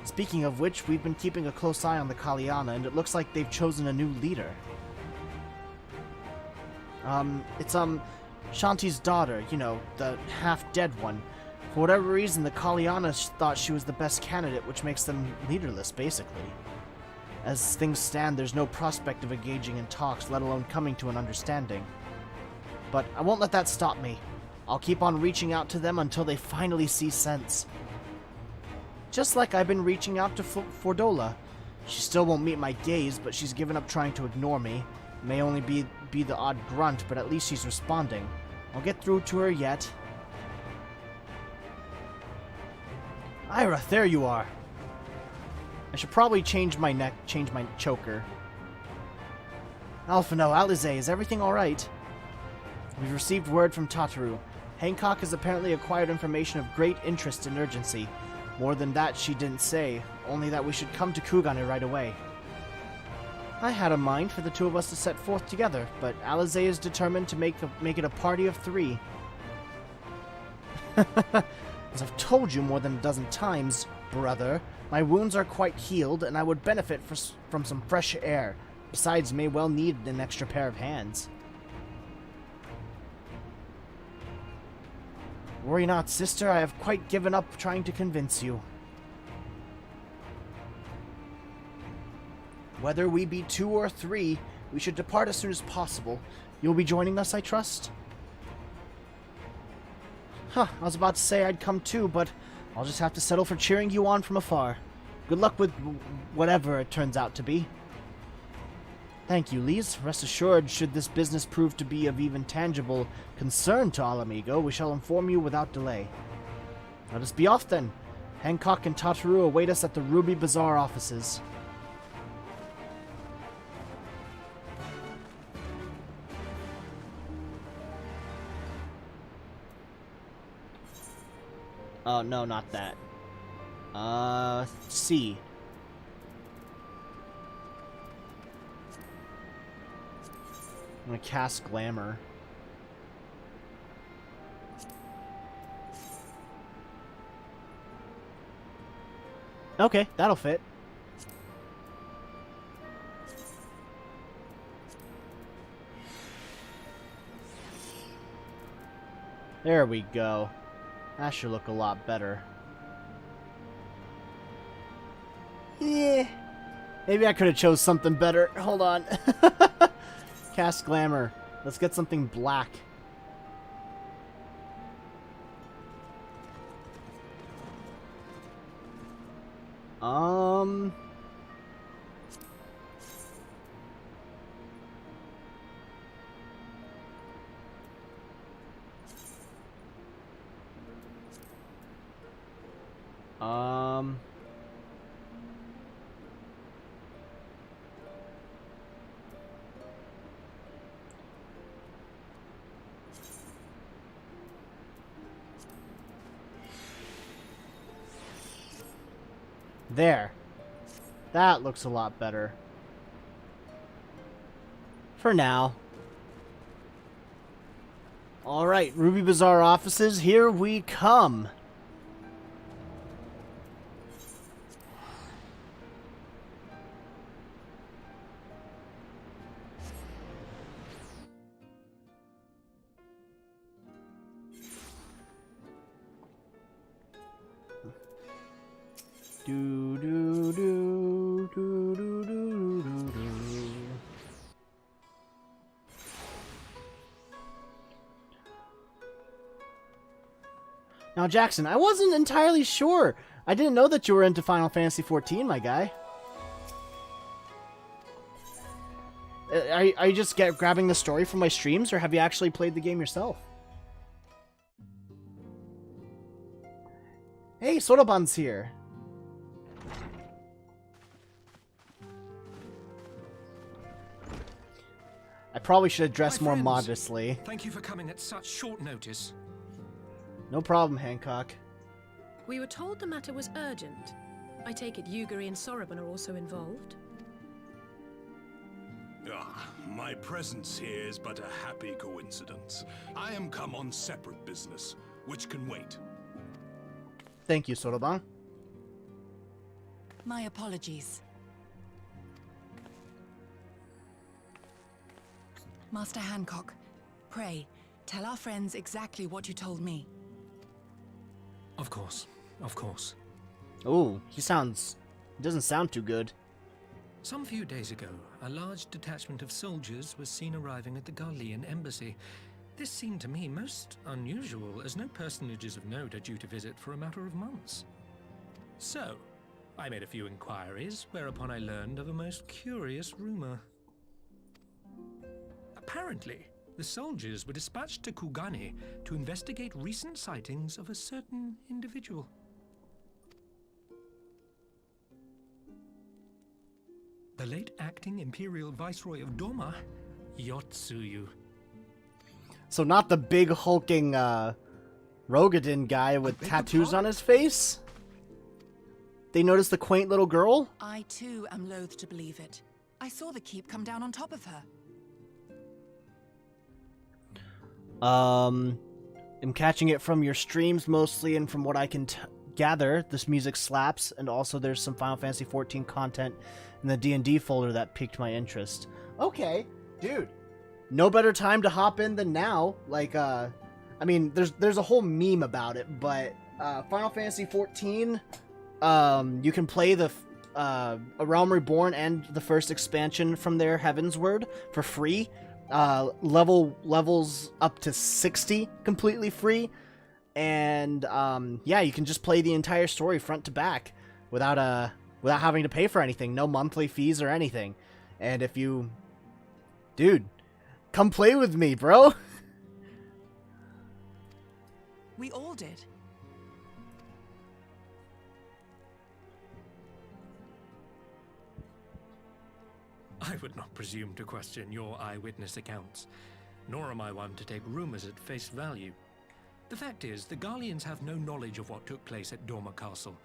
A: Speaking of which, we've been keeping a close eye on the Kalyana, and it looks like they've chosen a new leader. It's Shanti's daughter, you know, the half-dead one. For whatever reason, the Kalyana thought she was the best candidate, which makes them leaderless, basically. As things stand, there's no prospect of engaging in talks, let alone coming to an understanding. But I won't let that stop me. I'll keep on reaching out to them until they finally see sense. Just like I've been reaching out to Fordola. She still won't meet my gaze, but she's given up trying to ignore me. May only be the odd grunt, but at least she's responding. I'll get through to her yet. Ira, there you are. I should probably change my choker. Alphino, Alize, is everything alright? We've received word from Tataru. Hancock has apparently acquired information of great interest and urgency. More than that she didn't say, only that we should come to Kugane right away. I had a mind for the two of us to set forth together, but Alize is determined to make it a party of 3. As I've told you more than a dozen times, brother, my wounds are quite healed, and I would benefit from some fresh air. Besides, may well need an extra pair of hands. Worry not, sister, I have quite given up trying to convince you. Whether we be 2 or 3, we should depart as soon as possible. You'll be joining us, I trust? I was about to say I'd come too, but I'll just have to settle for cheering you on from afar. Good luck with whatever it turns out to be. Thank you, Lise. Rest assured, should this business prove to be of even tangible concern to Alamigo, we shall inform you without delay. Let us be off then. Hancock and Tataru await us at the Ruby Bazaar offices. Oh, no, not that. C. I'm gonna cast Glamour. Okay, that'll fit. There we go. That should look a lot better. Yeah. Maybe I could have chose something better. Hold on. Cast Glamour. Let's get something black. There. That looks a lot better. For now. Alright, Ruby Bazaar offices, here we come. Do do do do do do do do. Now, Jackson, I wasn't entirely sure. I didn't know that you were into Final Fantasy XIV, my guy. Are you just grabbing the story from my streams, or have you actually played the game yourself? Hey, Sodaban's here. I probably should have dressed more modestly.
K: Thank you for coming at such short notice.
A: No problem, Hancock.
L: We were told the matter was urgent. I take it Yugiri and Soroban are also involved?
B: My presence here is but a happy coincidence. I am come on separate business, which can wait.
A: Thank you, Sodaban.
H: My apologies. Master Hancock, pray, tell our friends exactly what you told me.
K: Of course, of course.
A: Oh, he doesn't sound too good.
K: Some few days ago, a large detachment of soldiers was seen arriving at the Garlean embassy. This seemed to me most unusual, as no personages of note are due to visit for a matter of months. So, I made a few inquiries, whereupon I learned of a most curious rumor. Apparently, the soldiers were dispatched to Kugani to investigate recent sightings of a certain individual. The late acting Imperial Viceroy of Doma, Yotsuyu.
A: So not the big hulking Rogadin guy with tattoos on his face? They noticed the quaint little girl?
H: I too am loath to believe it. I saw the keep come down on top of her.
A: I'm catching it from your streams mostly, and from what I can gather, this music slaps, and also there's some Final Fantasy XIV content in the D&D folder that piqued my interest. Okay, dude. No better time to hop in than now. Like, I mean, there's a whole meme about it, but Final Fantasy XIV, you can play the A Realm Reborn and the first expansion from there, Heavensward, for free. Levels up to 60 completely free, and yeah, you can just play the entire story front to back without having to pay for anything, no monthly fees or anything. And if you, dude, come play with me, bro.
H: We all did.
K: I would not presume to question your eyewitness accounts, nor am I one to take rumors at face value. The fact is, the Garleans have no knowledge of what took place at Dormer Castle.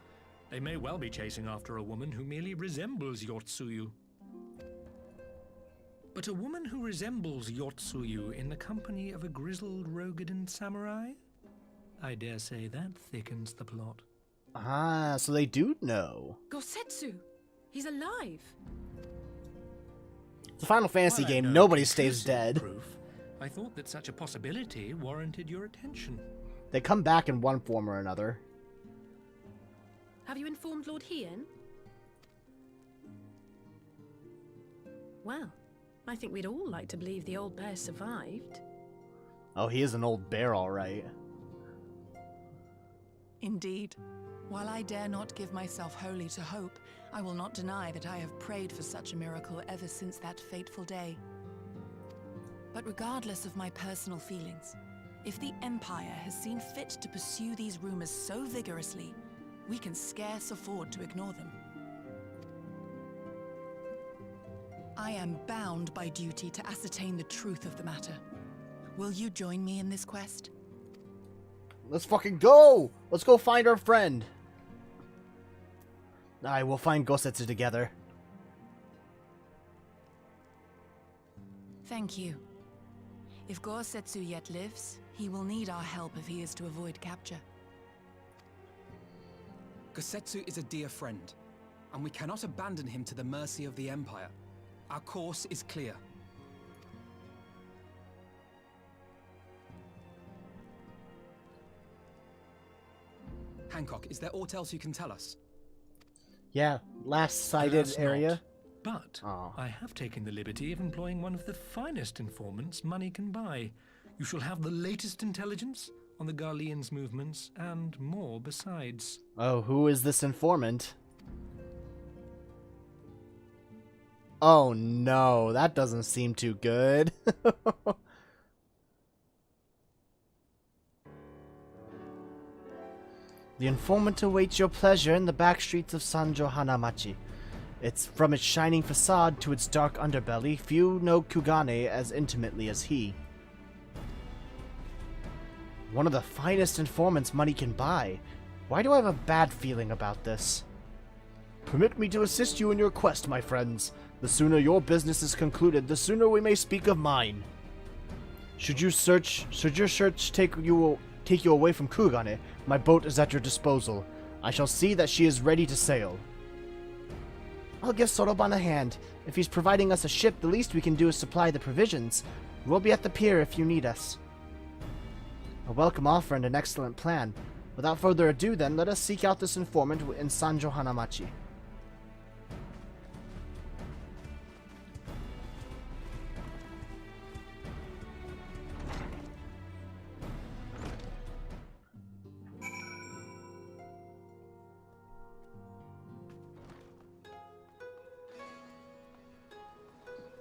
K: They may well be chasing after a woman who merely resembles Yotsuyu. But a woman who resembles Yotsuyu in the company of a grizzled Rogadan samurai? I dare say that thickens the plot.
A: Ah, so they do know.
L: Gosetsu! He's alive!
A: It's a Final Fantasy
K: While I
A: game,
K: know
A: nobody stays
K: conclusive
A: dead.
K: Proof, I thought that such a possibility warranted your attention.
A: They come back in one form or another.
L: Have you informed Lord Hien? Well, I think we'd all like to believe the old bear survived.
A: Oh, he is an old bear, all right.
H: Indeed. While I dare not give myself wholly to hope, I will not deny that I have prayed for such a miracle ever since that fateful day. But regardless of my personal feelings, if the Empire has seen fit to pursue these rumors so vigorously, we can scarce afford to ignore them. I am bound by duty to ascertain the truth of the matter. Will you join me in this quest?
A: Let's fucking go! Let's go find our friend. Aye, we'll find Gosetsu together.
H: Thank you. If Gosetsu yet lives, he will need our help if he is to avoid capture.
E: Gosetsu is a dear friend, and we cannot abandon him to the mercy of the Empire. Our course is clear. Hancock, is there aught else you can tell us?
A: Yeah, last sighted
K: Perhaps
A: area.
K: not. But
A: Oh.
K: I have taken the liberty of employing one of the finest informants money can buy. You shall have the latest intelligence on the Garleans' movements, and more besides.
A: Oh, who is this informant? Oh no, that doesn't seem too good. The informant awaits your pleasure in the back streets of Sanjo Hanamachi. It's from its shining facade to its dark underbelly, few know Kugane as intimately as he. One of the finest informants money can buy. Why do I have a bad feeling about this? Permit me to assist you in your quest, my friends. The sooner your business is concluded, the sooner we may speak of mine. Should your search take you away from Kugane, my boat is at your disposal. I shall see that she is ready to sail. I'll give Soroban a hand. If he's providing us a ship, the least we can do is supply the provisions. We'll be at the pier if you need us. A welcome offer and an excellent plan. Without further ado, then, let us seek out this informant in Sanjo Hanamachi.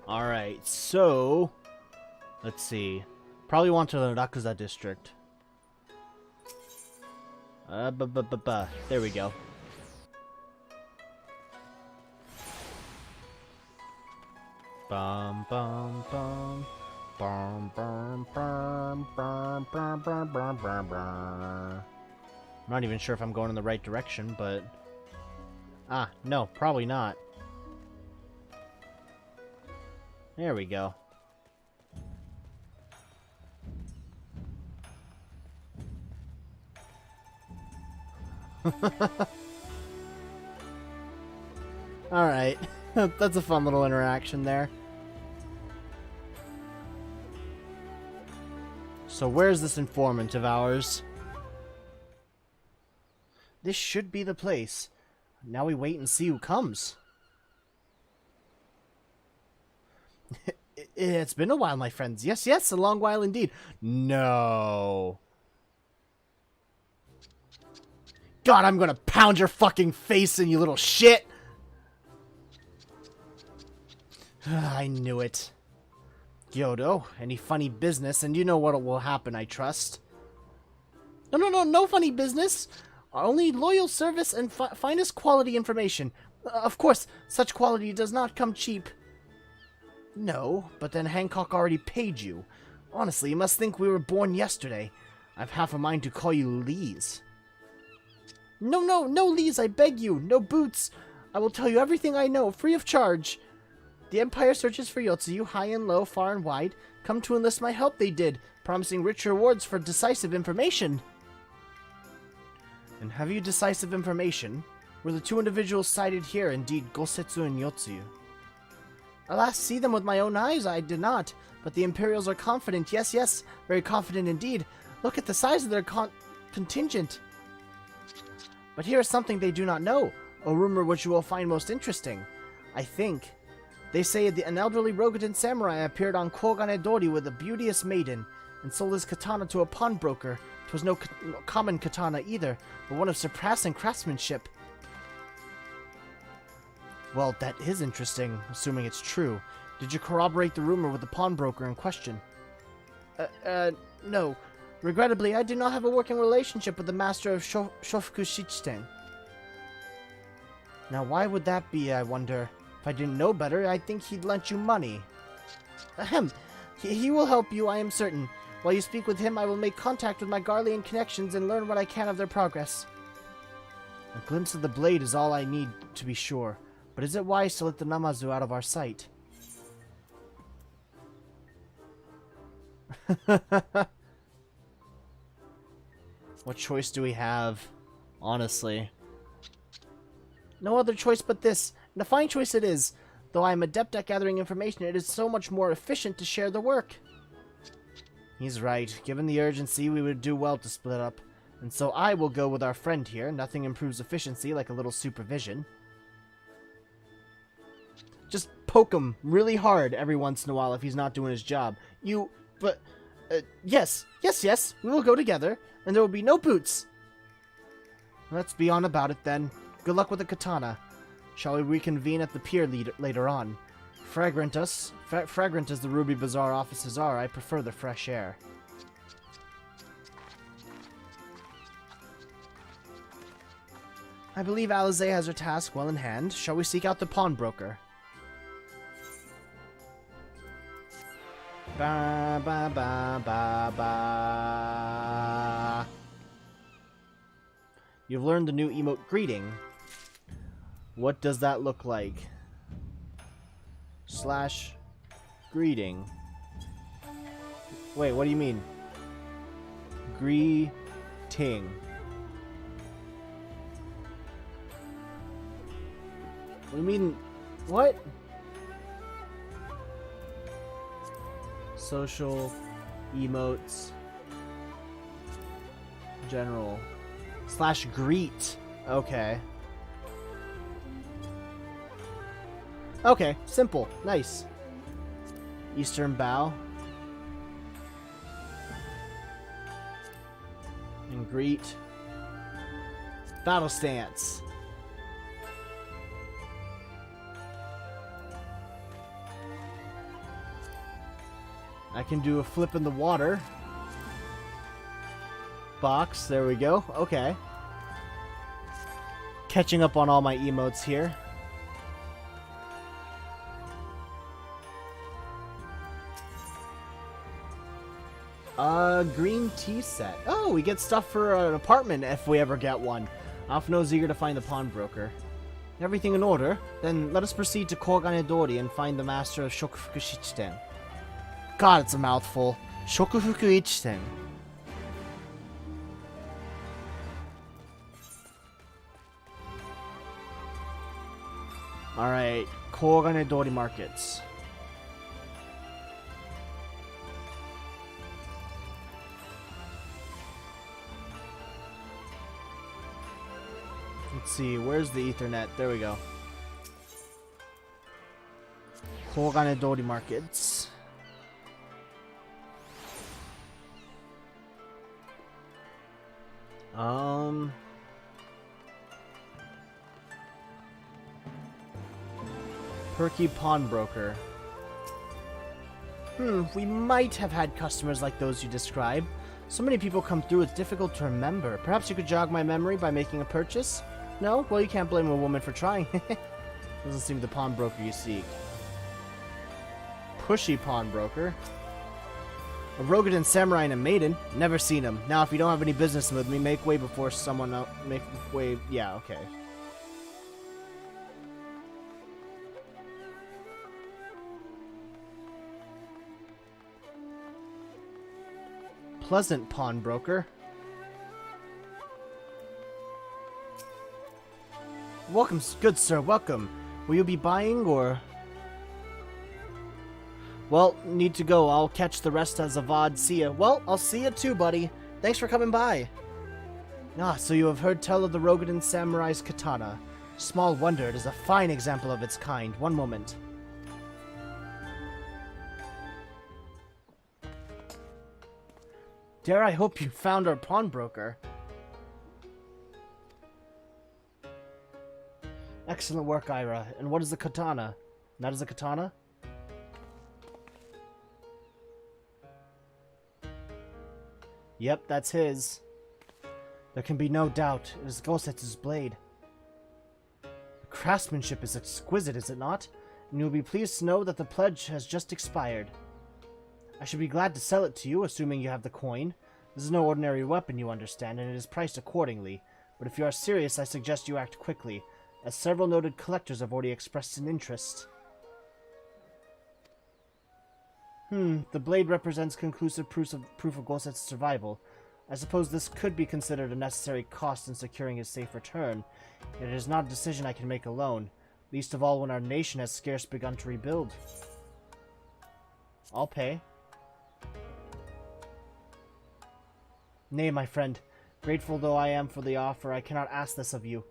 A: Alright, so let's see. Probably want to the Rakuza district. There we go. Bum bum bum. Bum bum bum bum bum bum bum bum bum. I'm not even sure if I'm going in the right direction, but no, probably not. There we go. Alright. That's a fun little interaction there. So where's this informant of ours? This should be the place. Now we wait and see who comes. It's been a while, my friends. Yes, yes, a long while indeed. No. God, I'm gonna pound your fucking face in, you little shit! I knew it. Gyodo, any funny business, and you know what will happen, I trust. No funny business! Only loyal service and finest quality information. Of course, such quality does not come cheap. No, but then Hancock already paid you. Honestly, you must think we were born yesterday. I've half a mind to call you Lise. No, no, no, Lise, I beg you. No boots. I will tell you everything I know, free of charge. The Empire searches for Yotsuyu, high and low, far and wide. Come to enlist my help, they did, promising rich rewards for decisive information. And have you decisive information? Were the two individuals cited here indeed Gosetsu and Yotsuyu? Alas, see them with my own eyes, I did not. But the Imperials are confident, yes, yes, very confident indeed. Look at the size of their contingent. But here is something they do not know, a rumor which you will find most interesting. I think. They say an elderly Rokugan samurai appeared on Kogane Dori with a beauteous maiden, and sold his katana to a pawnbroker. 'Twas no common katana either, but one of surpassing craftsmanship. Well, that is interesting, assuming it's true. Did you corroborate the rumor with the pawnbroker in question? No. Regrettably, I do not have a working relationship with the master of Shofuku Shichiten. Now, why would that be, I wonder? If I didn't know better, I'd think he'd lent you money. Ahem. He will help you, I am certain. While you speak with him, I will make contact with my Garlean connections and learn what I can of their progress. A glimpse of the blade is all I need, to be sure. But is it wise to let the Namazu out of our sight? What choice do we have? Honestly. No other choice but this. And a fine choice it is. Though I am adept at gathering information, it is so much more efficient to share the work. He's right. Given the urgency, we would do well to split up. And so I will go with our friend here. Nothing improves efficiency like a little supervision. Just poke him really hard every once in a while if he's not doing his job. Yes, we will go together, and there will be no boots. Let's be on about it then. Good luck with the katana. Shall we reconvene at the pier later on? Fragrant as the Ruby Bazaar offices are, I prefer the fresh air. I believe Alize has her task well in hand. Shall we seek out the pawnbroker? Ba ba ba ba ba. You've learned the new emote greeting. What does that look like? / greeting. Wait, what do you mean? Greeting. What do you mean? What? Social, emotes, general, / greet. Okay. Okay, simple, nice. Eastern bow. And greet. Battle stance. I can do a flip in the water. Box, there we go. Okay. Catching up on all my emotes here. Green tea set. Oh, we get stuff for an apartment if we ever get one. Alphino's eager to find the pawnbroker. Everything in order? Then let us proceed to Kogane Dori and find the master of Shokufuku Shichiten. God, it's a mouthful. Shokufuku Ichiten. Alright, Kogane Dori markets. Let's see, where's the Ethernet? There we go. Kogane Dori markets. Perky pawnbroker. We might have had customers like those you describe. So many people come through, it's difficult to remember. Perhaps you could jog my memory by making a purchase? No? Well, you can't blame a woman for trying. Doesn't seem the pawnbroker you seek. Pushy pawnbroker. A Rogadin samurai and a maiden? Never seen him. Now, if you don't have any business with me, make way before someone else. Make way. Yeah, okay. Pleasant pawnbroker. Welcome, good sir, welcome. Will you be buying, or...? Well, need to go. I'll catch the rest as a VOD. See ya. Well, I'll see you too, buddy. Thanks for coming by. Ah, so you have heard tell of the Rogadin Samurai's katana. Small wonder, it is a fine example of its kind. One moment. Dare I hope you found our pawnbroker. Excellent work, Ira. And what is the katana? That is a katana? Yep, that's his. There can be no doubt. It is Gosetsu's blade. The craftsmanship is exquisite, is it not? And you will be pleased to know that the pledge has just expired. I should be glad to sell it to you, assuming you have the coin. This is no ordinary weapon, you understand, and it is priced accordingly. But if you are serious, I suggest you act quickly, as several noted collectors have already expressed an interest. The blade represents conclusive proof of Gosetsu's survival. I suppose this could be considered a necessary cost in securing his safe return, yet it is not a decision I can make alone, least of all when our nation has scarce begun to rebuild. I'll pay. Nay, my friend, grateful though I am for the offer, I cannot ask this of you.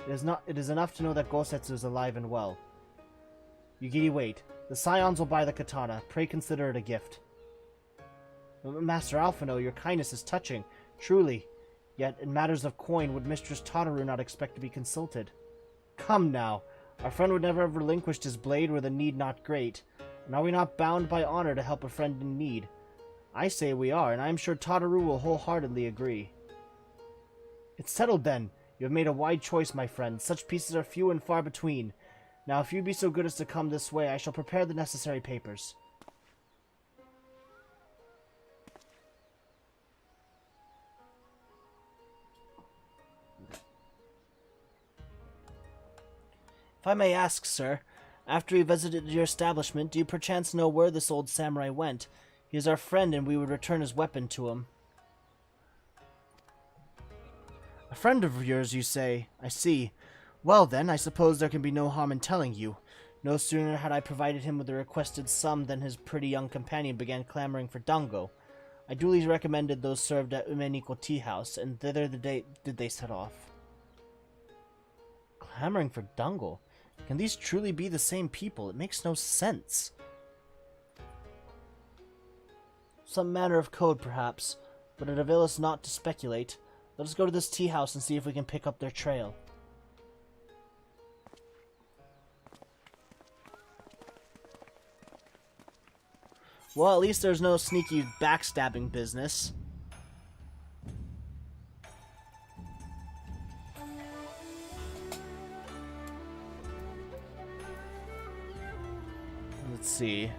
A: It is enough to know that Gosetsu is alive and well. Yugiri, wait. The Scions will buy the katana. Pray consider it a gift. Master Alphino, your kindness is touching. Truly. Yet, in matters of coin, would Mistress Tataru not expect to be consulted? Come now. Our friend would never have relinquished his blade were the need not great. And are we not bound by honor to help a friend in need? I say we are, and I am sure Tataru will wholeheartedly agree. It's settled then. You have made a wide choice, my friend. Such pieces are few and far between. Now, if you be so good as to come this way, I shall prepare the necessary papers. If I may ask, sir, after we visited your establishment, do you perchance know where this old samurai went? He is our friend, and we would return his weapon to him. A friend of yours, you say? I see. Well then, I suppose there can be no harm in telling you. No sooner had I provided him with the requested sum than his pretty young companion began clamoring for dango. I duly recommended those served at Umeniko Tea House, and thither did they set off. Clamoring for dango? Can these truly be the same people? It makes no sense. Some manner of code, perhaps, but it avails us not to speculate. Let us go to this tea house and see if we can pick up their trail. Well, at least there's no sneaky backstabbing business. Let's see.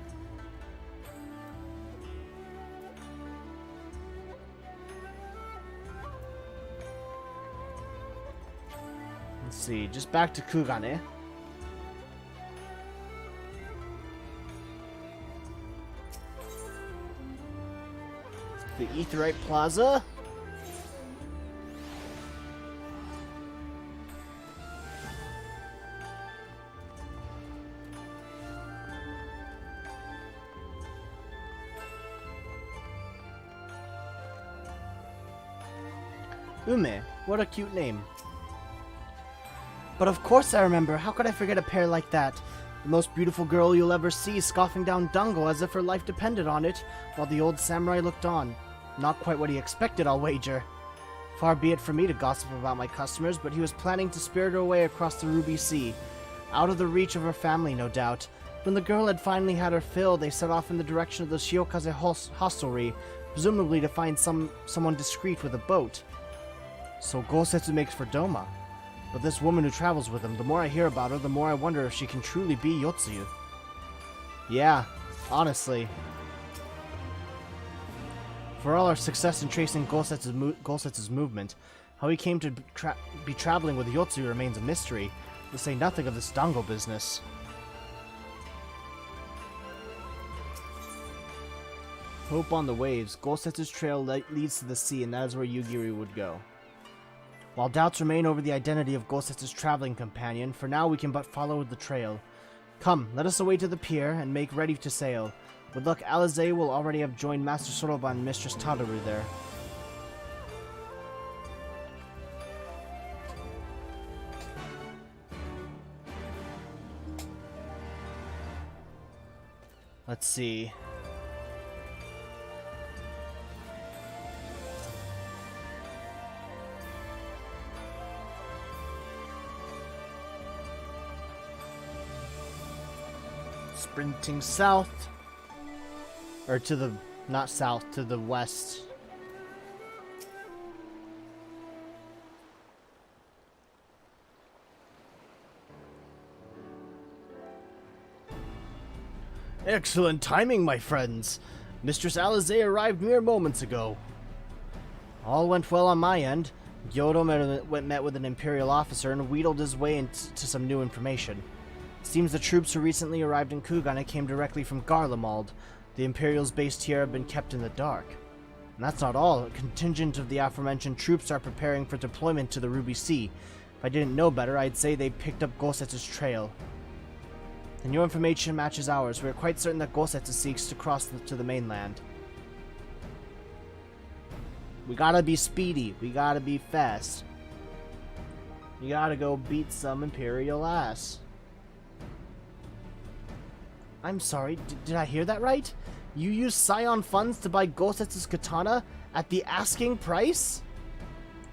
A: Let's see, just back to Kugane. The Aetherite Plaza. Ume, what a cute name. But of course I remember. How could I forget a pair like that? The most beautiful girl you'll ever see, scoffing down dango as if her life depended on it, while the old samurai looked on. Not quite what he expected, I'll wager. Far be it from me to gossip about my customers, but he was planning to spirit her away across the Ruby Sea. Out of the reach of her family, no doubt. When the girl had finally had her fill, they set off in the direction of the Shiokaze hostelry, presumably to find someone discreet with a boat. So Gosetsu makes for Doma. But this woman who travels with him, the more I hear about her, the more I wonder if she can truly be Yotsuyu. Yeah, honestly. For all our success in tracing Golsetz's movement, how he came to be traveling with Yotsu remains a mystery, to say nothing of this Dango business. Hope on the waves. Golsetz's trail leads to the sea, and that is where Yugiri would go. While doubts remain over the identity of Golsetz's traveling companion, for now we can but follow the trail. Come, let us away to the pier and make ready to sail. With luck, Alize will already have joined Master Soroba and Mistress Tadaru there. Let's see. Sprinting south. Or to the, not south, to the west. Excellent timing, my friends. Mistress Alize arrived mere moments ago. All went well on my end. Gyodo met with an Imperial officer and wheedled his way into some new information. Seems the troops who recently arrived in Kugane came directly from Garlemald. The Imperials based here have been kept in the dark. And that's not all. A contingent of the aforementioned troops are preparing for deployment to the Ruby Sea. If I didn't know better, I'd say they picked up Golsetz's trail. And your information matches ours. We are quite certain that Golsetz seeks to cross to the mainland. We gotta be speedy. We gotta be fast. We gotta go beat some Imperial ass. I'm sorry, did I hear that right? You used Scion funds to buy Golsetz's katana at the asking price?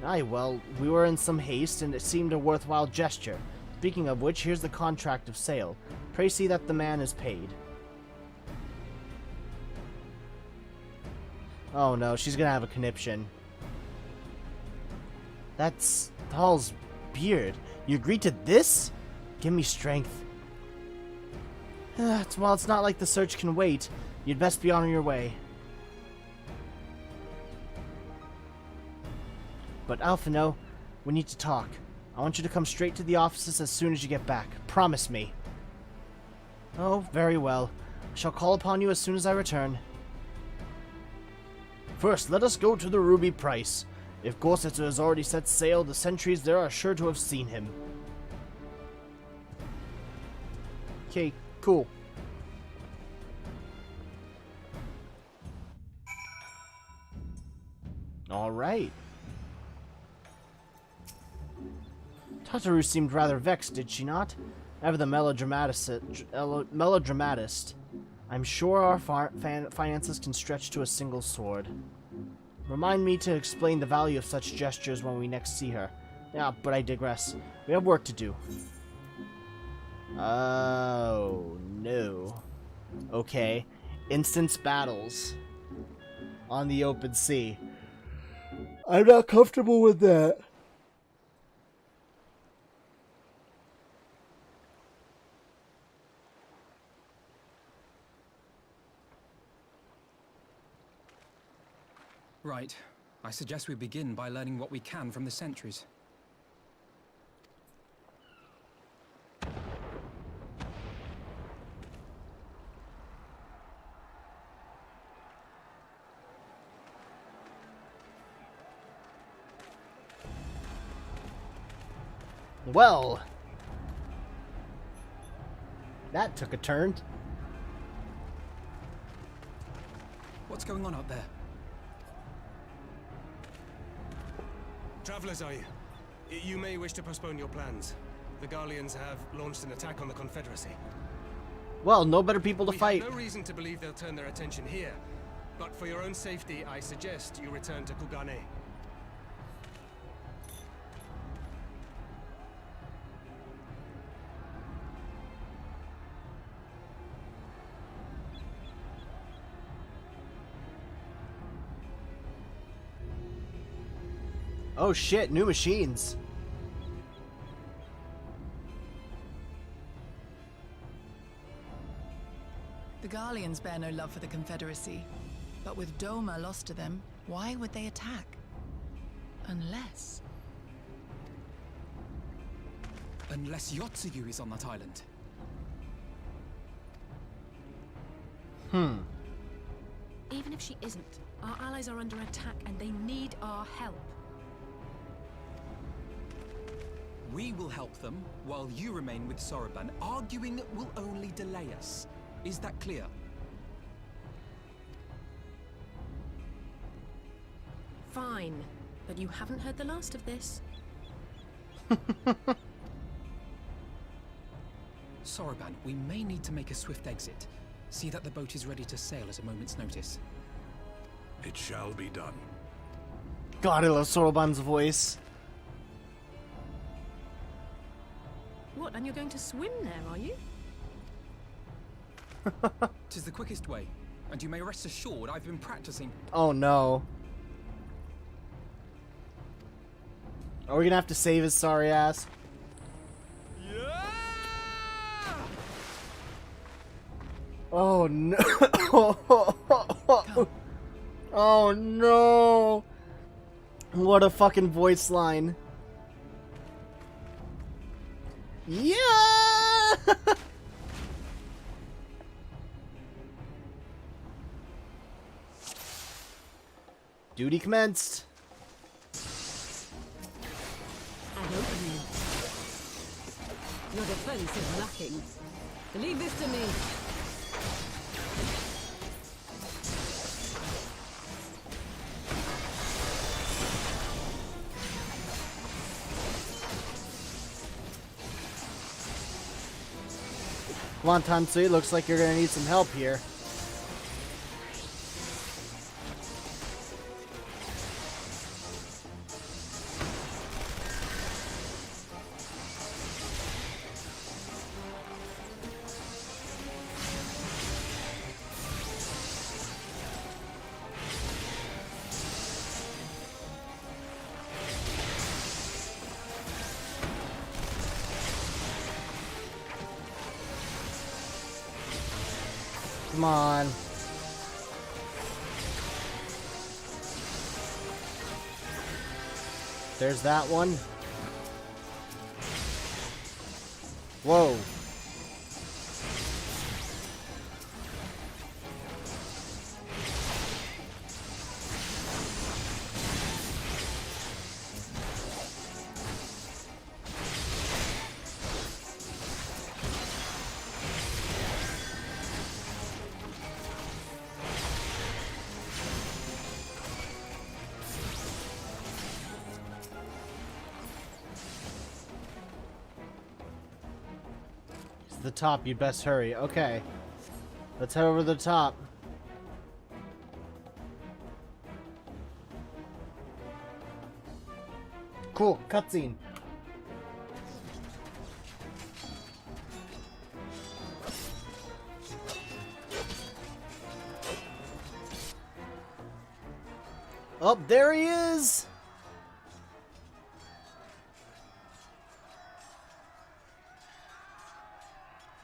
A: Aye, well, we were in some haste and it seemed a worthwhile gesture. Speaking of which, here's the contract of sale. Pray see that the man is paid. Oh no, she's gonna have a conniption. That's Thal's beard. You agreed to this? Give me strength. Well, it's not like the search can wait. You'd best be on your way. But Alphino, we need to talk. I want you to come straight to the offices as soon as you get back. Promise me. Oh, very well. I shall call upon you as soon as I return. First, let us go to the Ruby Price. If Golsetz has already set sail, the sentries there are sure to have seen him. Okay, cool. Alright. Tataru seemed rather vexed, did she not? Ever the melodramatist. I'm sure our finances can stretch to a single sword. Remind me to explain the value of such gestures when we next see her. Yeah, but I digress. We have work to do. Oh, no. Okay. Instance battles. On the open sea. I'm not comfortable with that.
E: Right. I suggest we begin by learning what we can from the sentries.
A: Well, that took a turn.
E: What's going on out there?
C: Travelers, are you? You may wish to postpone your plans. The Garleans have launched an attack on the Confederacy.
A: Well, no better people to fight.
C: We have no reason to believe they'll turn their attention here. But for your own safety, I suggest you return to Kugane.
A: Oh shit, new machines.
H: The Garleans bear no love for the Confederacy. But with Doma lost to them, why would they attack? Unless...
E: Unless Yotsuyu is on that island.
L: Even if she isn't, our allies are under attack and they need our help.
E: We will help them, while you remain with Soroban. Arguing will only delay us. Is that clear?
L: Fine, but you haven't heard the last of this.
E: Soroban, we may need to make a swift exit. See that the boat is ready to sail at a moment's notice.
B: It shall be done.
A: God, I love Soroban's voice.
L: What, and you're going to swim there, are you?
E: 'Tis the quickest way, and you may rest assured I've been practicing.
A: Oh no. Are we gonna have to save his sorry ass? Oh no. Oh no. What a fucking voice line. Yeah. Duty commenced.
M: An opening. Your defense is lacking. Leave this to me.
A: Come on, Tansui, looks like you're gonna need some help here. Come on. There's that one. Whoa. The top, you'd best hurry. Okay. Let's head over to the top. Cool, cutscene. Oh, there he is!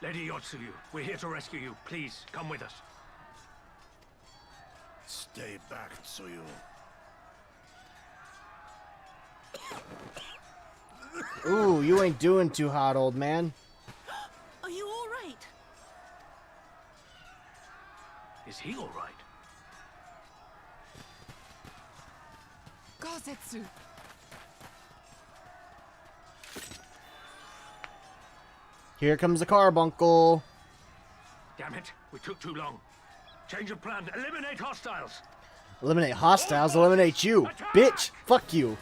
N: Lady Yotsuyu, we're here to rescue you. Please, come with us.
F: Stay back, Tsuyu.
A: Ooh, you ain't doing too hot, old man.
M: Are you all right?
N: Is he all right?
H: Gozetsu!
A: Here comes the carbuncle.
N: Damn it, we took too long. Change of plan. Eliminate hostiles.
A: Eliminate hostiles, eliminate you. Bitch, fuck you.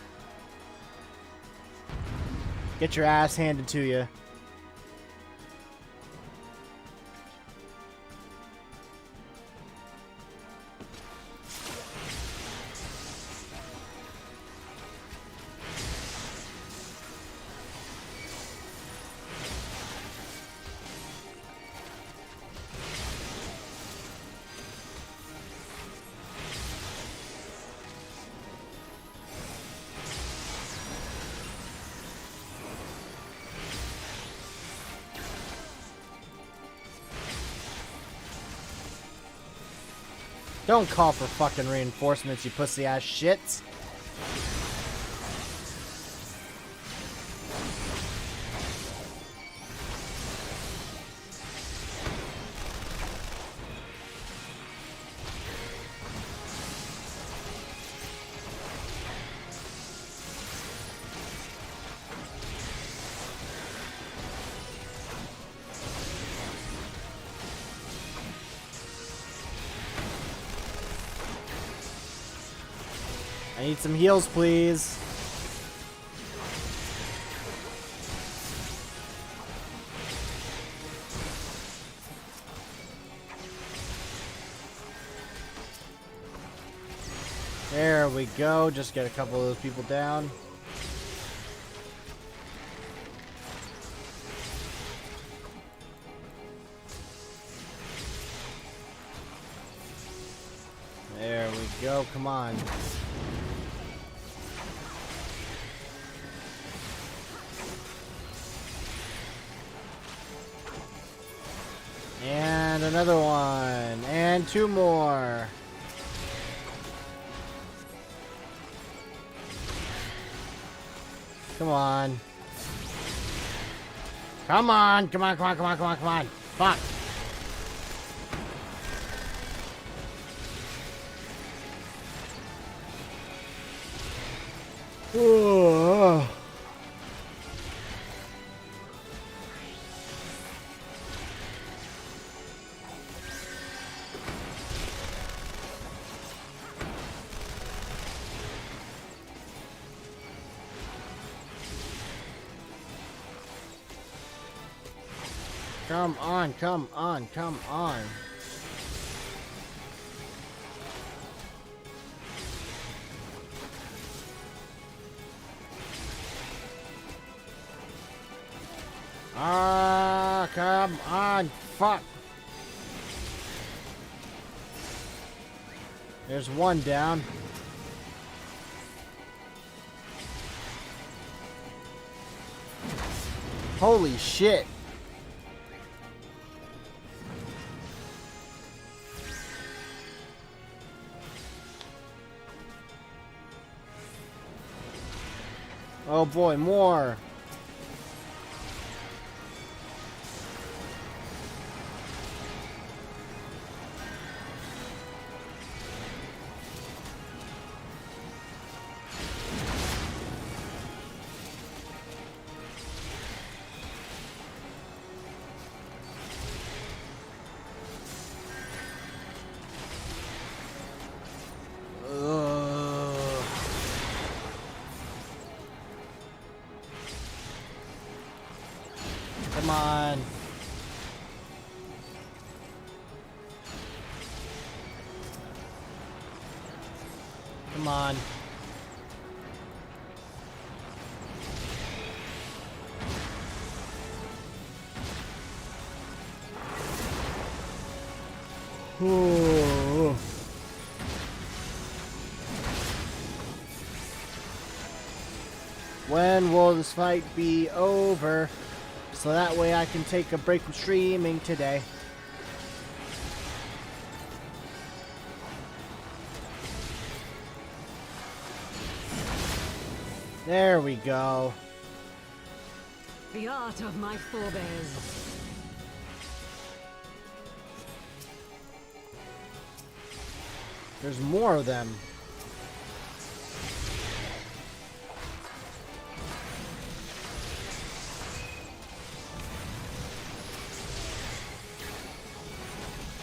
A: Get your ass handed to you. Don't call for fucking reinforcements, you pussy ass shits. I need some heals, please. There we go. Just get a couple of those people down. There we go. Come on. And another one. And two more. Come on. Come on. Come on, come on, come on, come on, come on. Fuck. Oh. Come on, come on, come on. Ah, come on, fuck. There's one down. Holy shit. Oh boy, more. Come on. Come on. Ooh. When will this fight be over? So that way I can take a break from streaming today. There we go.
M: The art of my forebears.
A: There's more of them.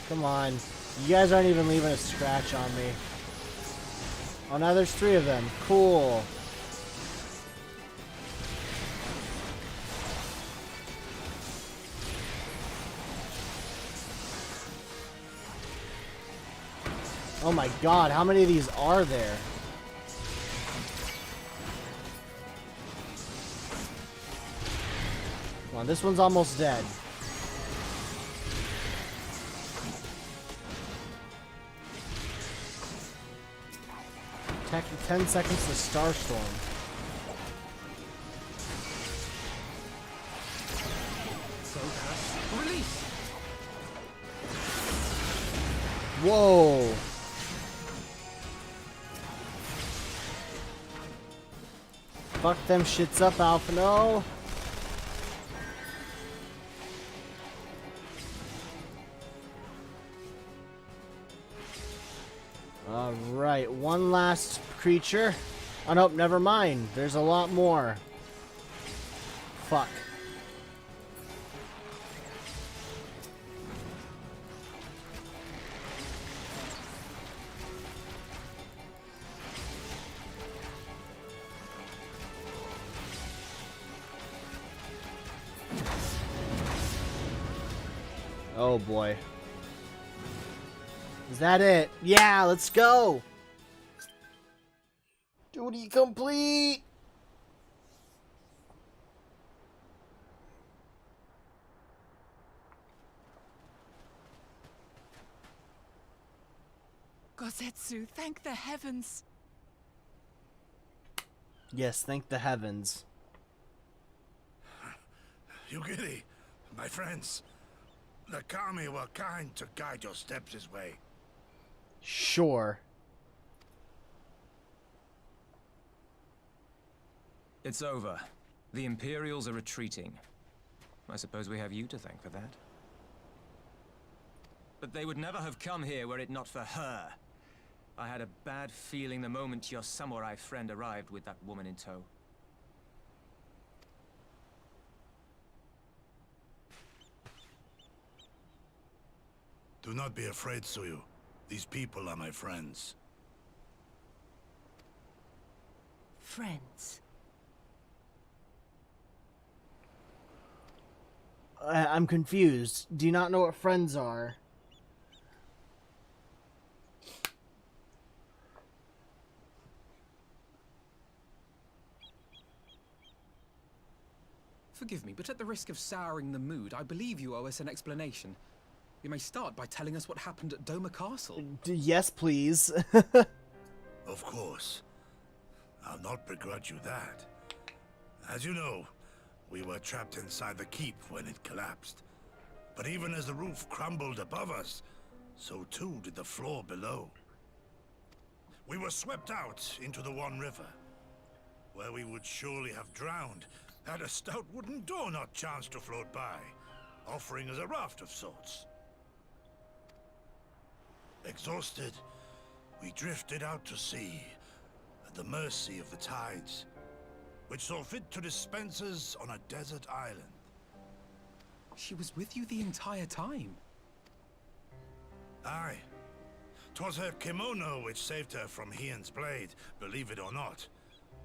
A: Come on. You guys aren't even leaving a scratch on me. Oh, now there's 3 of them. Cool. Oh my god, how many of these are there? Come on, this one's almost dead. Tech 10 seconds to Starstorm.
E: Focus. Release.
A: Whoa. Fuck them shits up, Alpha. No. Alright, one last creature. Oh, nope, never mind. There's a lot more. Fuck. Oh boy. Is that it? Yeah, let's go! Duty complete!
H: Gosetsu, thank the heavens.
A: Yes, thank the heavens.
F: Yugiri, my friends, the Kami were kind to guide your steps this way.
A: Sure.
J: It's over. The Imperials are retreating. I suppose we have you to thank for that. But they would never have come here were it not for her. I had a bad feeling the moment your samurai friend arrived with that woman in tow.
F: Do not be afraid, Suyu. These people are my friends.
M: Friends.
A: I'm confused. Do you not know what friends are?
E: Forgive me, but at the risk of souring the mood, I believe you owe us an explanation. You may start by telling us what happened at Doma Castle.
A: Yes, please.
F: Of course. I'll not begrudge you that. As you know, we were trapped inside the keep when it collapsed. But even as the roof crumbled above us, so too did the floor below. We were swept out into the One River, where we would surely have drowned had a stout wooden door not chanced to float by, offering us a raft of sorts. Exhausted, we drifted out to sea, at the mercy of the tides, which saw fit to dispense us on a desert island.
E: She was with you the entire time?
F: Aye. 'Twas her kimono which saved her from Hien's blade, believe it or not.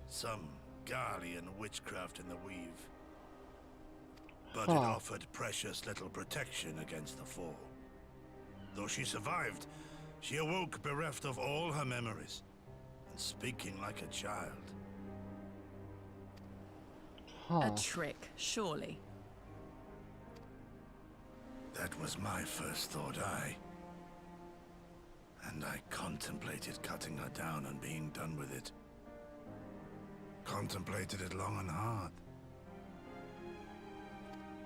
F: Some Garlean witchcraft in the weave. But it offered precious little protection against the fall. Though she survived, she awoke bereft of all her memories, and speaking like a child.
H: A trick, surely.
F: That was my first thought, aye. And I contemplated cutting her down and being done with it. Contemplated it long and hard.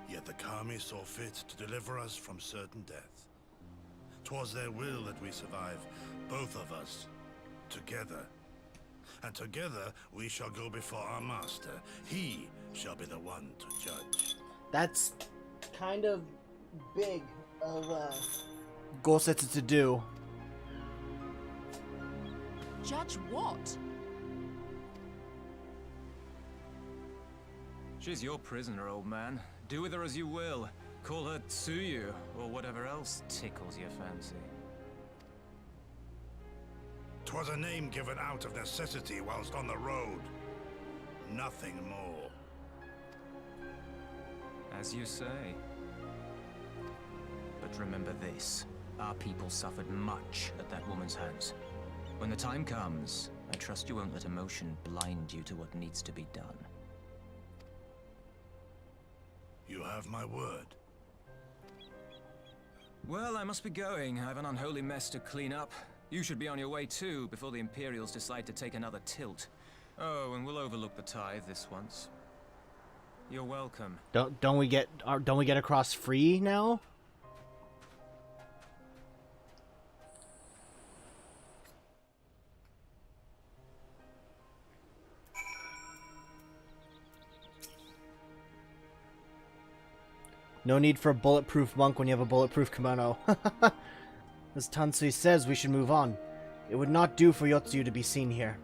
F: Yet the Kami saw fit to deliver us from certain death. 'Twas their will that we survive, both of us, together. And together we shall go before our master. He shall be the one to judge.
A: That's kind of big of Gosetsu to do.
H: Judge what?
J: She's your prisoner, old man. Do with her as you will. Call her Tsuyu, or whatever else tickles your fancy.
F: 'Twas a name given out of necessity whilst on the road. Nothing more.
J: As you say. But remember this. Our people suffered much at that woman's hands. When the time comes, I trust you won't let emotion blind you to what needs to be done.
F: You have my word.
J: Well, I must be going. I have an unholy mess to clean up. You should be on your way too, before the Imperials decide to take another tilt. Oh, and we'll overlook the tithe this once. You're welcome.
A: Don't we get across free now? No need for a bulletproof monk when you have a bulletproof kimono. As Tansui says, we should move on. It would not do for Yotsuyu to be seen here.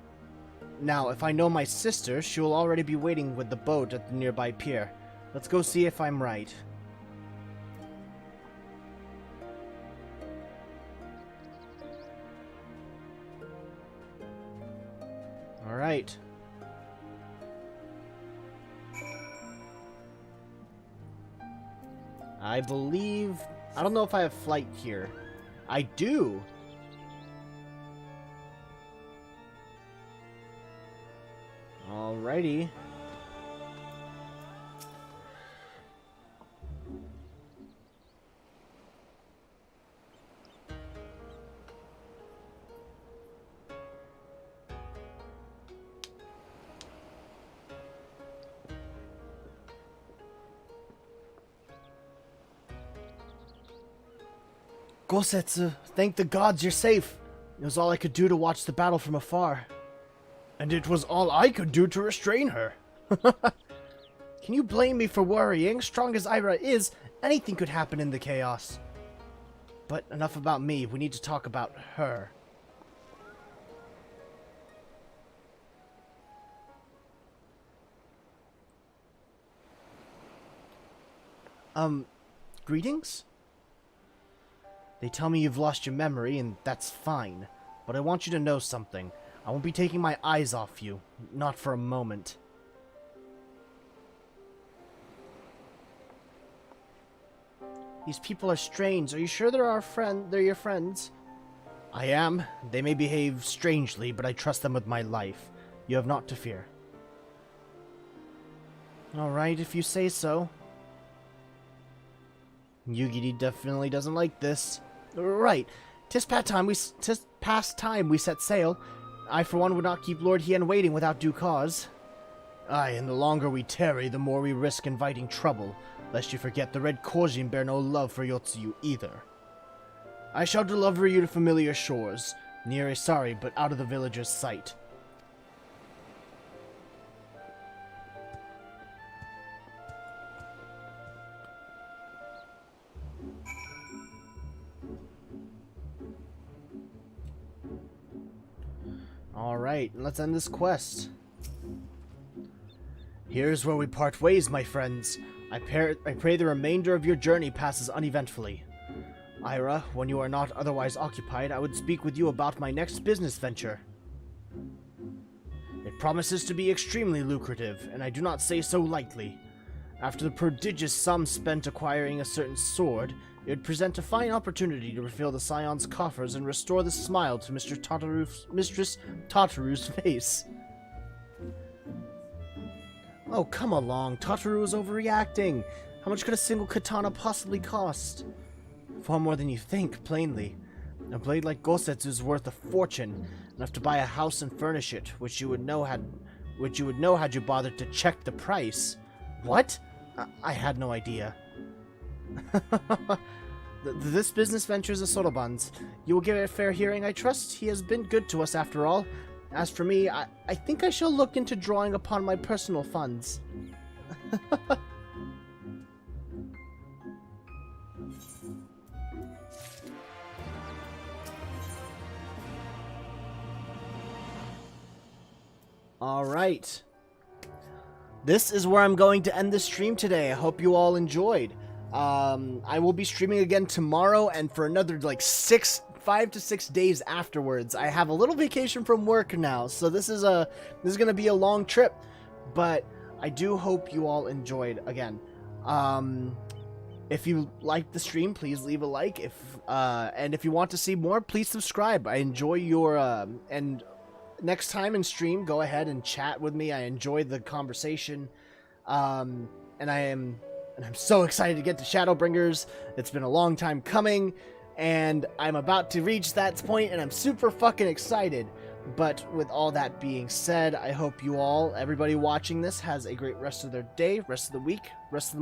A: Now, if I know my sister, she will already be waiting with the boat at the nearby pier. Let's go see if I'm right. Alright. I believe... I don't know if I have flight here. I do! Alrighty. Gosetsu, thank the gods you're safe. It was all I could do to watch the battle from afar. And it was all I could do to restrain her. Can you blame me for worrying? Strong as Ira is, anything could happen in the chaos. But enough about me, we need to talk about her. Greetings? They tell me you've lost your memory, and that's fine. But I want you to know something. I won't be taking my eyes off you. Not for a moment. These people are strange. Are you sure they're your friends? I am. They may behave strangely, but I trust them with my life. You have naught to fear. Alright, if you say so. Yugiri definitely doesn't like this. Right. 'Tis past time we set sail. I, for one, would not keep Lord Hien waiting without due cause. Aye, and the longer we tarry, the more we risk inviting trouble, lest you forget the Red Korjin bear no love for Yotsuyu either. I shall deliver you to familiar shores, near Isari, but out of the villagers' sight. Alright, let's end this quest. Here's where we part ways, my friends. I pray the remainder of your journey passes uneventfully. Ira, when you are not otherwise occupied, I would speak with you about my next business venture. It promises to be extremely lucrative, and I do not say so lightly. After the prodigious sum spent acquiring a certain sword, it would present a fine opportunity to refill the Scion's coffers and restore the smile to Mistress Tataru's face. Oh, come along. Tataru is overreacting. How much could a single katana possibly cost? Far more than you think, plainly. A blade like Gosetsu's is worth a fortune, enough to buy a house and furnish it, which you would know had you bothered to check the price. What? I had no idea. This business venture is a Sotoban's. You will give it a fair hearing, I trust. He has been good to us after all. As for me, I think I shall look into drawing upon my personal funds. Alright. This is where I'm going to end the stream today. I hope you all enjoyed. I will be streaming again tomorrow and for another like 5 to 6 days afterwards. I have a little vacation from work now, so this is gonna be a long trip, but I do hope you all enjoyed again. If you liked the stream, please leave a like. And if you want to see more, please subscribe. I enjoy your and next time in stream, go ahead and chat with me. I enjoyed the conversation, and I'm so excited to get to Shadowbringers. It's been a long time coming, and I'm about to reach that point, and I'm super fucking excited. But with all that being said, I hope you all, everybody watching this, has a great rest of their day, rest of the week, rest of the